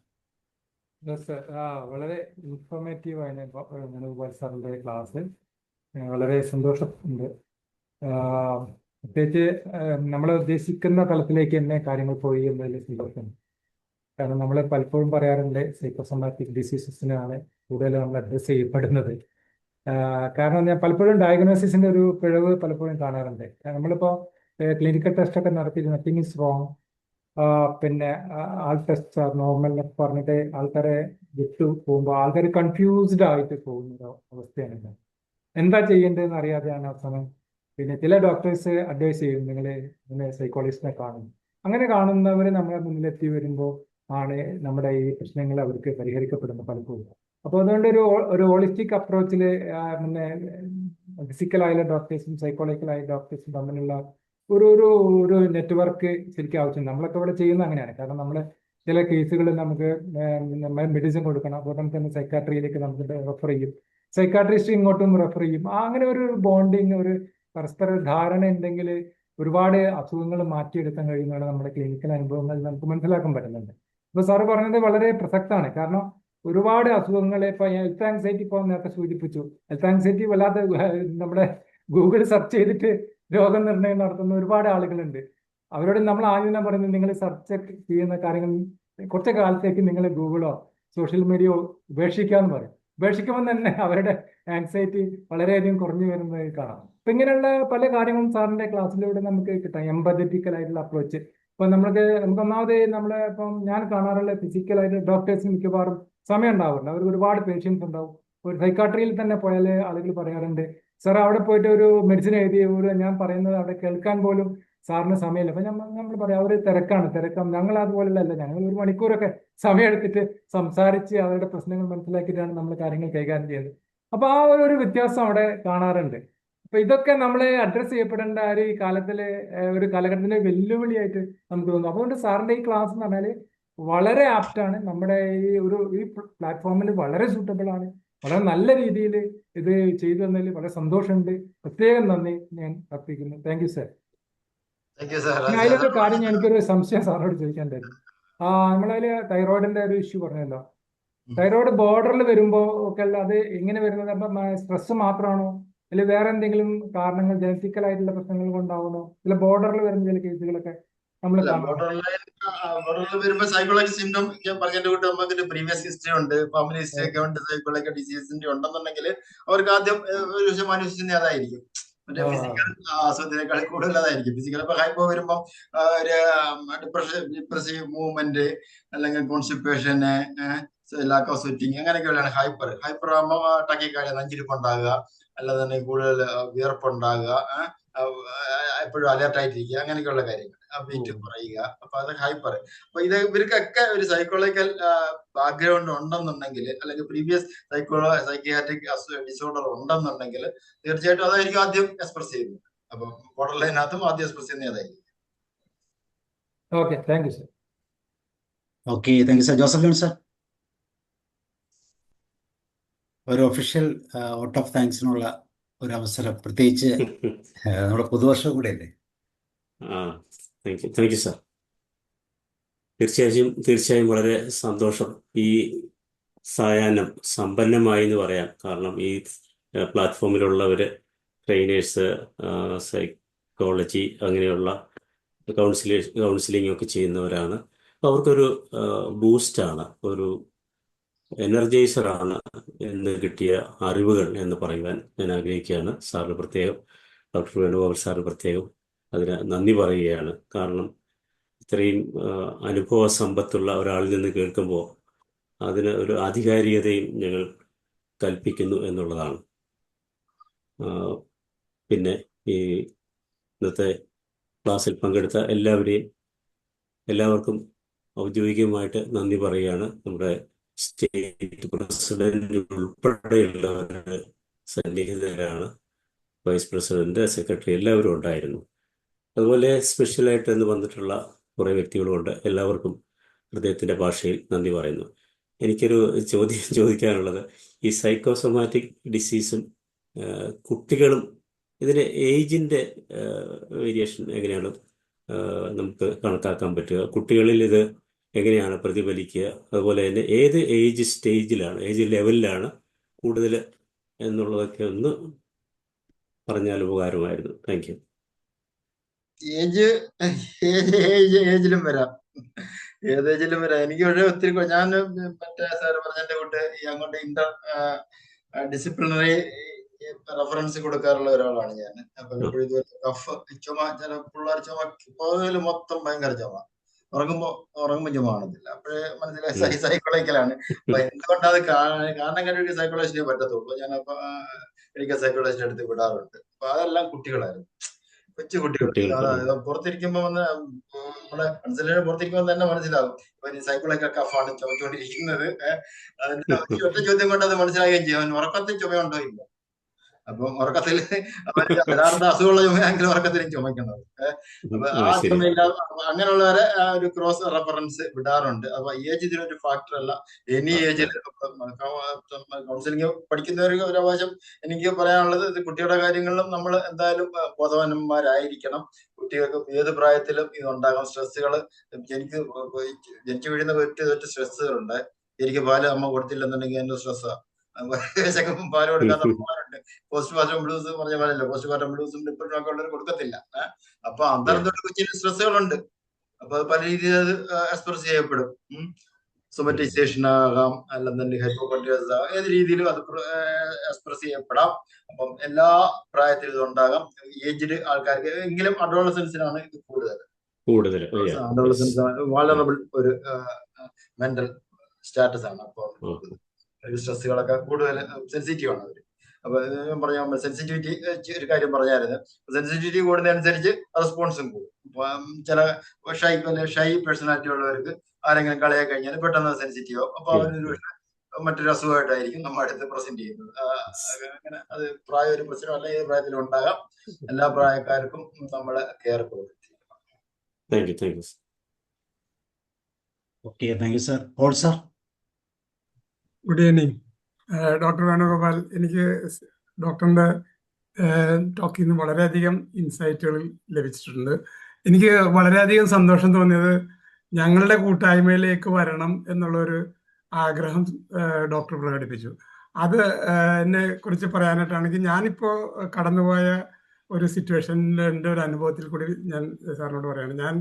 വളരെ ഇൻഫോർമേറ്റീവ് ആണ് വേണുഗോപാൽ സാറിന്റെ ക്ലാസ്. വളരെ സന്തോഷമുണ്ട്. പ്രത്യേകിച്ച് നമ്മൾ ഉദ്ദേശിക്കുന്ന തലത്തിലേക്ക് തന്നെ കാര്യങ്ങൾ പോയി എന്നതിൽ സന്തോഷമുണ്ട്. കാരണം നമ്മൾ പലപ്പോഴും പറയാറുണ്ട് സൈക്കോസൊമാറ്റിക് ഡിസീസസിനാണ് കൂടുതൽ നമ്മൾ അഡ്രസ് ചെയ്യപ്പെടുന്നത്. കാരണം ഞാൻ പലപ്പോഴും ഡയഗ്നോസിസിന്റെ ഒരു പിഴവ് പലപ്പോഴും കാണാറുണ്ട്. നമ്മളിപ്പോൾ ക്ലിനിക്കൽ ടെസ്റ്റ് ഒക്കെ നടത്തി നത്തിങ് ഈസ് റോങ്, പിന്നെ ആൾ ടെസ്റ്റ് നോർമൽ എന്നൊക്കെ പറഞ്ഞിട്ട് ആൾക്കാരെ വിട്ടു പോകുമ്പോൾ ആൾക്കാർ കൺഫ്യൂസ്ഡ് ആയിട്ട് പോകുന്ന ഒരു അവസ്ഥയാണ് ഇത്. എന്താ ചെയ്യേണ്ടതെന്ന് അറിയാതെയാണ് അവസാനം. പിന്നെ ചില ഡോക്ടേഴ്സ് അഡ്വൈസ് ചെയ്യും നിങ്ങൾ സൈക്കോളജിസ്റ്റിനെ കാണും. അങ്ങനെ കാണുന്നവർ നമ്മുടെ മുന്നിലെത്തി വരുമ്പോൾ ആണ് നമ്മുടെ ഈ പ്രശ്നങ്ങൾ അവർക്ക് പരിഹരിക്കപ്പെടുന്നത് പലപ്പോഴും. അപ്പോൾ അതുകൊണ്ട് ഒരു ഹോളിസ്റ്റിക് അപ്രോച്ചിൽ പിന്നെ ഫിസിക്കലായ ഡോക്ടേഴ്സും സൈക്കോളജിക്കലായ ഡോക്ടേഴ്സും തമ്മിലുള്ള ഒരു ഒരു ഒരു നെറ്റ്വർക്ക് ശരിക്കും ആവശ്യമുണ്ട്. നമ്മളൊക്കെ ഇവിടെ ചെയ്യുന്നത് അങ്ങനെയാണ്. കാരണം നമ്മൾ ചില കേസുകളിൽ നമുക്ക് മെഡിസിൻ കൊടുക്കണം, അപ്പോൾ നമുക്ക് തന്നെ സൈക്കാട്രിയിലേക്ക് നമുക്ക് റെഫർ ചെയ്യും, സൈക്കാട്രിസ്റ്റ് ഇങ്ങോട്ടും റെഫർ ചെയ്യും. അങ്ങനെ ഒരു ബോണ്ടിങ്, ഒരു പരസ്പര ധാരണ ഉണ്ടെങ്കിൽ ഒരുപാട് അസുഖങ്ങൾ മാറ്റിയെടുക്കാൻ കഴിയുന്നതാണ് നമ്മുടെ ക്ലിനിക്കൽ അനുഭവങ്ങൾ നമുക്ക് മനസ്സിലാക്കാൻ പറ്റുന്നുണ്ട്. ഇപ്പൊ സാറ് പറഞ്ഞത് വളരെ പ്രസക്തമാണ്. കാരണം ഒരുപാട് അസുഖങ്ങൾ ഇപ്പൊ ഹെൽത്ത് ആൻസൈറ്റി ഇപ്പോൾ നേരത്തെ സൂചിപ്പിച്ചു. ഹെൽത്ത് ആൻസൈറ്റി വല്ലാതെ നമ്മുടെ ഗൂഗിൾ സെർച്ച് ചെയ്തിട്ട് രോഗനിർണയം നടത്തുന്ന ഒരുപാട് ആളുകളുണ്ട്. അവരോട് നമ്മൾ ആദ്യം തന്നെ പറയുന്നത്, നിങ്ങൾ സെർച്ച് ചെയ്യുന്ന കാര്യങ്ങൾ കുറച്ച് കാലത്തേക്ക് നിങ്ങൾ ഗൂഗിളോ സോഷ്യൽ മീഡിയയോ ഉപേക്ഷിക്കാന്ന് പറയും. ഉപേക്ഷിക്കുമ്പോൾ തന്നെ അവരുടെ ആൻസൈറ്റി വളരെയധികം കുറഞ്ഞു വരുന്നത് കാണാം. അപ്പൊ ഇങ്ങനെയുള്ള പല കാര്യങ്ങളും സാറിന്റെ ക്ലാസ്സിലൂടെ നമുക്ക് കിട്ടാം. എംപതറ്റിക്കൽ ആയിട്ടുള്ള അപ്രോച്ച്. ഇപ്പൊ നമുക്ക് ഒന്നാമത് നമ്മളെ ഇപ്പം ഞാൻ കാണാറുള്ള ഫിസിക്കലായിട്ട് ഡോക്ടേഴ്സിന് മിക്കവാറും സമയം ഉണ്ടാവില്ല. അവർക്ക് ഒരുപാട് പേഷ്യൻസ് ഉണ്ടാവും. ഒരു സൈക്കാട്രിയിൽ തന്നെ പോയാൽ ആളുകൾ പറയാറുണ്ട്, സാർ അവിടെ പോയിട്ട് ഒരു മെഡിസിൻ എഴുതി ഞാൻ പറയുന്നത് അവിടെ കേൾക്കാൻ പോലും സാറിന് സമയമില്ല. അപ്പൊ നമ്മൾ പറയാം അവർ തിരക്കാണ്. ഞങ്ങൾ അതുപോലെയല്ല. ഞങ്ങൾ ഒരു മണിക്കൂറൊക്കെ സമയം എടുത്തിട്ട് സംസാരിച്ച് അവരുടെ പ്രശ്നങ്ങൾ മനസ്സിലാക്കിയിട്ടാണ് നമ്മൾ കാര്യങ്ങൾ കൈകാര്യം ചെയ്യുന്നത്. അപ്പൊ ആ ഒരു വ്യത്യാസം അവിടെ കാണാറുണ്ട്. അപ്പൊ ഇതൊക്കെ നമ്മൾ അഡ്രസ് ചെയ്യപ്പെടേണ്ട ഒരു കാലത്തിലെ ഒരു കാലഘട്ടത്തിലെ വെല്ലുവിളിയായിട്ട് നമുക്ക് തോന്നുന്നു. അതുകൊണ്ട് സാറിന്റെ ഈ ക്ലാസ് എന്ന് പറഞ്ഞാൽ വളരെ ആപ്റ്റാണ്. നമ്മുടെ ഈ പ്ലാറ്റ്ഫോമിൽ വളരെ സൂട്ടബിൾ ആണ്. വളരെ നല്ല രീതിയിൽ ഇത് ചെയ്തു തന്നതിൽ വളരെ സന്തോഷമുണ്ട്. പ്രത്യേകം നന്ദി ഞാൻ അർപ്പിക്കുന്നു. Thank you sir. Thank you sir. അതിലൊരു കാര്യം എനിക്കൊരു സംശയം സാറിനോട് ചോദിക്കാണ്ടായിരുന്നു. നമ്മളതിൽ തൈറോയിഡിന്റെ ഒരു ഇഷ്യൂ പറഞ്ഞല്ലോ. തൈറോയിഡ് ബോർഡറിൽ വരുമ്പോൾ ഒക്കെ അത് എങ്ങനെ വരുന്നത്? അപ്പം സ്ട്രെസ് മാത്രമാണോ, അല്ലെങ്കിൽ വേറെ എന്തെങ്കിലും കാരണങ്ങൾ ജനറ്റിക്കൽ ആയിട്ടുള്ള പ്രശ്നങ്ങൾ കൊണ്ടാവണോ? ചില ബോർഡറിൽ വരുന്ന ചില കേസുകളൊക്കെ നമ്മൾ കാണാം. ബോർഡറിൽ വരുമ്പോ സൈക്കോളജി സിംറ്റം ഞാൻ പറഞ്ഞതിന്റെ കൂട്ട് നമുക്ക് പ്രീവിയസ് ഹിസ്റ്ററി ഉണ്ട്, ഫാമിലി ഹിസ്റ്ററി ഒക്കെ ഉണ്ട്, സൈക്കോളജിക്കൽ ഡിസീസിന്റെ ഉണ്ടെന്നുണ്ടെങ്കിൽ അവർക്ക് ആദ്യം ഒരു ശതമാനം അതായിരിക്കും. മറ്റേ ഫിസിക്കൽ അസുഖത്തിനേക്കാൾ കൂടുതൽ അതായിരിക്കും. ഫിസിക്കൽ ഇപ്പൊ ഹൈപ്പോ വരുമ്പോ ഒരു ഡിപ്രസീവ് മൂവ്മെന്റ്, അല്ലെങ്കിൽ കോൺസ്റ്റിപ്പേഷന്, ലാക്ക് ഓഫ് സ്വെറ്റിങ്, അങ്ങനെയൊക്കെയുള്ളതാണ് ഹൈപ്പർ ആകുമ്പോ ടക്കിക്കാർഡിയ, നെഞ്ചിരിപ്പുണ്ടാകുക, അല്ലാതെ തന്നെ കൂടുതൽ വിയർപ്പുണ്ടാകുക, എപ്പോഴും അലേർട്ടായിട്ടിരിക്കുക, അങ്ങനെയൊക്കെയുള്ള കാര്യങ്ങൾ, വെയിറ്റ് കുറയുക. അപ്പൊ അത് ഹൈപ്പർ. അപ്പൊ ഇവർക്കൊക്കെ ഒരു സൈക്കോളജിക്കൽ ബാക്ക്ഗ്രൗണ്ട് ഉണ്ടെന്നുണ്ടെങ്കിൽ, അല്ലെങ്കിൽ പ്രീവിയസ് സൈക്കിയാട്രിക് ഡിസോർഡർ ഉണ്ടെന്നുണ്ടെങ്കിൽ തീർച്ചയായിട്ടും അതായിരിക്കും ആദ്യം എക്സ്പ്രസ് ചെയ്യുന്നത്. അപ്പൊ ബോർഡർ ലൈനകത്തും ആദ്യം എക്സ്പ്രസ് ചെയ്യുന്നത് അതായിരിക്കും. Okay, thank you sir. Okay, thank you sir. Joseph John sir, ഒരു ഒഫീഷ്യൽ വോട്ട് ഓഫ് താങ്ക്സിനുള്ള ഒരു അവസരം, പ്രത്യേകിച്ച് നമ്മുടെ പുതുവർഷം കൂടെ അല്ലേ? Thank you sir. തീർച്ചയായും വളരെ സന്തോഷം. ഈ സായാഹ്നം സമ്പന്നമായി എന്ന് പറയാം. കാരണം ഈ പ്ലാറ്റ്ഫോമിലുള്ളവർ ട്രെയിനേഴ്സ്, സൈക്കോളജി അങ്ങനെയുള്ള കൗൺസിലിംഗ് ഒക്കെ ചെയ്യുന്നവരാണ്. അവർക്കൊരു ബൂസ്റ്റാണ്, ഒരു എനർജൈസറാണ് എന്ന് കിട്ടിയ അറിവുകൾ എന്ന് പറയുവാൻ ഞാൻ ആഗ്രഹിക്കുകയാണ്. സാറിന് പ്രത്യേകം, ഡോക്ടർ വേണുഗോപാൽ സാറിന് പ്രത്യേകം അതിന് നന്ദി പറയുകയാണ്. കാരണം ഇത്രയും അനുഭവ സമ്പത്തുള്ള ഒരാളിൽ നിന്ന് കേൾക്കുമ്പോൾ അതിന് ഒരു ആധികാരികതയും ഞങ്ങൾ കൽപ്പിക്കുന്നു എന്നുള്ളതാണ്. പിന്നെ ഈ ഇന്നത്തെ ക്ലാസ്സിൽ പങ്കെടുത്ത എല്ലാവർക്കും ഔദ്യോഗികമായിട്ട് നന്ദി പറയുകയാണ്. നമ്മുടെ സ്റ്റേറ്റ് പ്രസിഡന്റ് ഉൾപ്പെടെയുള്ളവരുടെ സന്നിഹിതരാണ്. വൈസ് പ്രസിഡന്റ്, സെക്രട്ടറി എല്ലാവരും ഉണ്ടായിരുന്നു. അതുപോലെ സ്പെഷ്യലായിട്ട് എന്ന് വന്നിട്ടുള്ള കുറേ വ്യക്തികളുമുണ്ട്. എല്ലാവർക്കും ഹൃദയത്തിൻ്റെ ഭാഷയിൽ നന്ദി പറയുന്നു. എനിക്കൊരു ചോദ്യം ചോദിക്കാനുള്ളത്, ഈ സൈക്കോസൊമാറ്റിക് ഡിസീസും കുട്ടികളും ഇതിൻ്റെ ഏജിൻ്റെ വേരിയേഷൻ എങ്ങനെയാണ് നമുക്ക് കണക്കാക്കാൻ പറ്റുക? കുട്ടികളിൽ ഇത് എങ്ങനെയാണ് പ്രതിഫലിക്കുക? അതുപോലെ തന്നെ ഏത് ഏജ് ലെവലിലാണ് കൂടുതൽ എന്നുള്ളതൊക്കെ ഒന്ന് പറഞ്ഞാൽ ഉപകാരമായിരുന്നു. Thank you. ഏജിലും വരാം, ഏതേജിലും വരാം. എനിക്ക് പക്ഷേ ഒത്തിരി ഞാൻ മറ്റേ സാറ് പറഞ്ഞതിന്റെ കൂട്ട് ഈ അങ്ങോട്ട് ഇന്റർ ഡിസിപ്ലിനറി റെഫറൻസ് കൊടുക്കാറുള്ള ഒരാളാണ് ഞാൻ. അപ്പൊ എപ്പോഴും ഇതുപോലെ കഫ്, ചുമ, ചില പിള്ളേർ ചുമ പോയാൽ മൊത്തം ഭയങ്കര ചുമ, ഉറങ്ങുമ്പോൾ ചുമ കാണത്തില്ല. അപ്പോഴേ മനസ്സിലായി സൈക്കോളജിക്കലാണ്. അപ്പൊ എന്തുകൊണ്ടത് കാരണം കണ്ടിട്ട് സൈക്കോളജിസ്റ്റിനെ പറ്റത്തുള്ളൂ. ഞാൻ അപ്പൊ മെഡിക്കൽ സൈക്കോളജിസ്റ്റിന്റെ അടുത്ത് വിടാറുണ്ട്. അപ്പൊ അതെല്ലാം കുട്ടികളായിരുന്നു, കൊച്ചു കുട്ടികൾ. അതായത് പുറത്തിരിക്കുമ്പോ വന്ന് നമ്മുടെ കൺസൾട്ടന്റ് പുറത്തിരിക്കുമ്പോൾ തന്നെ മനസ്സിലാകും ഇവൻ സൈക്കോളജിക്കൽ കഫാണ് ചുമച്ചുകൊണ്ടിരിക്കുന്നത്. അതിന്റെ ഒറ്റ ചോദ്യം കൊണ്ട് അത് മനസ്സിലാകുകയും ചെയ്യും. അവൻ ഉറക്കത്തിൽ ചുമയുണ്ടോ ഇല്ല. അപ്പം ഉറക്കത്തിൽ അവന് യഥാർത്ഥ അസുഖമുള്ള ചുമയാണെങ്കിൽ ഉറക്കത്തിലും ചുമക്കുന്നത്. അപ്പൊ ആ ചുമയില്ല. അങ്ങനെയുള്ളവരെ ഒരു ക്രോസ് റെഫറൻസ് വിടാറുണ്ട്. അപ്പൊ ഏജ് ഇതിനൊരു ഫാക്ടർ അല്ല. എനി ഏജിൽ കൗൺസിലിംഗ് പഠിക്കുന്നവർക്ക് ഒരു അവകാശം എനിക്ക് പറയാനുള്ളത്, ഇത് കുട്ടിയുടെ കാര്യങ്ങളിലും നമ്മൾ എന്തായാലും ബോധവാന്മാരായിരിക്കണം. കുട്ടികൾക്ക് ഏത് പ്രായത്തിലും ഇതുണ്ടാകാം. സ്ട്രെസ്സുകൾ ജനിച്ചു വീഴുന്ന ഒറ്റ സ്ട്രെസ്സുകളുണ്ട്. എനിക്ക് പാല് അമ്മ കൊടുത്തില്ലെന്നുണ്ടെങ്കിൽ എന്റെ സ്ട്രെസ്സാണ്. പാല് കൊടുക്കാത്ത അമ്മമാരുണ്ട്. പോസ്റ്റ്മോർട്ടം ബ്ലൂസ് പറഞ്ഞ പോലെയല്ല, പോസ്റ്റ്മോർട്ടം ബ്ലൂസും ഡിപ്രഷനും ഒക്കെ ഉള്ളവർ കൊടുക്കത്തില്ല. അപ്പൊ അന്തരത്തൊട്ട് കൊച്ചിന് സ്ട്രെസ്സുകളുണ്ട്. അപ്പൊ അത് പല രീതിയിൽ അത് എക്സ്പ്രസ് ചെയ്യപ്പെടും. സൊമറ്റൈസേഷൻ ആകാം, അല്ലെന്നുണ്ടെങ്കിൽ ഹൈപ്പോകോൺഡ്രിയാസ് ആകാം, ഏത് രീതിയിലും അത് എക്സ്പ്രസ് ചെയ്യപ്പെടാം. അപ്പം എല്ലാ പ്രായത്തിലും ഇത് ഉണ്ടാകാം. ഏജ്ഡ് ആൾക്കാർക്ക് എങ്കിലും അഡോളസൻസിനാണ് ഇത് കൂടുതൽ. അഡോളസൻസ് വാളറബിൾ ഒരു മെന്റൽ സ്റ്റാറ്റസ് ആണ്. അപ്പൊ സ്ട്രെസ്സുകളൊക്കെ കൂടുതൽ സെൻസിറ്റീവ് ആണ് അവര്. അപ്പൊ ഞാൻ പറഞ്ഞ സെൻസിറ്റിവിറ്റി ഒരു കാര്യം പറഞ്ഞായിരുന്നു. സെൻസിറ്റിവിറ്റി കൂടുന്നതനുസരിച്ച് റെസ്പോൺസും കൂടും. ചില ഷൈ പേഴ്സണാലിറ്റി ഉള്ളവർക്ക് ആരെങ്കിലും കളയാൻ കഴിഞ്ഞാൽ പെട്ടെന്ന് സെൻസിറ്റീവ് ആവും. അപ്പൊ അവരൊരു മറ്റൊരു അസുഖമായിട്ടായിരിക്കും നമ്മുടെ അടുത്ത് പ്രസന്റ് ചെയ്യുന്നത്. അങ്ങനെ അത് ഒരു പ്രശ്നമല്ല, ഏത് പ്രായത്തിലും ഉണ്ടാകാം. എല്ലാ പ്രായക്കാർക്കും നമ്മള് കെയർ കൊടുക്കും. Okay, thank you sir. Paul sir. Good evening doctor Venugopal. എനിക്ക് ഡോക്ടറിന്റെ ടോക്കിൽ നിന്ന് വളരെയധികം ഇൻസൈറ്റുകൾ ലഭിച്ചിട്ടുണ്ട്. എനിക്ക് വളരെയധികം സന്തോഷം തോന്നിയത് ഞങ്ങളുടെ കൂട്ടായ്മയിലേക്ക് വരണം എന്നുള്ളൊരു ആഗ്രഹം ഡോക്ടർ പ്രകടിപ്പിച്ചു. അത് എന്നെ കുറിച്ച് പറയാനായിട്ടാണെങ്കിൽ ഞാനിപ്പോൾ കടന്നുപോയ ഒരു സിറ്റുവേഷനിൻ്റെ ഒരു അനുഭവത്തിൽ കൂടി ഞാൻ സാറിനോട് പറയുകയാണ്. ഞാൻ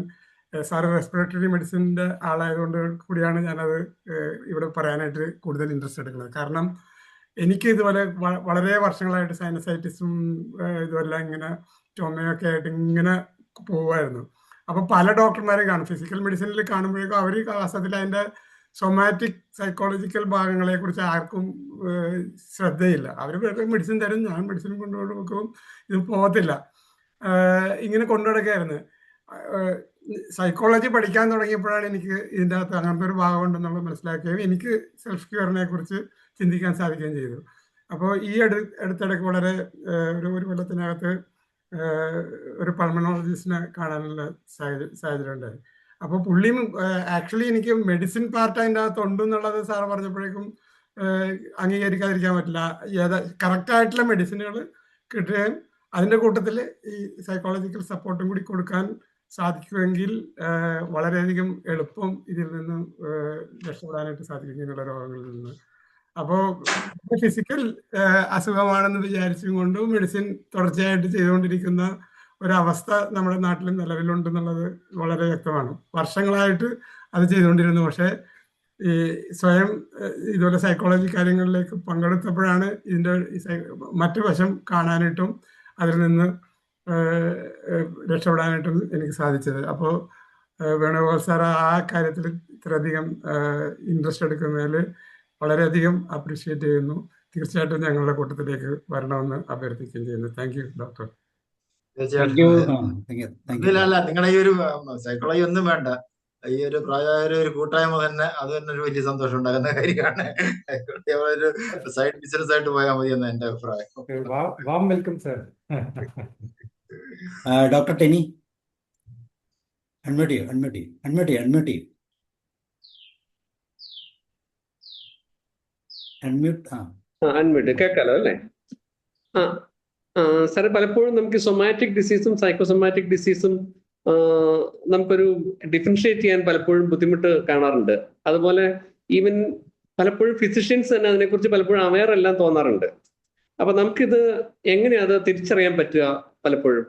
സാറ് റെസ്പിറേറ്ററി മെഡിസിൻ്റെ ആളായതുകൊണ്ട് കൂടിയാണ് ഞാനത് ഇവിടെ പറയാനായിട്ട് കൂടുതൽ ഇൻട്രസ്റ്റ് എടുക്കുന്നത്. കാരണം എനിക്ക് ഇതുപോലെ വളരെ വർഷങ്ങളായിട്ട് സൈനസൈറ്റിസും ഇതുമെല്ലാം ഇങ്ങനെ ചുമയൊക്കെ ആയിട്ട് ഇങ്ങനെ പോവുമായിരുന്നു. അപ്പോൾ പല ഡോക്ടർമാരെ കാണും, ഫിസിക്കൽ മെഡിസിനിൽ കാണുമ്പോഴേക്കും അവർ വാസ്തവത്തിൽ അതിൻ്റെ സൊമാറ്റിക് സൈക്കോളജിക്കൽ ഭാഗങ്ങളെക്കുറിച്ച് ആർക്കും ശ്രദ്ധയില്ല. അവർ മെഡിസിൻ തരും, ഞാൻ മെഡിസിൻ കൊണ്ടുപോകും, ഇത് പോകത്തില്ല, ഇങ്ങനെ കൊണ്ടുനടക്കുകയായിരുന്നു. സൈക്കോളജി പഠിക്കാൻ തുടങ്ങിയപ്പോഴാണ് എനിക്ക് ഇതിൻ്റെ അകത്ത് അങ്ങനത്തെ ഒരു ഭാഗമുണ്ടെന്നുള്ളത് മനസ്സിലാക്കുകയും എനിക്ക് സെൽഫ് ക്യൂറിനെ കുറിച്ച് ചിന്തിക്കാൻ സാധിക്കുകയും ചെയ്തു. അപ്പോൾ ഈ അടുത്തിടയ്ക്ക് വളരെ ഒരു കൊല്ലത്തിനകത്ത് ഒരു പൾമണോളജിസ്റ്റിനെ കാണാനുള്ള സാഹചര്യം ഉണ്ടായി. അപ്പോൾ പുള്ളിയും ആക്ച്വലി എനിക്ക് മെഡിസിൻ പാർട്ട് അതിൻ്റെ അകത്ത് ഉണ്ടെന്നുള്ളത് സാറ് പറഞ്ഞപ്പോഴേക്കും അംഗീകരിക്കാതിരിക്കാൻ പറ്റില്ല. കറക്റ്റായിട്ടുള്ള മെഡിസിനുകൾ കിട്ടുകയും അതിൻ്റെ കൂട്ടത്തിൽ ഈ സൈക്കോളജിക്കൽ സപ്പോർട്ടും കൂടി കൊടുക്കാൻ സാധിക്കുമെങ്കിൽ വളരെയധികം എളുപ്പം ഇതിൽ നിന്ന് രക്ഷപ്പെടാനായിട്ട് സാധിക്കും, ഇങ്ങനെയുള്ള രോഗങ്ങളിൽ നിന്ന്. അപ്പോൾ ഫിസിക്കൽ അസുഖമാണെന്ന് വിചാരിച്ചും കൊണ്ട് മെഡിസിൻ തുടർച്ചയായിട്ട് ചെയ്തുകൊണ്ടിരിക്കുന്ന ഒരവസ്ഥ നമ്മുടെ നാട്ടിൽ നിലവിലുണ്ടെന്നുള്ളത് വളരെ വ്യക്തമാണ്. വർഷങ്ങളായിട്ട് അത് ചെയ്തുകൊണ്ടിരുന്നു. പക്ഷേ ഈ സ്വയം ഇതുപോലെ സൈക്കോളജി കാര്യങ്ങളിലേക്ക് പങ്കെടുത്തപ്പോഴാണ് ഇതിൻ്റെ മറ്റു വശം കാണാനായിട്ടും അതിൽ നിന്ന് രക്ഷപ്പെടാനായിട്ടും എനിക്ക് സാധിച്ചത്. അപ്പോൾ വേണുഗോപാൽ സാർ ആ കാര്യത്തിൽ ഇത്രയധികം ഇൻട്രസ്റ്റ് എടുക്കുന്നതിൽ വളരെയധികം അപ്രീഷിയേറ്റ് ചെയ്യുന്നു. തീർച്ചയായിട്ടും ഞങ്ങളുടെ കൂട്ടത്തിലേക്ക് വരണമെന്ന് അഭ്യർത്ഥിക്കുകയും ചെയ്യുന്നു. Thank you doctor. തീർച്ചയായിട്ടും നിങ്ങളുടെ ഈ ഒരു സൈക്കോളജി ഒന്നും വേണ്ട, ഈ ഒരു പ്രായമായ ഒരു കൂട്ടായ്മ തന്നെ അത് തന്നെ ഒരു വലിയ സന്തോഷം ഉണ്ടാകുന്ന കാര്യമാണ്. ഒരു സൈഡ് ബിസിനസ് ആയിട്ട് പോയാൽ മതി എന്ന് എന്റെ അഭിപ്രായം. Welcome sir. Doctor Tenny unmute ചെയ്യൂ. അൺമ്യൂട്ട് കേൾക്കാലോ അല്ലേ? സാറേ, പലപ്പോഴും നമുക്ക് സൊമാറ്റിക് ഡിസീസും സൈക്കോസൊമാറ്റിക് ഡിസീസും നമുക്കൊരു ഡിഫറൻഷിയേറ്റ് ചെയ്യാൻ പലപ്പോഴും ബുദ്ധിമുട്ട് കാണാറുണ്ട്. അതുപോലെ ഈവൻ പലപ്പോഴും ഫിസിഷ്യൻസ് തന്നെ അതിനെക്കുറിച്ച് പലപ്പോഴും അവെയർ എല്ലാം തോന്നാറുണ്ട്. അപ്പൊ നമുക്കിത് എങ്ങനെയാ അത് തിരിച്ചറിയാൻ പറ്റുക പലപ്പോഴും?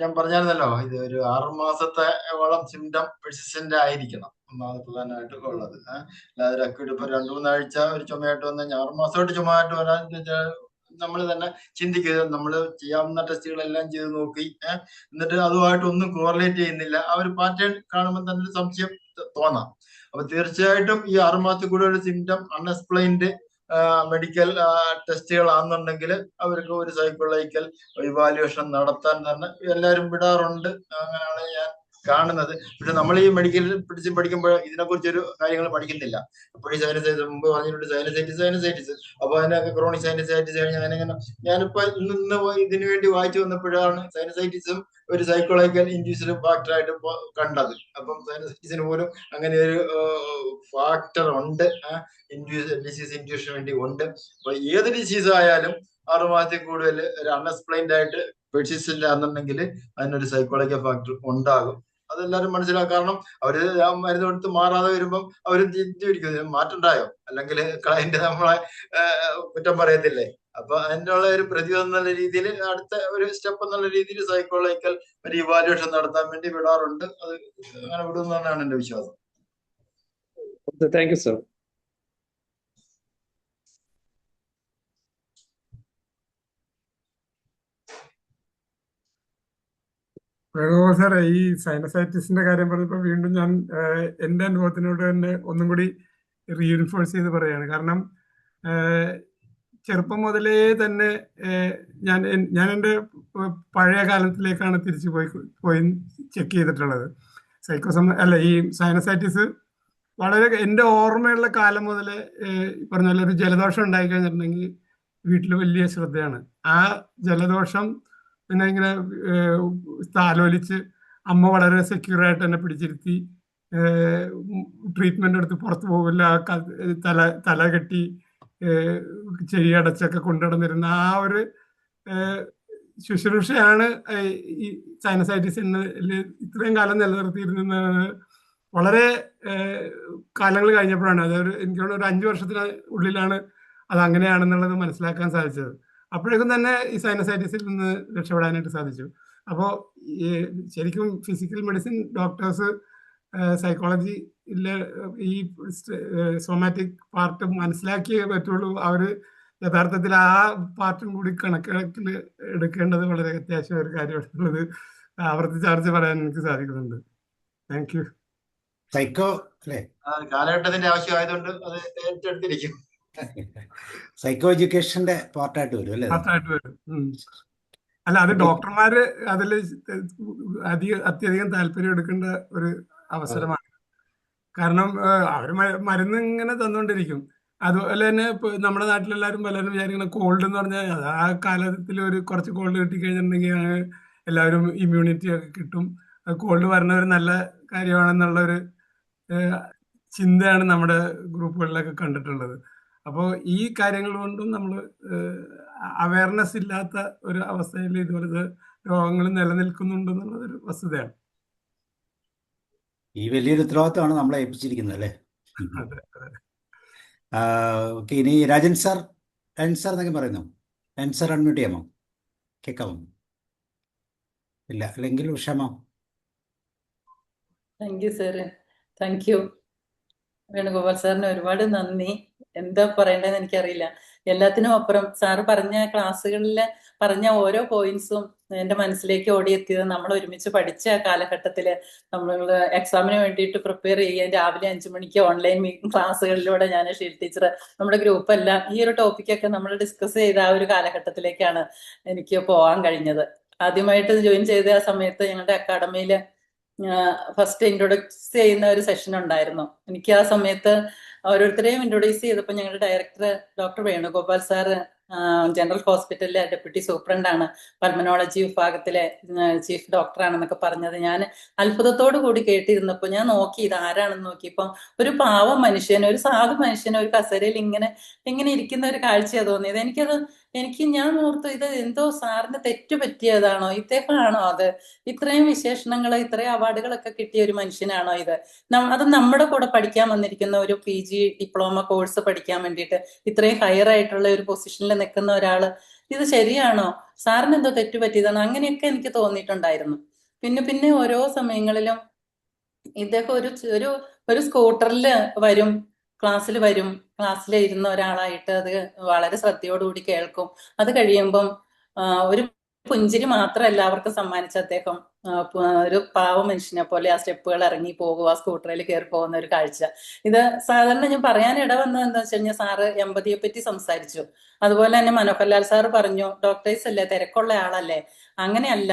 ഞാൻ പറഞ്ഞായിരുന്നല്ലോ, ഇത് ഒരു 6 മാസത്തോളം സിംറ്റം പെർസിസ്റ്റന്റ് ആയിരിക്കണം ഒന്നാമത് പ്രധാനമായിട്ട് ഉള്ളത്. അല്ലാതെ അക്യൂട്ട് ഇപ്പൊ 2-3 ആഴ്ച ഒരു ചുമയായിട്ട് വന്നു കഴിഞ്ഞാൽ 6 മാസമായിട്ട് ചുമയായിട്ട് വരാൻ നമ്മൾ തന്നെ ചിന്തിക്കുക. നമ്മൾ ചെയ്യാവുന്ന ടെസ്റ്റുകളെല്ലാം ചെയ്ത് നോക്കി, എന്നിട്ട് അതുമായിട്ട് ഒന്നും കോറിലേറ്റ് ചെയ്യുന്നില്ല. ആ ഒരു പാറ്റേൺ കാണുമ്പോൾ തന്നെ ഒരു സംശയം തോന്നാം. അപ്പൊ തീർച്ചയായിട്ടും ഈ 6 മാസത്തിൽ കൂടെ ഒരു സിംറ്റം അൺഎക്സ്പ്ലെയിൻഡ് മെഡിക്കൽ ടെസ്റ്റുകളാണെന്നുണ്ടെങ്കിൽ അവർക്ക് ഒരു സൈക്കോളജിക്കൽ ഇവാലുവേഷൻ നടത്താൻ തന്നെ എല്ലാവരും വിടാറുണ്ട്. അങ്ങനെയാണ് ഞാൻ കാണുന്നത്. പക്ഷെ നമ്മൾ ഈ മെഡിക്കൽ പഠിക്കുമ്പോൾ ഇതിനെക്കുറിച്ചൊരു കാര്യങ്ങൾ പഠിക്കുന്നില്ല. അപ്പോൾ ഈ സൈനസൈറ്റിസ് മുമ്പ് പറഞ്ഞിട്ടുണ്ട്, സൈനസൈറ്റിസ് അപ്പൊ അതിനൊക്കെ ക്രോണിക് സൈനസൈറ്റിസ് കഴിഞ്ഞാൽ അതിനെങ്ങനെ ഞാനിപ്പോ ഇന്ന് ഇതിനു വേണ്ടി വായിച്ചു വന്നപ്പോഴാണ് സൈനസൈറ്റിസും ഒരു സൈക്കോളജിക്കൽ ഇൻഡ്യൂസിൽ ഫാക്ടറായിട്ട് കണ്ടത്. അപ്പം സൈനസൈറ്റിസിന് പോലും അങ്ങനെ ഒരു ഫാക്ടർ ഉണ്ട്, ഡിസീസ് ഇൻഡ്യൂഷന് വേണ്ടി ഉണ്ട്. അപ്പൊ ഏത് ഡിസീസ് ആയാലും 6 മാസത്തിൽ കൂടുതൽ ഒരു അൺഎക്സ്പ്ലെയിൻഡ് ആയിട്ട് പെർസിസ്റ്റന്റ് ആണെന്നുണ്ടെങ്കിൽ അതിനൊരു സൈക്കോളജിക്കൽ ഫാക്ടർ ഉണ്ടാകും. അതെല്ലാവരും മനസ്സിലാക്കുക. കാരണം അവര് മരുന്ന് കൊടുത്ത് മാറാതെ വരുമ്പം അവരും തിരിച്ചിരിക്കും, മാറ്റണ്ടായോ, അല്ലെങ്കിൽ ക്ലയന്റ് നമ്മളെ കുറ്റം പറയത്തില്ലേ. അപ്പൊ അതിൻ്റെ ഉള്ള ഒരു പ്രതിരോധം എന്നുള്ള രീതിയിൽ അടുത്ത ഒരു സ്റ്റെപ്പ് എന്നുള്ള രീതിയിൽ സൈക്കോളജിക്കൽ ഒരു ഇവാലുവേഷൻ നടത്താൻ വേണ്ടി വിടാറുണ്ട്. അത് അങ്ങനെ വിടുന്നതാണ് എന്റെ വിശ്വാസം. Thank you sir. വേണുഗോപാൽ സാറേ, ഈ സൈനസൈറ്റിസിന്റെ കാര്യം പറഞ്ഞപ്പോൾ വീണ്ടും ഞാൻ എൻ്റെ അനുഭവത്തിനോട് തന്നെ ഒന്നും കൂടി റീഇൻഫോഴ്സ് ചെയ്ത് പറയാണ്. കാരണം ചെറുപ്പം മുതലേ തന്നെ ഞാൻ എൻ്റെ പഴയ കാലത്തിലേക്കാണ് തിരിച്ചു പോയി ചെക്ക് ചെയ്തിട്ടുള്ളത്. ഈ സൈനസൈറ്റിസ് വളരെ എൻ്റെ ഓർമ്മയുള്ള കാലം മുതൽ പറഞ്ഞ പോലെ ഒരു ജലദോഷം ഉണ്ടായി കഴിഞ്ഞിട്ടുണ്ടെങ്കിൽ വീട്ടിൽ വലിയ ശ്രദ്ധയാണ്. ആ ജലദോഷം പിന്നെ ഇങ്ങനെ താലോലിച്ച് അമ്മ വളരെ സെക്യൂറായിട്ട് തന്നെ പിടിച്ചിരുത്തി ട്രീറ്റ്മെന്റ് എടുത്ത് പുറത്തു പോകില്ല, തല കെട്ടി ചെവി അടച്ചൊക്കെ കൊണ്ടുനടന്നിരുന്ന ആ ഒരു ശുശ്രൂഷയാണ് ഈ സൈനസൈറ്റിസ് ഇത്രയും കാലം നിലനിർത്തിയിരുന്നത്. വളരെ കാലങ്ങൾ കഴിഞ്ഞപ്പോഴാണ്, അതൊരു എനിക്ക് തോന്നുന്നു ഒരു 5 വർഷത്തിന് ഉള്ളിലാണ് അത് അങ്ങനെയാണെന്നുള്ളത് മനസ്സിലാക്കാൻ സാധിച്ചത്. അപ്പോഴേക്കും തന്നെ ഈ സൈനസൈറ്റിസിൽ നിന്ന് രക്ഷപ്പെടാനായിട്ട് സാധിച്ചു. അപ്പോൾ ശരിക്കും ഫിസിക്കൽ മെഡിസിൻ ഡോക്ടേഴ്സ് സൈക്കോളജിയിലെ ഈ സോമാറ്റിക് പാർട്ട് മനസ്സിലാക്കിയേ പറ്റുള്ളൂ. അവർ യഥാർത്ഥത്തിൽ ആ പാർട്ടും കൂടി കണക്കിൽ എടുക്കേണ്ടത് വളരെ അത്യാവശ്യമായ ഒരു കാര്യമാണെന്നുള്ളത് ആവർത്തിച്ചാർച്ച് പറയാൻ എനിക്ക് സാധിക്കുന്നുണ്ട്. Thank you. സൈക്കോ അല്ലേ, കാലഘട്ടത്തിന്റെ ആവശ്യമായതുകൊണ്ട് അത് ഏറ്റെടുത്തിരിക്കും. സൈക്കോ എഡ്യൂക്കേഷന്റെ പാർട്ടായിട്ട് വരും അല്ലേ? പാർട്ടായിട്ട് വരും. അല്ല, അത് ഡോക്ടർമാര് അതിൽ അത്യധികം താല്പര്യം എടുക്കേണ്ട ഒരു അവസരമാണ്. കാരണം അവർ മരുന്ന് ഇങ്ങനെ തന്നുകൊണ്ടിരിക്കും. അതുപോലെ തന്നെ ഇപ്പൊ നമ്മുടെ നാട്ടിലെല്ലാവരും പലരും വിചാരിക്കുന്ന കോൾഡ് എന്ന് പറഞ്ഞാൽ ആ കാലത്തിൽ ഒരു കുറച്ച് കോൾഡ് കിട്ടിക്കഴിഞ്ഞിട്ടുണ്ടെങ്കിൽ എല്ലാവരും ഇമ്മ്യൂണിറ്റി ഒക്കെ കിട്ടും, കോൾഡ് വരുന്ന ഒരു നല്ല കാര്യമാണെന്നുള്ളൊരു ചിന്തയാണ് നമ്മുടെ ഗ്രൂപ്പുകളിലൊക്കെ കണ്ടിട്ടുള്ളത്. അപ്പോൾ ഈ കാര്യങ്ങൾ കൊണ്ടും നമ്മൾ അവയർനെസ് ഇല്ലാത്ത ഒരു അവസ്ഥയിൽ ഇതുപോലത്തെ രോഗങ്ങൾ നിലനിൽക്കുന്നുണ്ടെന്നുള്ളതൊരു വസ്തുതയാണ്. ഈ വലിയൊരു ഉത്തരവാദിത്തമാണ് നമ്മളെ ഏൽപ്പിച്ചിരിക്കുന്നത് അല്ലേ? ഓക്കെ, ഇനി രാജൻ സാർ എന്നൊക്കെ പറയുന്നു. രാജൻ സാർ അൺമ്യൂട്ട് ചെയ്യാമോ? കേൾക്കാമോ? ഇല്ല, അല്ലെങ്കിൽ ഉഷാമോ? Thank you sir. Thank you Venugopal സാറിന് ഒരുപാട് നന്ദി. എന്താ പറയേണ്ടതെന്ന് എനിക്കറിയില്ല. എല്ലാത്തിനും അപ്പുറം സാറ് പറഞ്ഞ ക്ലാസ്സുകളിൽ പറഞ്ഞ ഓരോ പോയിന്റ്സും എൻ്റെ മനസ്സിലേക്ക് ഓടിയെത്തിയത് നമ്മൾ ഒരുമിച്ച് പഠിച്ച കാലഘട്ടത്തില് നമ്മൾ എക്സാമിന് വേണ്ടിയിട്ട് പ്രിപ്പയർ ചെയ്യാൻ രാവിലെ 5 മണിക്ക് ഓൺലൈൻ ക്ലാസ്സുകളിലൂടെ ഞാൻ ഷീൽ ടീച്ചർ നമ്മുടെ ഗ്രൂപ്പെല്ലാം ഈ ഒരു ടോപ്പിക്കൊക്കെ നമ്മൾ ഡിസ്കസ് ചെയ്ത ആ ഒരു കാലഘട്ടത്തിലേക്കാണ് എനിക്ക് പോകാൻ കഴിഞ്ഞത്. ആദ്യമായിട്ട് ജോയിൻ ചെയ്ത ആ സമയത്ത് ഞങ്ങളുടെ അക്കാഡമിയിൽ ഫസ്റ്റ് ഇൻട്രൊഡ്യൂസ് ചെയ്യുന്ന ഒരു സെഷൻ ഉണ്ടായിരുന്നു. എനിക്ക് ആ സമയത്ത് ഓരോരുത്തരെയും ഇൻട്രൊഡ്യൂസ് ചെയ്തപ്പോൾ ഞങ്ങളുടെ director doctor Venugopal sir general ഹോസ്പിറ്റലിലെ ഡെപ്യൂട്ടി സൂപ്രണ്ടാണ്, പൾമനോളജി വിഭാഗത്തിലെ ചീഫ് ഡോക്ടറാണെന്നൊക്കെ പറഞ്ഞത് ഞാൻ അത്ഭുതത്തോടു കൂടി കേട്ടിരുന്നപ്പോൾ ഞാൻ നോക്കി ഇത് ആരാണെന്ന് നോക്കിയപ്പോൾ ഒരു പാവം മനുഷ്യൻ, ഒരു സാധു മനുഷ്യൻ ഒരു കസേരയിൽ ഇങ്ങനെ ഇരിക്കുന്ന ഒരു കാഴ്ചയാണ് തോന്നിയത്. ഞാൻ ഓർത്തു ഇത് എന്തോ സാറിന് തെറ്റു പറ്റിയതാണോ, ഇദ്ദേഹമാണോ അത്, ഇത്രയും വിശേഷണങ്ങൾ ഇത്രയും അവാർഡുകളൊക്കെ കിട്ടിയ ഒരു മനുഷ്യനാണോ ഇത്, അത് നമ്മുടെ കൂടെ പഠിക്കാൻ വന്നിരിക്കുന്ന ഒരു PG ഡിപ്ലോമ കോഴ്സ് പഠിക്കാൻ വേണ്ടിയിട്ട് ഇത്രയും ഹയർ ആയിട്ടുള്ള ഒരു പൊസിഷനിൽ നിൽക്കുന്ന ഒരാള്, ഇത് ശരിയാണോ, സാറിന് എന്തോ തെറ്റു പറ്റിയതാണോ, അങ്ങനെയൊക്കെ എനിക്ക് തോന്നിയിട്ടുണ്ടായിരുന്നു. പിന്നെ ഓരോ സമയങ്ങളിലും ഇദ്ദേഹം ഒരു സ്കൂട്ടറിൽ വരും, ക്ലാസ്സിൽ വരും, ക്ലാസ്സിൽ ഇരുന്ന ഒരാളായിട്ട് അത് വളരെ ശ്രദ്ധയോടുകൂടി കേൾക്കും. അത് കഴിയുമ്പം ഒരു പുഞ്ചിരി മാത്രം എല്ലാവർക്കും സമ്മാനിച്ച അദ്ദേഹം ഒരു പാവ മനുഷ്യനെ പോലെ ആ സ്റ്റെപ്പുകൾ ഇറങ്ങി പോകുക, സ്കൂട്ടറിൽ കയറി പോകുന്ന ഒരു കാഴ്ച. ഇത് സാധാരണ ഞാൻ പറയാൻ ഇടവന്നത് എന്താ വെച്ച് കഴിഞ്ഞാൽ, സാറ് എമ്പതിയെ പറ്റി സംസാരിച്ചു. അതുപോലെ തന്നെ മനോഹർലാൽ സാറ് പറഞ്ഞു, ഡോക്ടേഴ്സ് അല്ലേ, തിരക്കുള്ള ആളല്ലേ. അങ്ങനെയല്ല,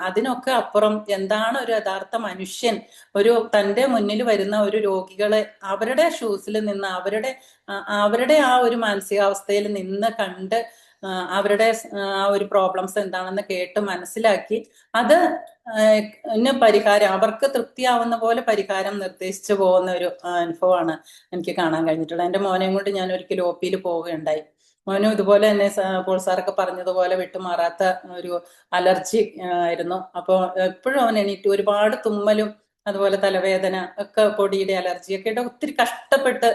അതിനൊക്കെ അപ്പുറം എന്താണ് ഒരു യഥാർത്ഥ മനുഷ്യൻ, ഒരു തൻ്റെ മുന്നിൽ വരുന്ന ഒരു രോഗികളെ അവരുടെ ഷൂസിൽ നിന്ന് അവരുടെ ആ ഒരു മാനസികാവസ്ഥയിൽ നിന്ന് കണ്ട് അവരുടെ ആ ഒരു പ്രോബ്ലംസ് എന്താണെന്ന് കേട്ട് മനസ്സിലാക്കി അത് പരിഹാരം, അവർക്ക് തൃപ്തിയാവുന്ന പോലെ പരിഹാരം നിർദ്ദേശിച്ചു പോകുന്ന ഒരു അനുഭവമാണ് എനിക്ക് കാണാൻ കഴിഞ്ഞിട്ടുള്ളത്. എൻ്റെ മോനെയും കൊണ്ട് ഞാൻ ഒരിക്കലും OP-യിൽ പോവുകയുണ്ടായി. മോനും ഇതുപോലെ തന്നെ പോൾ സാറൊക്കെ പറഞ്ഞതുപോലെ വിട്ടുമാറാത്ത ഒരു അലർജി ആയിരുന്നു. അപ്പോൾ എപ്പോഴും അവൻ എണീറ്റ് ഒരുപാട് തുമ്മലും അതുപോലെ തലവേദന ഒക്കെ, പൊടിയുടെ അലർജിയൊക്കെ ആയിട്ട് ഒത്തിരി കഷ്ടപ്പെട്ട്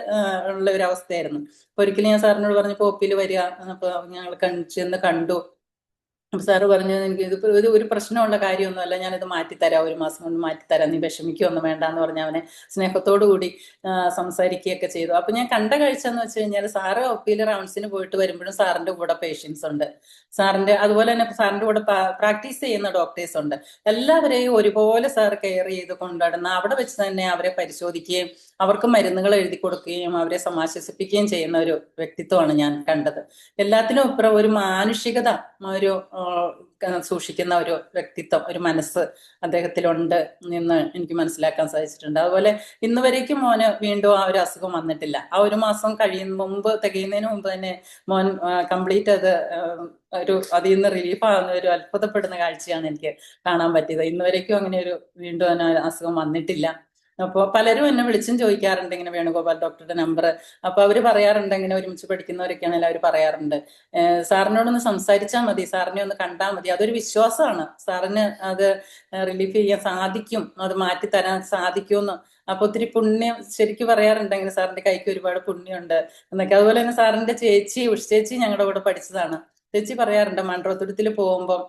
ഉള്ള ഒരു അവസ്ഥയായിരുന്നു. അപ്പൊ ഒരിക്കലും ഞാൻ സാറിനോട് പറഞ്ഞു OP-യിൽ വരിക. അപ്പൊ ഞങ്ങൾ ചെന്ന് കണ്ടു. അപ്പൊ സാറ് പറഞ്ഞു, എനിക്ക് ഇത് ഒരു പ്രശ്നമുള്ള കാര്യമൊന്നുമല്ല, ഞാനിത് മാറ്റിത്തരാം, 1 മാസം കൊണ്ട് മാറ്റിത്തരാം, നീ വിഷമിക്കൊന്നും വേണ്ട എന്ന് പറഞ്ഞ് അവനെ സ്നേഹത്തോടു കൂടി സംസാരിക്കുകയൊക്കെ ചെയ്തു. അപ്പൊ ഞാൻ കണ്ട കാഴ്ച എന്ന് വെച്ച് കഴിഞ്ഞാൽ, സാറ് OP-യിൽ റൗണ്ട്സിന് പോയിട്ട് വരുമ്പോഴും സാറിന്റെ കൂടെ പേഷ്യൻസ് ഉണ്ട്, അതുപോലെ തന്നെ സാറിന്റെ കൂടെ പ്രാക്ടീസ് ചെയ്യുന്ന ഡോക്ടേഴ്സ് ഉണ്ട്. എല്ലാവരെയും ഒരുപോലെ സാർ കെയർ ചെയ്ത് കൊണ്ടുവരുന്ന, അവിടെ വെച്ച് തന്നെ അവരെ പരിശോധിക്കുകയും അവർക്ക് മരുന്നുകൾ എഴുതി കൊടുക്കുകയും അവരെ സമാശ്വസിപ്പിക്കുകയും ചെയ്യുന്ന ഒരു വ്യക്തിത്വമാണ് ഞാൻ കണ്ടത്. എല്ലാത്തിനും ഇപ്പുറം ഒരു മാനുഷികത, ഒരു സൂക്ഷിക്കുന്ന ഒരു വ്യക്തിത്വം, ഒരു മനസ്സ് അദ്ദേഹത്തിലുണ്ട് എന്ന് എനിക്ക് മനസ്സിലാക്കാൻ സാധിച്ചിട്ടുണ്ട്. അതുപോലെ ഇന്ന് വരേക്കും മോന് വീണ്ടും ആ ഒരു അസുഖം വന്നിട്ടില്ല. ആ 1 മാസം തികയുന്നതിന് മുമ്പ് തന്നെ മോൻ കംപ്ലീറ്റ് അതിൽ നിന്ന് റിലീഫ് ആകുന്ന ഒരു അത്ഭുതപ്പെടുന്ന കാഴ്ചയാണ് എനിക്ക് കാണാൻ പറ്റിയത്. ഇന്ന് വരേക്കും അങ്ങനെ വീണ്ടും അസുഖം വന്നിട്ടില്ല. അപ്പോൾ പലരും എന്നെ വിളിച്ചും ചോദിക്കാറുണ്ട് ഇങ്ങനെ വേണുഗോപാൽ ഡോക്ടറുടെ നമ്പർ. അപ്പൊ അവര് പറയാറുണ്ട്, ഇങ്ങനെ ഒരുമിച്ച് പഠിക്കുന്നവരൊക്കെയാണെങ്കിൽ അവർ പറയാറുണ്ട്, സാറിനോടൊന്ന് സംസാരിച്ചാൽ മതി, സാറിനെ ഒന്ന് കണ്ടാൽ മതി. അതൊരു വിശ്വാസമാണ്, സാറിന് അത് റിലീഫ് ചെയ്യാൻ സാധിക്കും, അത് മാറ്റിത്തരാൻ സാധിക്കുമെന്ന്. അപ്പൊ ഒത്തിരി പുണ്യം ശരിക്കും പറയാറുണ്ട്, ഇങ്ങനെ സാറിന്റെ കൈക്ക് ഒരുപാട് പുണ്യമുണ്ട് എന്നൊക്കെ. അതുപോലെ തന്നെ സാറിന്റെ ഉഷ ചേച്ചി ഞങ്ങളുടെ കൂടെ പഠിച്ചതാണ്. ചേച്ചി പറയാറുണ്ട്, മൺട്രോത്തുരുത്തിൽ പോകുമ്പോൾ,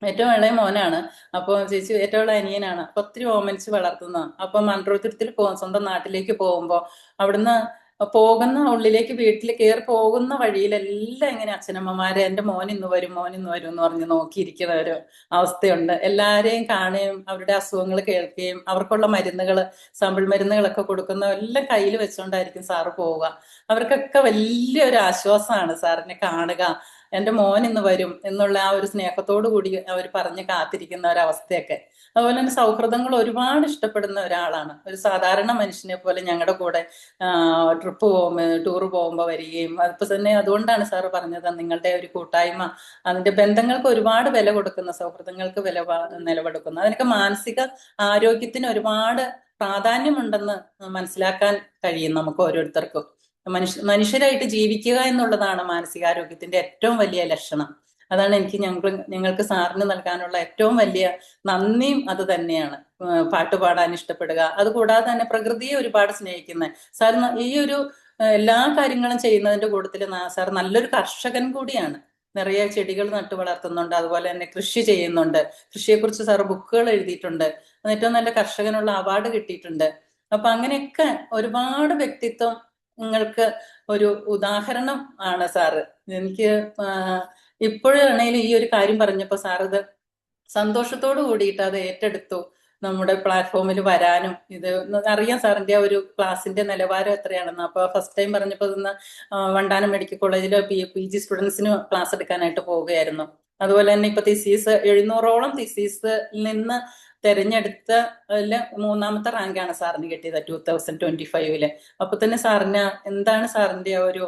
ഏറ്റവും ഇളയ മോനാണ്, അപ്പൊ ചേച്ചി ഏറ്റവും ഇളയ അനിയനാണ്, അപ്പൊ ഒത്തിരി ഓമനിച്ച് വളർത്തുന്ന. അപ്പൊ മൺട്രോത്തുരുത്തിൽ സ്വന്തം നാട്ടിലേക്ക് പോകുമ്പോ അവിടുന്ന് ഉള്ളിലേക്ക് വീട്ടിൽ കയറി പോകുന്ന വഴിയിലെല്ലാം ഇങ്ങനെ അച്ഛനമ്മമാരെ എൻ്റെ മോൻ ഇന്ന് വരും എന്ന് പറഞ്ഞ് നോക്കിയിരിക്കുന്ന ഒരു അവസ്ഥയുണ്ട്. എല്ലാരെയും കാണുകയും അവരുടെ അസുഖങ്ങൾ കേൾക്കുകയും അവർക്കുള്ള സാമ്പിൾ മരുന്നുകളൊക്കെ കൊടുക്കുന്ന എല്ലാം കയ്യിൽ വെച്ചുകൊണ്ടായിരിക്കും സാറ് പോവുക. അവർക്കൊക്കെ വലിയൊരു ആശ്വാസമാണ് സാറിനെ കാണുക, എൻ്റെ മോൻ ഇന്ന് വരും എന്നുള്ള ആ ഒരു സ്നേഹത്തോടു കൂടി അവർ പറഞ്ഞ് കാത്തിരിക്കുന്ന ഒരവസ്ഥയൊക്കെ. അതുപോലെ തന്നെ സൗഹൃദങ്ങൾ ഒരുപാട് ഇഷ്ടപ്പെടുന്ന ഒരാളാണ്. ഒരു സാധാരണ മനുഷ്യനെ പോലെ ഞങ്ങളുടെ കൂടെ ടൂർ പോകുമ്പോൾ വരികയും, അതിപ്പോ തന്നെ അതുകൊണ്ടാണ് സാറ് പറഞ്ഞത്, നിങ്ങളുടെ ഒരു കൂട്ടായ്മ, അതിന്റെ ബന്ധങ്ങൾക്ക് ഒരുപാട് വില കൊടുക്കുന്ന, സൗഹൃദങ്ങൾക്ക് നിലകൊടുക്കുന്ന, അതിനൊക്കെ മാനസിക ആരോഗ്യത്തിന് ഒരുപാട് പ്രാധാന്യമുണ്ടെന്ന് മനസ്സിലാക്കാൻ കഴിയും നമുക്ക് ഓരോരുത്തർക്കും. മനുഷ്യരായിട്ട് ജീവിക്കുക എന്നുള്ളതാണ് മാനസികാരോഗ്യത്തിന്റെ ഏറ്റവും വലിയ ലക്ഷണം. അതാണ് ഞങ്ങൾക്ക് സാറിന് നൽകാനുള്ള ഏറ്റവും വലിയ നന്ദിയും അത് തന്നെയാണ്. പാട്ട് പാടാൻ ഇഷ്ടപ്പെടുക, അതുകൂടാതെ തന്നെ പ്രകൃതിയെ ഒരുപാട് സ്നേഹിക്കുന്ന സാർ, ഈ ഒരു എല്ലാ കാര്യങ്ങളും ചെയ്യുന്നതിന്റെ കൂട്ടത്തിൽ സാർ നല്ലൊരു കർഷകൻ കൂടിയാണ്. നിറയെ ചെടികൾ നട്ടു വളർത്തുന്നുണ്ട്, അതുപോലെ തന്നെ കൃഷി ചെയ്യുന്നുണ്ട്. കൃഷിയെക്കുറിച്ച് സാർ ബുക്കുകൾ എഴുതിയിട്ടുണ്ട്, ഏറ്റവും നല്ല കർഷകനുള്ള അവാർഡ് കിട്ടിയിട്ടുണ്ട്. അപ്പൊ അങ്ങനെയൊക്കെ ഒരുപാട് വ്യക്തിത്വം നിങ്ങൾക്ക് ഒരു ഉദാഹരണം ആണ് സാറ്. എനിക്ക് ഇപ്പോഴാണെങ്കിലും ഈ ഒരു കാര്യം പറഞ്ഞപ്പോ സാർ ഇത് സന്തോഷത്തോടു കൂടിയിട്ട് അത് ഏറ്റെടുത്തു. നമ്മുടെ പ്ലാറ്റ്ഫോമിൽ വരാനും ഇത് അറിയാം സാറിന്റെ ഒരു ക്ലാസിന്റെ നിലവാരം എത്രയാണെന്ന്. അപ്പൊ ഫസ്റ്റ് ടൈം പറഞ്ഞപ്പോ വണ്ടാനം മെഡിക്കൽ കോളേജിലെ PG സ്റ്റുഡൻസിന് ക്ലാസ് എടുക്കാനായിട്ട് പോവുകയായിരുന്നു. അതുപോലെ തന്നെ ഇപ്പൊ 700ഓളം തിസീസിൽ നിന്ന് തെരഞ്ഞെടുത്ത 3ാമത്തെ റാങ്കാണ് സാറിന് കിട്ടിയത് 2025. അപ്പൊ തന്നെ സാറിന് എന്താണ് സാറിന്റെ ഒരു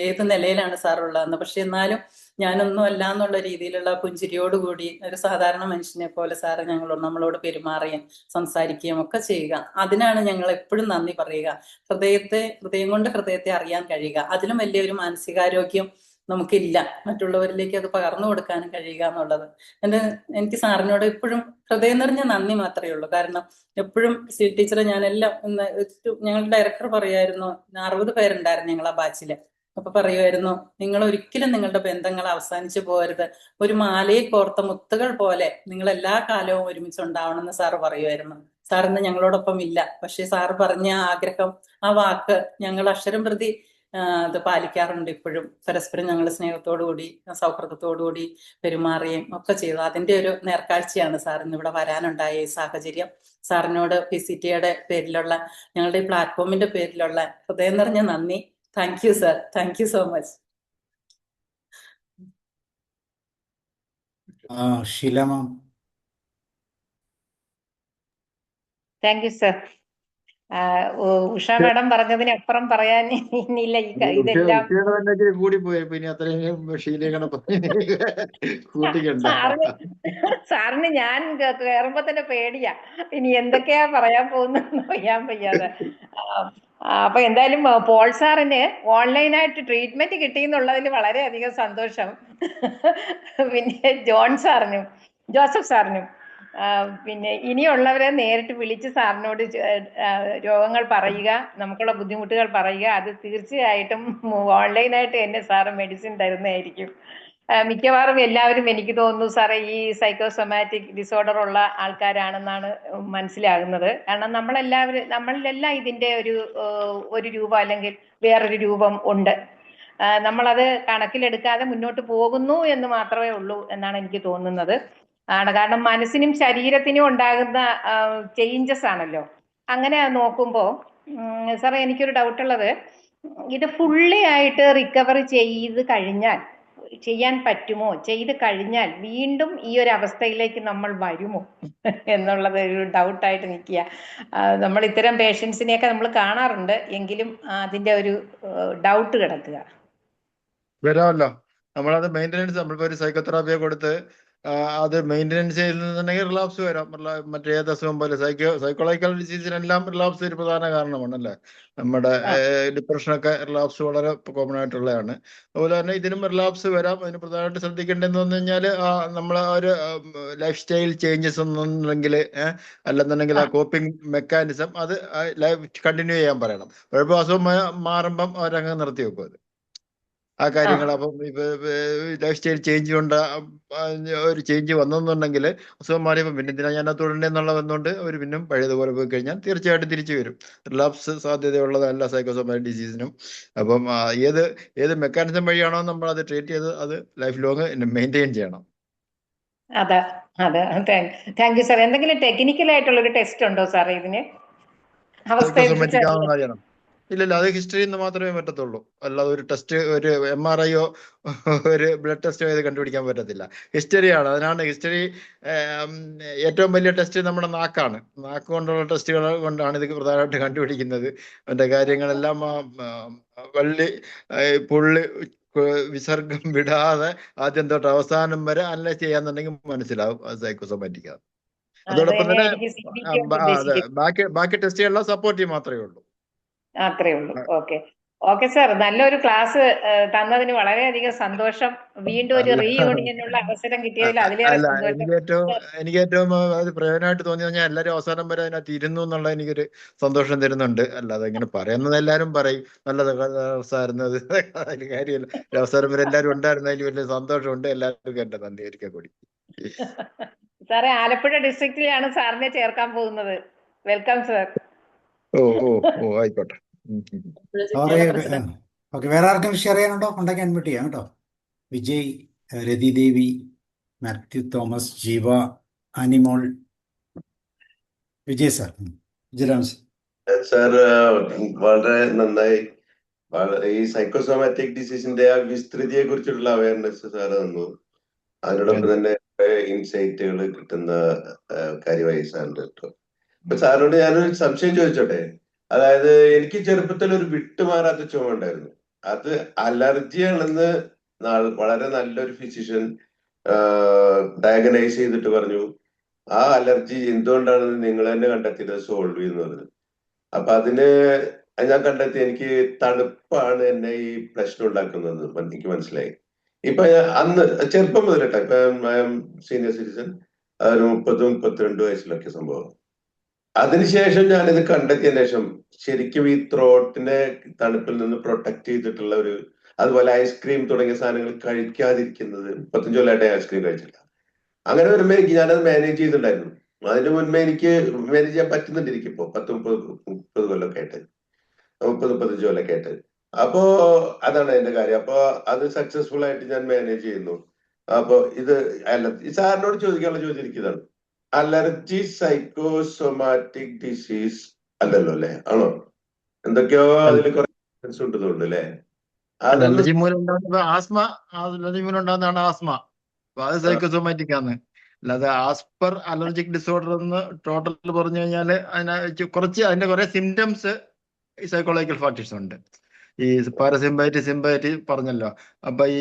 ഏത് നിലയിലാണ് സാറുള്ളതെന്ന്. പക്ഷെ എന്നാലും ഞാനൊന്നും അല്ല എന്നുള്ള രീതിയിലുള്ള പുഞ്ചിരിയോടുകൂടി ഒരു സാധാരണ മനുഷ്യനെ പോലെ സാറ് നമ്മളോട് പെരുമാറുകയും സംസാരിക്കുകയും ഒക്കെ ചെയ്യുക. അതിനാണ് ഞങ്ങൾ എപ്പോഴും നന്ദി പറയുക. ഹൃദയം കൊണ്ട് ഹൃദയത്തെ അറിയാൻ കഴിയുക, അതിലും വലിയൊരു മാനസികാരോഗ്യം നമുക്കില്ല. മറ്റുള്ളവരിലേക്ക് അത് പകർന്നു കൊടുക്കാനും കഴിയുക എന്നുള്ളത് എനിക്ക് സാറിനോട് എപ്പോഴും ഹൃദയം നിറഞ്ഞ നന്ദി മാത്രമേ ഉള്ളൂ. കാരണം എപ്പോഴും ടീച്ചറെ ഞങ്ങളുടെ ഡയറക്ടർ പറയുമായിരുന്നു, 60 പേരുണ്ടായിരുന്നു ഞങ്ങൾ ആ ബാച്ചില്. അപ്പൊ പറയുമായിരുന്നു, നിങ്ങൾ ഒരിക്കലും നിങ്ങളുടെ ബന്ധങ്ങൾ അവസാനിച്ചു പോകരുത്, ഒരു മാലയിൽ കോർത്ത മുത്തുകൾ പോലെ നിങ്ങൾ എല്ലാ കാലവും ഒരുമിച്ചുണ്ടാവണമെന്ന് സാറ് പറയുമായിരുന്നു. സാറിന്ന് ഞങ്ങളോടൊപ്പം ഇല്ല. പക്ഷെ സാറ് പറഞ്ഞ ആഗ്രഹം, ആ വാക്ക് ഞങ്ങൾ അക്ഷരം പ്രതി അത് പാലിക്കാറുണ്ട് ഇപ്പോഴും. പരസ്പരം ഞങ്ങൾ സ്നേഹത്തോടുകൂടി സൗഹൃദത്തോടുകൂടി പെരുമാറുകയും ഒക്കെ ചെയ്തു. അതിന്റെ ഒരു നേർക്കാഴ്ചയാണ് സാറിന് ഇവിടെ വരാനുണ്ടായ ഈ സാഹചര്യം. സാറിനോട് PCTA പേരിലുള്ള, ഞങ്ങളുടെ ഈ പ്ലാറ്റ്ഫോമിന്റെ പേരിലുള്ള ഹൃദയം നിറഞ്ഞ നന്ദി. Thank you sir, thank you so much. Sheela ma'am. Thank you sir. Usha madam പറഞ്ഞതിന് അപ്പുറം പറയാൻ ഇനിയില്ല. ഇതെല്ലാം ഉച്ചയുടെ തന്നെ കൂടി പോയപ്പോ ഇനി അത്രയും ഷീലയുടെ കൂട്ടിക്കണ്ട. സാറിന് ഞാൻ കയറുമ്പോ തന്നെ പേടിയാ, ഇനി എന്തൊക്കെയാ പറയാൻ പോകുന്നതെന്ന് പറയാൻ വയ്യാതെ. അപ്പൊ എന്തായാലും പോൾ സാറിന് ഓൺലൈനായിട്ട് ട്രീറ്റ്മെന്റ് കിട്ടിയെന്നുള്ളതിൽ വളരെയധികം സന്തോഷം. പിന്നെ ജോസഫ് സാറിനും പിന്നെ ഇനിയുള്ളവരെ നേരിട്ട് വിളിച്ച് സാറിനോട് രോഗങ്ങൾ പറയുക, നമുക്കുള്ള ബുദ്ധിമുട്ടുകൾ പറയുക. അത് തീർച്ചയായിട്ടും ഓൺലൈനായിട്ട് തന്നെ സാറ് മെഡിസിൻ തരുന്നതായിരിക്കും. മിക്കവാറും എല്ലാവരും എനിക്ക് തോന്നുന്നു സാറേ ഈ സൈക്കോസൊമാറ്റിക് ഡിസോർഡർ ഉള്ള ആൾക്കാരാണെന്നാണ് മനസ്സിലാകുന്നത്. കാരണം നമ്മളിലെല്ലാം ഇതിന്റെ ഒരു രൂപം അല്ലെങ്കിൽ വേറൊരു രൂപം ഉണ്ട്. നമ്മളത് കണക്കിലെടുക്കാതെ മുന്നോട്ട് പോകുന്നു എന്ന് മാത്രമേ ഉള്ളൂ എന്നാണ് എനിക്ക് തോന്നുന്നത്. കാരണം മനസ്സിനും ശരീരത്തിനും ഉണ്ടാകുന്ന ചേഞ്ചസ് ആണല്ലോ. അങ്ങനെ നോക്കുമ്പോൾ സാറേ എനിക്കൊരു ഡൗട്ടുള്ളത്, ഇത് ഫുള്ളി ആയിട്ട് റിക്കവർ ചെയ്യാൻ പറ്റുമോ? ചെയ്ത് കഴിഞ്ഞാൽ വീണ്ടും ഈ ഒരു അവസ്ഥയിലേക്ക് നമ്മൾ വരുമോ എന്നുള്ളത് ഒരു ഡൗട്ടായിട്ട് നിൽക്കുക. നമ്മൾ ഇത്തരം പേഷ്യൻസിനെയൊക്കെ നമ്മൾ കാണാറുണ്ട്, എങ്കിലും അതിന്റെ ഒരു ഡൗട്ട് കിടക്കുക. വരാമല്ലോ. നമ്മളത് മെയിൻ്റെനൻസ്, നമ്മളിപ്പോൾ ഒരു സൈക്കോതെറാപ്പിയെ കൊടുത്ത് അത് മെയിൻ്റെനൻസ് ചെയ്യുന്നുണ്ടെങ്കിൽ റിലാപ്സ് വരാം. മറ്റേത് അസുഖം പോലെ സൈക്കോളജിക്കൽ ഡിസീസിനെല്ലാം റിലാപ്സ് ഒരു പ്രധാന കാരണമാണല്ലേ. നമ്മുടെ ഡിപ്രഷനൊക്കെ റിലാപ്സ് വളരെ കോമൺ ആയിട്ടുള്ളതാണ്. അതുപോലെ തന്നെ ഇതിനും റിലാപ്സ് വരാം. അതിന് പ്രധാനമായിട്ട് ശ്രദ്ധിക്കേണ്ടതെന്ന് പറഞ്ഞു കഴിഞ്ഞാൽ നമ്മൾ ഒരു ലൈഫ് സ്റ്റൈൽ ചേഞ്ചസ് ഒന്നുണ്ടെങ്കിൽ അല്ലെന്നുണ്ടെങ്കിൽ ആ കോപ്പിംഗ് മെക്കാനിസം അത് ലൈഫ് കണ്ടിന്യൂ ചെയ്യാൻ പറയണം. കുഴപ്പം അസുഖം മാറുമ്പം അവരങ്ങ് നിർത്തി വെക്കും അത് ആ കാര്യങ്ങൾ. അപ്പം ലൈഫ് സ്റ്റൈൽ ചേഞ്ച് കൊണ്ട് ഒരു ചേഞ്ച് വന്നെന്നുണ്ടെങ്കിൽ അസുഖം മാറിയപ്പോൾ പിന്നെ എന്തിനാ ഞാൻ തുടരണ്ടേ എന്നുള്ള വന്നുകൊണ്ട് അവർ പിന്നും പഴയതുപോലെ പോയി കഴിഞ്ഞാൽ തീർച്ചയായിട്ടും തിരിച്ചു വരും. റിലാപ്സ് സാധ്യതയുള്ളതല്ല സൈക്കോസൊമാറ്റിക് ഡിസീസിനും. അപ്പം ഏത് മെക്കാനിസം വഴിയാണോ നമ്മൾ അത് ട്രീറ്റ് ചെയ്ത് അത് ലൈഫ് ലോങ് മെയിൻറ്റെയിൻ ചെയ്യണം. അതെ, താങ്ക് യു സാർ. എന്തെങ്കിലും ടെക്നിക്കൽ ആയിട്ടുള്ള ഒരു ടെസ്റ്റ് ഉണ്ടോ സാർ ഇതിന്? സൈക്കോസൊമാറ്റിക് ആണെന്ന് അറിയണം? ഇല്ലല്ല, അത് ഹിസ്റ്ററിയിൽ നിന്ന് മാത്രമേ പറ്റത്തുള്ളൂ. അല്ലാതെ ഒരു ടെസ്റ്റ്, ഒരു MRIയോ ഒരു ബ്ലഡ് ടെസ്റ്റോ ഇത് കണ്ടുപിടിക്കാൻ പറ്റത്തില്ല. ഹിസ്റ്ററിയാണ്. അതിനാണ് ഹിസ്റ്ററി ഏറ്റവും വലിയ ടെസ്റ്റ് നമ്മുടെ നാക്കാണ്. നാക്ക് കൊണ്ടുള്ള ടെസ്റ്റുകൾ കൊണ്ടാണ് ഇത് പ്രധാനമായിട്ട് കണ്ടുപിടിക്കുന്നത്. അതിന്റെ കാര്യങ്ങളെല്ലാം പുള്ളി വിസർഗം വിടാതെ ആദ്യം തൊട്ട് അവസാനം വരെ അനലൈസ് ചെയ്യാന്നുണ്ടെങ്കിൽ മനസ്സിലാവും അത് സൈക്കോസൊമാറ്റിക് ആണ്. അതോടൊപ്പം തന്നെ ബാക്കി ടെസ്റ്റുകളെല്ലാം സപ്പോർട്ടീവ് മാത്രമേ ഉള്ളൂ. അത്രേ ഉള്ളൂ. ഓക്കെ സാർ, നല്ലൊരു ക്ലാസ് തന്നതിന് വളരെയധികം സന്തോഷം. വീണ്ടും ഒരു റീയൂണിയനുള്ള അവസരം കിട്ടിയതിൽ അതിലേറെ സന്തോഷം. എനിക്ക് ഏറ്റവും അത് പ്രയോജനമായിട്ട് തോന്നി കഴിഞ്ഞാൽ എല്ലാവരും അവസാനം വരെ അതിനകത്ത് ഇരുന്നു എന്നുള്ള എനിക്കൊരു സന്തോഷം തരുന്നുണ്ട്. അല്ലാതെ ഇങ്ങനെ പറയുന്നത് എല്ലാവരും പറയും നല്ലത് അവസാരുന്നത് അതിന് കാര്യമില്ല. അവസാനം വരെ എല്ലാവരും ഉണ്ടായിരുന്നതിൽ വലിയ സന്തോഷമുണ്ട്. എല്ലാവർക്കും എന്റെ നന്ദി ഒരിക്കൽ കൂടി. സാറേ, ആലപ്പുഴ ഡിസ്ട്രിക്റ്റിലാണ് സാറിനെ ചേർക്കാൻ പോകുന്നത്. Welcome sir. ഓ ആയിക്കോട്ടെ. ഓക്കെ, വേറെ ആർക്കും ഷെയർ ചെയ്യാനുണ്ടോ? ഉണ്ടെങ്കിൽ അൺമ്യൂട്ട് ചെയ്യാം കേട്ടോ. വിജയ്, രതിദേവി, മാത്യു തോമസ്, ജീവ, അനിമോൾ. വിജയ് സാർ. വിജയരാം സാർ, വളരെ നന്നായി ഈ സൈക്കോസൊമാറ്റിക് ഡിസീസിന്റെ ആ വിസ്തൃതിയെ കുറിച്ചുള്ള അവയർനെസ് സാർ തന്നു. അതിനോടൊപ്പം തന്നെ ഇൻസൈറ്റുകൾ കിട്ടുന്ന കാര്യമായി സാറിന്റെ കേട്ടോ. അപ്പൊ സാറിനോട് ഞാനൊരു സംശയം ചോദിച്ചോട്ടെ. അതായത് എനിക്ക് ചെറുപ്പത്തിൽ ഒരു വിട്ടുമാറാത്ത ചുമ ഉണ്ടായിരുന്നു. അത് അലർജിയാണെന്ന് വളരെ നല്ലൊരു ഫിസിഷ്യൻ ഡയഗ്നൈസ് ചെയ്തിട്ട് പറഞ്ഞു ആ അലർജി എന്തുകൊണ്ടാണെന്ന് നിങ്ങൾ തന്നെ കണ്ടെത്തിയത് സോൾവ് ചെയ്യുന്നു പറഞ്ഞു. അപ്പൊ അതിന് ഞാൻ കണ്ടെത്തി എനിക്ക് തണുപ്പാണ് എന്നെ ഈ പ്രശ്നം ഉണ്ടാക്കുന്നത് എനിക്ക് മനസ്സിലായി. ഇപ്പൊ അന്ന് ചെറുപ്പം മുതലട്ടെ, ഇപ്പൊ സീനിയർ സിറ്റിസൺ, ഒരു 30-32 വയസ്സിലൊക്കെ സംഭവം. അതിനുശേഷം ഞാനിത് കണ്ടെത്തിയതിനു ശേഷം ശരിക്കും ഈ ത്രോട്ടിനെ തണുപ്പിൽ നിന്ന് പ്രൊട്ടക്ട് ചെയ്തിട്ടുള്ള ഒരു, അതുപോലെ ഐസ്ക്രീം തുടങ്ങിയ സാധനങ്ങൾ കഴിക്കാതിരിക്കുന്നത്. 35 കൊല്ലമായിട്ട് ഐസ്ക്രീം കഴിച്ചില്ല. അങ്ങനെ വരുമ്പോ ഞാനത് മാനേജ് ചെയ്തിട്ടുണ്ടായിരുന്നു. അതിന് മുൻപേ എനിക്ക് മാനേജ് ചെയ്യാൻ പറ്റുന്നുണ്ട്. എനിക്കിപ്പോ 10-30 കൊല്ലമൊക്കെ ആയിട്ട്, 30-35 കൊല്ലമൊക്കെ ആയിട്ട്. അപ്പോ അതാണ് എന്റെ കാര്യം. അപ്പൊ അത് സക്സസ്ഫുൾ ആയിട്ട് ഞാൻ മാനേജ് ചെയ്യുന്നു. അപ്പൊ ഇത് അലർജി സാറിനോട് ചോദിക്കാനുള്ള ചോദ്യം എനിക്കിതാണ്. അലർജി സൈക്കോസൊമാറ്റിക് ഡിസീസ് അല്ലല്ലോ അല്ലേ? ആണോ? എന്തൊക്കെയോ അതിൽ കുറെ ഡിഫറൻസ് ഉണ്ടെന്നുണ്ട് അല്ലേ? അതൊന്ന് അലർജി മൂലം ഉണ്ടാകുന്ന ആസ്മ, അലർജി മൂലം ഉണ്ടാകുന്നതാണ് ആസ്മ. അപ്പൊ അത് സൈക്കോസോമാറ്റിക് ആണ്. അല്ലാതെ ആസ്പർ അലർജിക് ഡിസോർഡർ എന്ന് ടോട്ടൽ പറഞ്ഞു കഴിഞ്ഞാല് കുറച്ച് അതിന്റെ കുറെ സിംറ്റംസ് സൈക്കോളജിക്കൽ ഫാക്ടേഴ്സ് ഉണ്ട്. ഈ പാരസിമ്പൈറ്റിസ് സിമ്പൈറ്റിസ് പറഞ്ഞല്ലോ. അപ്പൊ ഈ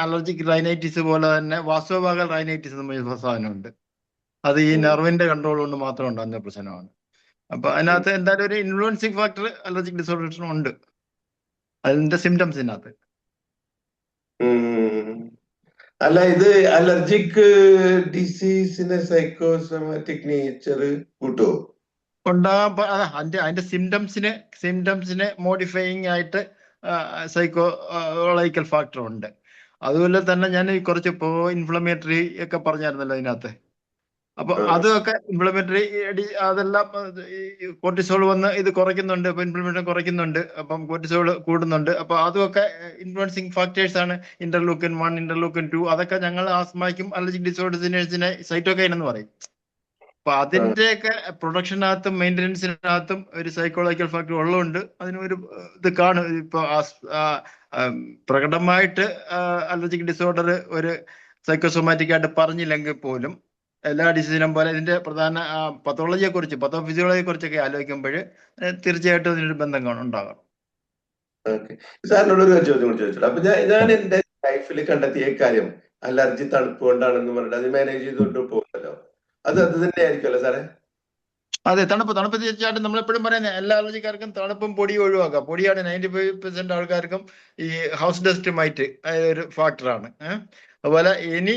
അലർജിക് റൈനൈറ്റിസ് പോലെ തന്നെ വാസോവാഗൽ റൈനൈറ്റിസ് എന്ന സാധനമുണ്ട്. അത് ഈ നെർവിന്റെ കൺട്രോൾ കൊണ്ട് മാത്രം ഉണ്ടാകുന്ന പ്രശ്നമാണ്. അപ്പൊ അതിനകത്ത് എന്തായാലും ഒരു ഇൻഫ്ലുവൻസിങ് ഫാക്ടർ അലർജിക് ഡിസോർഡേഴ്സിനും ഉണ്ട്, അതിന്റെ സിംറ്റംസിനകത്ത്. അല്ല, ഇത് അലർജിക് ഡിസീസിന് സൈക്കോസോമാറ്റിക് നേച്ചർ കൂട്ടുമോ? അതിന്റെ സിംറ്റംസിനെ മോഡിഫൈയിങ് ആയിട്ട് സൈക്കോളജിക്കൽ ഫാക്ടർ ഉണ്ട്. അതുപോലെ തന്നെ ഞാൻ കുറച്ച് ഇൻഫ്ലമേറ്ററി ഒക്കെ പറഞ്ഞായിരുന്നല്ലോ അതിനകത്ത്. അപ്പൊ അതൊക്കെ ഇംപ്ലിമെന്ററി അതെല്ലാം കോർട്ടിസോൾ വന്ന് ഇത് കുറയ്ക്കുന്നുണ്ട്. അപ്പൊ ഇംപ്ലിമെന്റേഷൻ കുറയ്ക്കുന്നുണ്ട്, അപ്പം കോർട്ടിസോൾ കൂടുന്നുണ്ട്. അപ്പൊ അതൊക്കെ ഇൻഫ്ലുവൻസിങ് ഫാക്ടേഴ്സ് ആണ്. ഇന്റർലൂക്കിൻ 1, ഇന്റർലൂക്കിൻ 2, അതൊക്കെ ഞങ്ങൾ ആസ്മയ്ക്കും അലർജിക് ഡിസോർഡേഴ്സിനെ സൈറ്റോകൈൻ എന്ന് പറയും. അപ്പൊ അതിന്റെയൊക്കെ പ്രൊഡക്ഷനകത്തും മെയിൻ്റനൻസിനകത്തും ഒരു സൈക്കോളജിക്കൽ ഫാക്ടർ ഉള്ളതുകൊണ്ട് അതിനൊരു ഇത് കാണും. ഇപ്പൊ പ്രകടമായിട്ട് അലർജിക് ഡിസോർഡർ ഒരു സൈക്കോസോമാറ്റിക് ആയിട്ട് പറഞ്ഞില്ലെങ്കിൽ പോലും എല്ലാ ഡിസീസിനും പോലെ ഇതിന്റെ പ്രധാന പത്തോളജിയെ കുറിച്ച്, പത്തോഫിസിയോളജിയെ കുറിച്ചൊക്കെ ആലോചിക്കുമ്പോൾ തീർച്ചയായിട്ടും ഇതിനൊരു ബന്ധം ഉണ്ടാകണം. സാറിനോട് ഒരു ചോദ്യം കൂടി ചോദിച്ചോളൂ. അപ്പൊ ഞാൻ എന്റെ ലൈഫിൽ കണ്ടെത്തിയ കാര്യം അലർജി തണുപ്പ് കൊണ്ടാണെന്ന് പറഞ്ഞിട്ട് അത് മാനേജ് ചെയ്തുകൊണ്ട് പോകുമല്ലോ, അത് തന്നെ ആയിരിക്കുമല്ലോ സാറേ? അതെ, തണുപ്പ് തീർച്ചയായിട്ടും നമ്മളെപ്പോഴും പറയുന്നത് എല്ലാ അലർജിക്കാർക്കും തണുപ്പും പൊടിയും ഒഴിവാക്കുക. പൊടിയാണ് 95% ആൾക്കാർക്കും ഈ ഹൗസ് ഡസ്റ്റ് മൈറ്റ് ഒരു ഫാക്ടറാണ്. അതുപോലെ ഇനി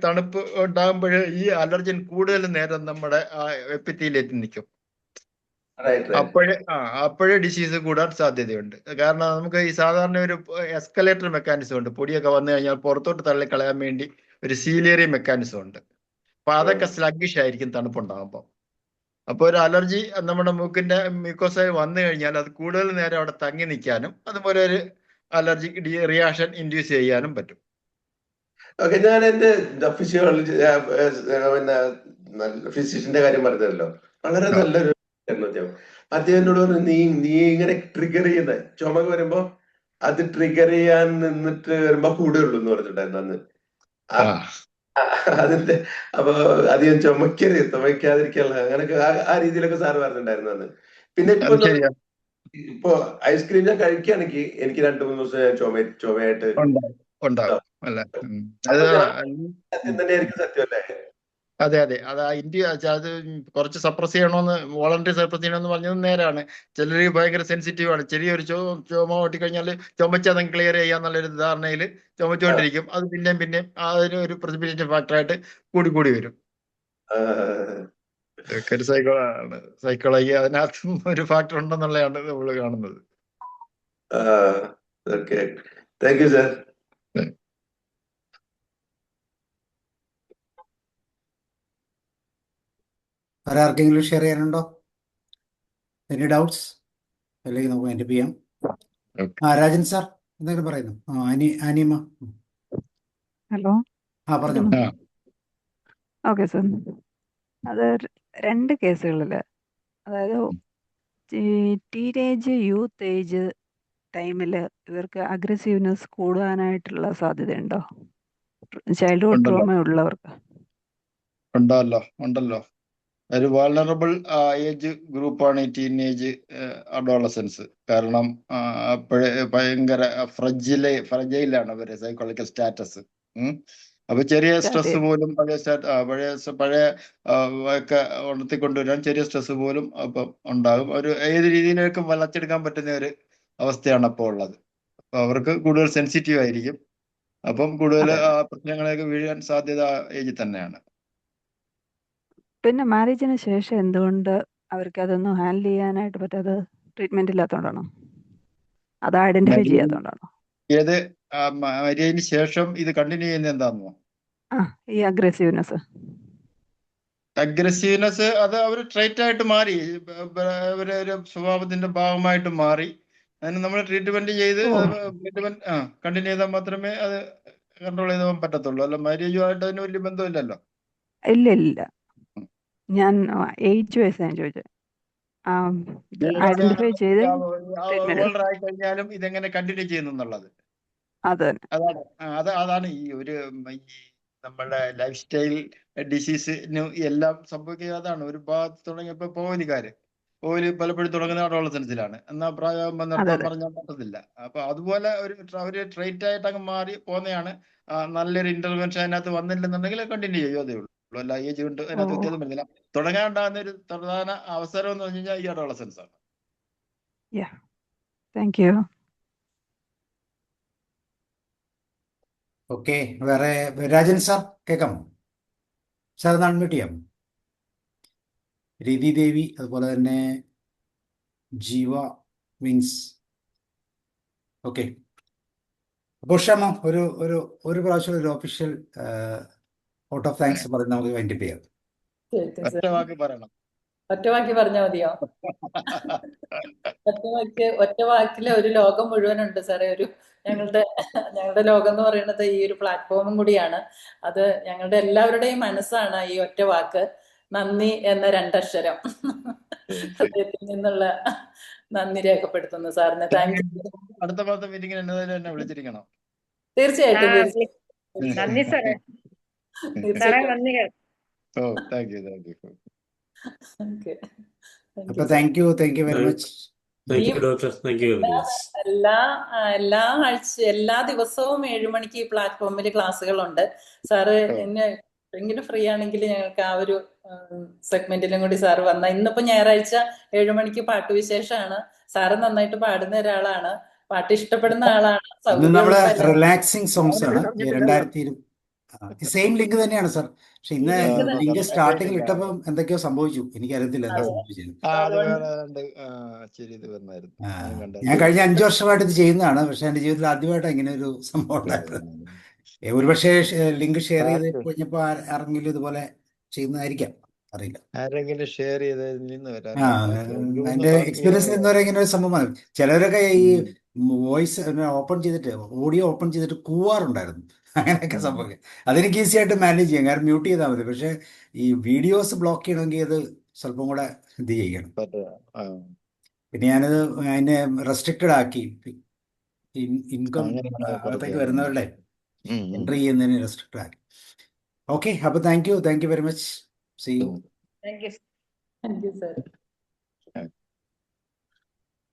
തണുപ്പ് ഉണ്ടാകുമ്പോൾ ഈ അലർജൻ കൂടുതൽ നേരം നമ്മുടെ എപ്പിത്തീലിയത്തിൽ നിൽക്കും. അപ്പോഴേ ഡിസീസ് കൂടാൻ സാധ്യതയുണ്ട്. കാരണം നമുക്ക് ഈ സാധാരണ ഒരു എസ്കലേറ്റർ മെക്കാനിസം ഉണ്ട്. പൊടിയൊക്കെ വന്നു കഴിഞ്ഞാൽ പുറത്തോട്ട് തള്ളിക്കളയാൻ വേണ്ടി ഒരു സീലിയറി മെക്കാനിസം ഉണ്ട്. അപ്പൊ അതൊക്കെ സ്ലഗ്ഗിഷ് ആയിരിക്കും തണുപ്പുണ്ടാകുമ്പോൾ. അപ്പോൾ ഒരു അലർജി നമ്മുടെ മൂക്കിന്റെ മ്യൂക്കോസായി വന്നു കഴിഞ്ഞാൽ അത് കൂടുതൽ നേരം അവിടെ തങ്ങി നിൽക്കാനും അതുപോലെ ഒരു അലർജിക് റിയാക്ഷൻ ഇൻഡ്യൂസ് ചെയ്യാനും പറ്റും. ഓക്കെ, ഞാൻ എന്റെ ഫിസിയോളജി പിന്നെ ഫിസിഷ്യന്റെ കാര്യം പറഞ്ഞല്ലോ, വളരെ നല്ലൊരു അദ്ദേഹത്തിനോട് പറഞ്ഞു, നീ ഇങ്ങനെ ട്രിഗർ ചെയ്യുന്ന ചുമ വരുമ്പോ അത് ട്രിഗർ ചെയ്യാൻ നിന്നിട്ട് വരുമ്പോ കൂടുള്ളൂ എന്ന് പറഞ്ഞിട്ടുണ്ടായിരുന്നു അന്ന്. അതിന്റെ അപ്പൊ അധികം ചുമക്കാതിരിക്കാനുള്ള അങ്ങനൊക്കെ ആ രീതിയിലൊക്കെ സാറ് പറഞ്ഞിട്ടുണ്ടായിരുന്നു അന്ന്. പിന്നെ ഇപ്പൊ ഐസ്ക്രീം ഞാൻ കഴിക്കുകയാണെങ്കിൽ എനിക്ക് 2-3 ദിവസം ഞാൻ ചുമയായിട്ട് ഉണ്ടാവും. തന്നെയായിരിക്കും സത്യം അല്ലേ? അതെ, അത് അത് കുറച്ച് സപ്രസ് ചെയ്യണമെന്ന്, വോളണ്ടറി സപ്രസ് ചെയ്യണമെന്ന് പറഞ്ഞത് നേരാണ്. ചിലർ ഭയങ്കര സെൻസിറ്റീവ് ആണ്. ചെറിയൊരു ചുമ ഓട്ടിക്കഴിഞ്ഞാൽ ചുമച്ചതങ്ങ് ക്ലിയർ ചെയ്യാന്നുള്ളൊരു ധാരണയിൽ ചുമച്ചുകൊണ്ടിരിക്കും. അത് പിന്നെയും അതിന് ഒരു പ്രസിപ്പിറ്റേഷൻ ഫാക്ടറായിട്ട് കൂടി വരും. ഇതൊക്കെ ഒരു സൈക്കോളജി അതിനകത്തും ഒരു ഫാക്ടർ ഉണ്ടെന്നുള്ളതാണ് നമ്മൾ കാണുന്നത്. Thank you sir. ആർക്കെങ്കിലും ഷെയർ ചെയ്യാനുണ്ടോ? Any doubts? അല്ലെങ്കിൽ നമുക്ക് എൻ്റെ ചെയ്യാം. രാജൻ സാർ എന്തെങ്കിലും പറയുന്നു? അനിമ. ഹലോ. പറഞ്ഞു. Okay sir. അത് 2 കേസുകളിൽ, അതായത് ടീനേജ് യൂത്ത് ഏജ് ടൈമിൽ ഇവർക്ക് അഗ്രസീവ്നെസ് കൂടാനായിട്ടുള്ള സാധ്യതയുണ്ടോ? ചൈൽഡ്ഹുഡ് ട്രോമ ഉള്ളവർക്ക് ഉണ്ടല്ലോ. ഒരു വാൾണറബിൾ ഏജ് ഗ്രൂപ്പാണ് ഈ ടീനേജ് അഡോളസൻസ്. കാരണം അപ്പോഴേ ഭയങ്കര ഫ്രജൈലാണ് അവര് സൈക്കോളജിക്കൽ സ്റ്റാറ്റസ്. അപ്പൊ ചെറിയ സ്ട്രെസ് പോലും പഴയ ഒക്കെ ഉണർത്തിക്കൊണ്ടുവരാൻ ചെറിയ സ്ട്രെസ് പോലും അപ്പം ഉണ്ടാകും. ഒരു ഏത് രീതിയിലേക്ക് വളച്ചെടുക്കാൻ പറ്റുന്ന ഒരു അവസ്ഥയാണ് അപ്പോൾ ഉള്ളത്. അപ്പൊ അവർക്ക് കൂടുതൽ സെൻസിറ്റീവ് ആയിരിക്കും. അപ്പം കൂടുതൽ പ്രശ്നങ്ങളൊക്കെ വീഴാൻ സാധ്യത ഏജിൽ തന്നെയാണ്. പിന്നെ മാരേജിന് ശേഷം എന്തുകൊണ്ട് അവർക്ക് അതൊന്നും ഹാൻഡിൽ ചെയ്യാനായിട്ട് പറ്റാതെ? ട്രീറ്റ്മെന്റ് ഇല്ലാത്തതുകൊണ്ടാണോ? അത് ഐഡന്റിഫൈ ചെയ്യാത്തതുകൊണ്ടാണോ? ഏത് മാരേജിന് ശേഷം ഇത് കണ്ടിന്യൂ ചെയ്യുന്നത് എന്താണെന്നോ? ഈ അഗ്രസീവ്നെസ് അഗ്രസീവ്നെസ് അത് അവർ ട്രൈറ്റ് ആയിട്ട് മാറി, അവരെ ഒരു സ്വഭാവത്തിന്റെ ഭാഗമായിട്ട് മാറി. അതിന് നമ്മൾ ട്രീറ്റ്മെന്റ് ചെയ്ത് ഓ ട്രീറ്റ്മെന്റ് കണ്ടിന്യൂ ചെയ്താൽ മാത്രമേ അത് കൺട്രോൾ ചെയ്ത് പോകാൻ പറ്റത്തുള്ളൂ. അല്ല മാരേജുമായിട്ട് അതിന് വലിയ ബന്ധമില്ലല്ലോ. ഇല്ല ഇല്ല, ഞാൻ ഏജ് വയസ്സാണ് ഞാൻ ചോദിച്ചത്. ഇത് ഐഡന്റിഫൈ ചെയ്ത് ട്രീറ്റ്മെന്റ് ഓൾഡർ ആയി കഴിഞ്ഞാലും ഇതെങ്ങനെ കണ്ടിന്യൂ ചെയ്യുന്നു എന്നുള്ളത് അത് തന്നെ. അതാണ് ഈ ഒരു ഈ നമ്മുടെ ലൈഫ് സ്റ്റൈൽ ഡിസീസിന് എല്ലാം സംഭവിക്കുക. അതാണ് ഒരു ഭാഗത്ത് തുടങ്ങിയപ്പോ പോവല് പലപ്പോഴും തുടങ്ങുന്ന അഡോളസൻസിലാണ്, എന്നാൽ പ്രായമാകുമ്പോൾ അതെ നിർത്താൻ അതെ. പറഞ്ഞാൽ പറ്റത്തില്ല. അപ്പൊ അതുപോലെ ഒരു ട്രൈറ്റ് ആയിട്ട് അങ്ങ് മാറി പോകുന്നതാണ്. നല്ലൊരു ഇന്റർവെൻഷൻ അതിനകത്ത് വന്നില്ലെന്നുണ്ടെങ്കിൽ കണ്ടിന്യൂ ചെയ്യും, അതേ ഉള്ളൂ. അല്ല ഏജ് കൊണ്ട് ഓ അതിനകത്ത് വ്യത്യാസം വരുന്നില്ല. തുടങ്ങാണ്ടാകുന്ന ഒരു പ്രധാന അവസരം എന്ന് പറഞ്ഞു കഴിഞ്ഞാൽ ഈ അഡോളസൻസ് ആണ്. യാ, താങ്ക് യു. ഓക്കെ, വേറെ രാജൻ സാർ കേൾക്കാമോ? സാർ ഒന്ന് അൺമ്യൂട്ട് ചെയ്യാം. രതി ദേവി, അതുപോലെ തന്നെ ജീവ വിങ്സ്. ഓക്കെ, അപ്പോൾ ക്ഷമ ഒരു ഒരു ഒരു പ്രാവശ്യം ഒരു ഒഫീഷ്യൽ ഔട്ട് ഓഫ് താങ്ക്സ് പറഞ്ഞ് നമുക്ക് വൈൻഡപ്പ് ചെയ്യാം. ഒറ്റ വാക്ക് പറയണം. ഒറ്റ വാക്കി പറഞ്ഞാൽ മതിയോ? ഒറ്റ വാക്കില് ഒരു ലോകം മുഴുവനുണ്ട് സാറേ. ഞങ്ങളുടെ ലോകം എന്ന് പറയുന്നത് ഈ ഒരു പ്ലാറ്റ്ഫോമും കൂടിയാണ്. അത് ഞങ്ങളുടെ എല്ലാവരുടെയും മനസ്സാണ് ഈ ഒറ്റ വാക്ക്. നന്ദി എന്ന രണ്ടക്ഷരം. ഹൃദയത്തിൽ നിന്നുള്ള നന്ദി രേഖപ്പെടുത്തുന്നു സാറിന്. Thank you. അടുത്ത മാസത്തെ മീറ്റിംഗിന് എന്നെ വിളിച്ചിരിക്കണം. തീർച്ചയായിട്ടും നന്ദി സാറേ. സാറേ തീർച്ചയായിട്ടും. നന്ദികൾ. ഓ താങ്ക് യു. ഓക്കെ, അപ്പൊ thank you very much. Thank you doctor, thank you very much. എല്ലാ ദിവസവും 7 മണിക്ക് ഈ പ്ലാറ്റ്ഫോമിൽ ക്ലാസ്സുകളുണ്ട്. സാറ് എങ്കിലും ഫ്രീ ആണെങ്കിൽ ഞങ്ങൾക്ക് ആ ഒരു സെഗ്മെന്റിലും കൂടി സാറ് വന്ന. ഇന്നിപ്പോ ഞായറാഴ്ച 7 മണിക്ക് പാട്ടുവിശേഷമാണ്. സാറ് നന്നായിട്ട് പാടുന്ന ഒരാളാണ്, പാട്ട് ഇഷ്ടപ്പെടുന്ന ആളാണ്. ഇന്ന് നമ്മുടെ റിലാക്സിങ് സോങ്സ് ആണ്. 2020 സെയിം ലിങ്ക് തന്നെയാണ് സാർ. പക്ഷെ ഇന്ന് ലിങ്ക് സ്റ്റാർട്ടിങ്ങിൽ ഇട്ടപ്പോൾ എന്തൊക്കെയോ സംഭവിച്ചു, എനിക്കറിയത്തില്ല എന്താ സംഭവിച്ചത്. ഞാൻ കഴിഞ്ഞ 5 വർഷമായിട്ട് ഇത് ചെയ്യുന്നതാണ്, പക്ഷെ എന്റെ ജീവിതത്തിൽ ആദ്യമായിട്ടാണ് ഇങ്ങനെ ഒരു സംഭവം ഉണ്ടായത്. ഒരുപക്ഷെ ലിങ്ക് ഷെയർ ചെയ്ത് കഴിഞ്ഞപ്പോൾ ആരെങ്കിലും ഇതുപോലെ ചെയ്യുന്നതായിരിക്കാം, അറിയില്ല. ആരെങ്കിലും ഷെയർ ചെയ്ത് എന്റെ എക്സ്പീരിയൻസിൽ ഇന്നുവരെ ഇങ്ങനെ ഒരു സംഭവമാണ്. ചിലരൊക്കെ ഈ വോയിസ് ഓപ്പൺ ചെയ്തിട്ട് ഓഡിയോ ഓപ്പൺ ചെയ്തിട്ട് കൂവാറുണ്ടായിരുന്നു, അങ്ങനെയൊക്കെ സംഭവിക്കും. അതെനിക്ക് ഈസി ആയിട്ട് മാനേജ് ചെയ്യാം, കാരണം മ്യൂട്ട് ചെയ്താൽ മതി. പക്ഷെ ഈ വീഡിയോസ് ബ്ലോക്ക് ചെയ്യണമെങ്കിൽ അത് സ്വല്പം കൂടെ ഇത് ചെയ്യണം. പിന്നെ ഞാനത് അതിനെ റെസ്ട്രിക്റ്റഡ് ആക്കി, ഇൻകം അകത്തേക്ക് വരുന്നവരുടെ എൻട്രി ചെയ്യുന്നതിന് റെസ്ട്രിക്റ്റഡ് ആക്കി. ഓക്കെ, അപ്പൊ thank you very much. See you. Thank you. Thank you sir.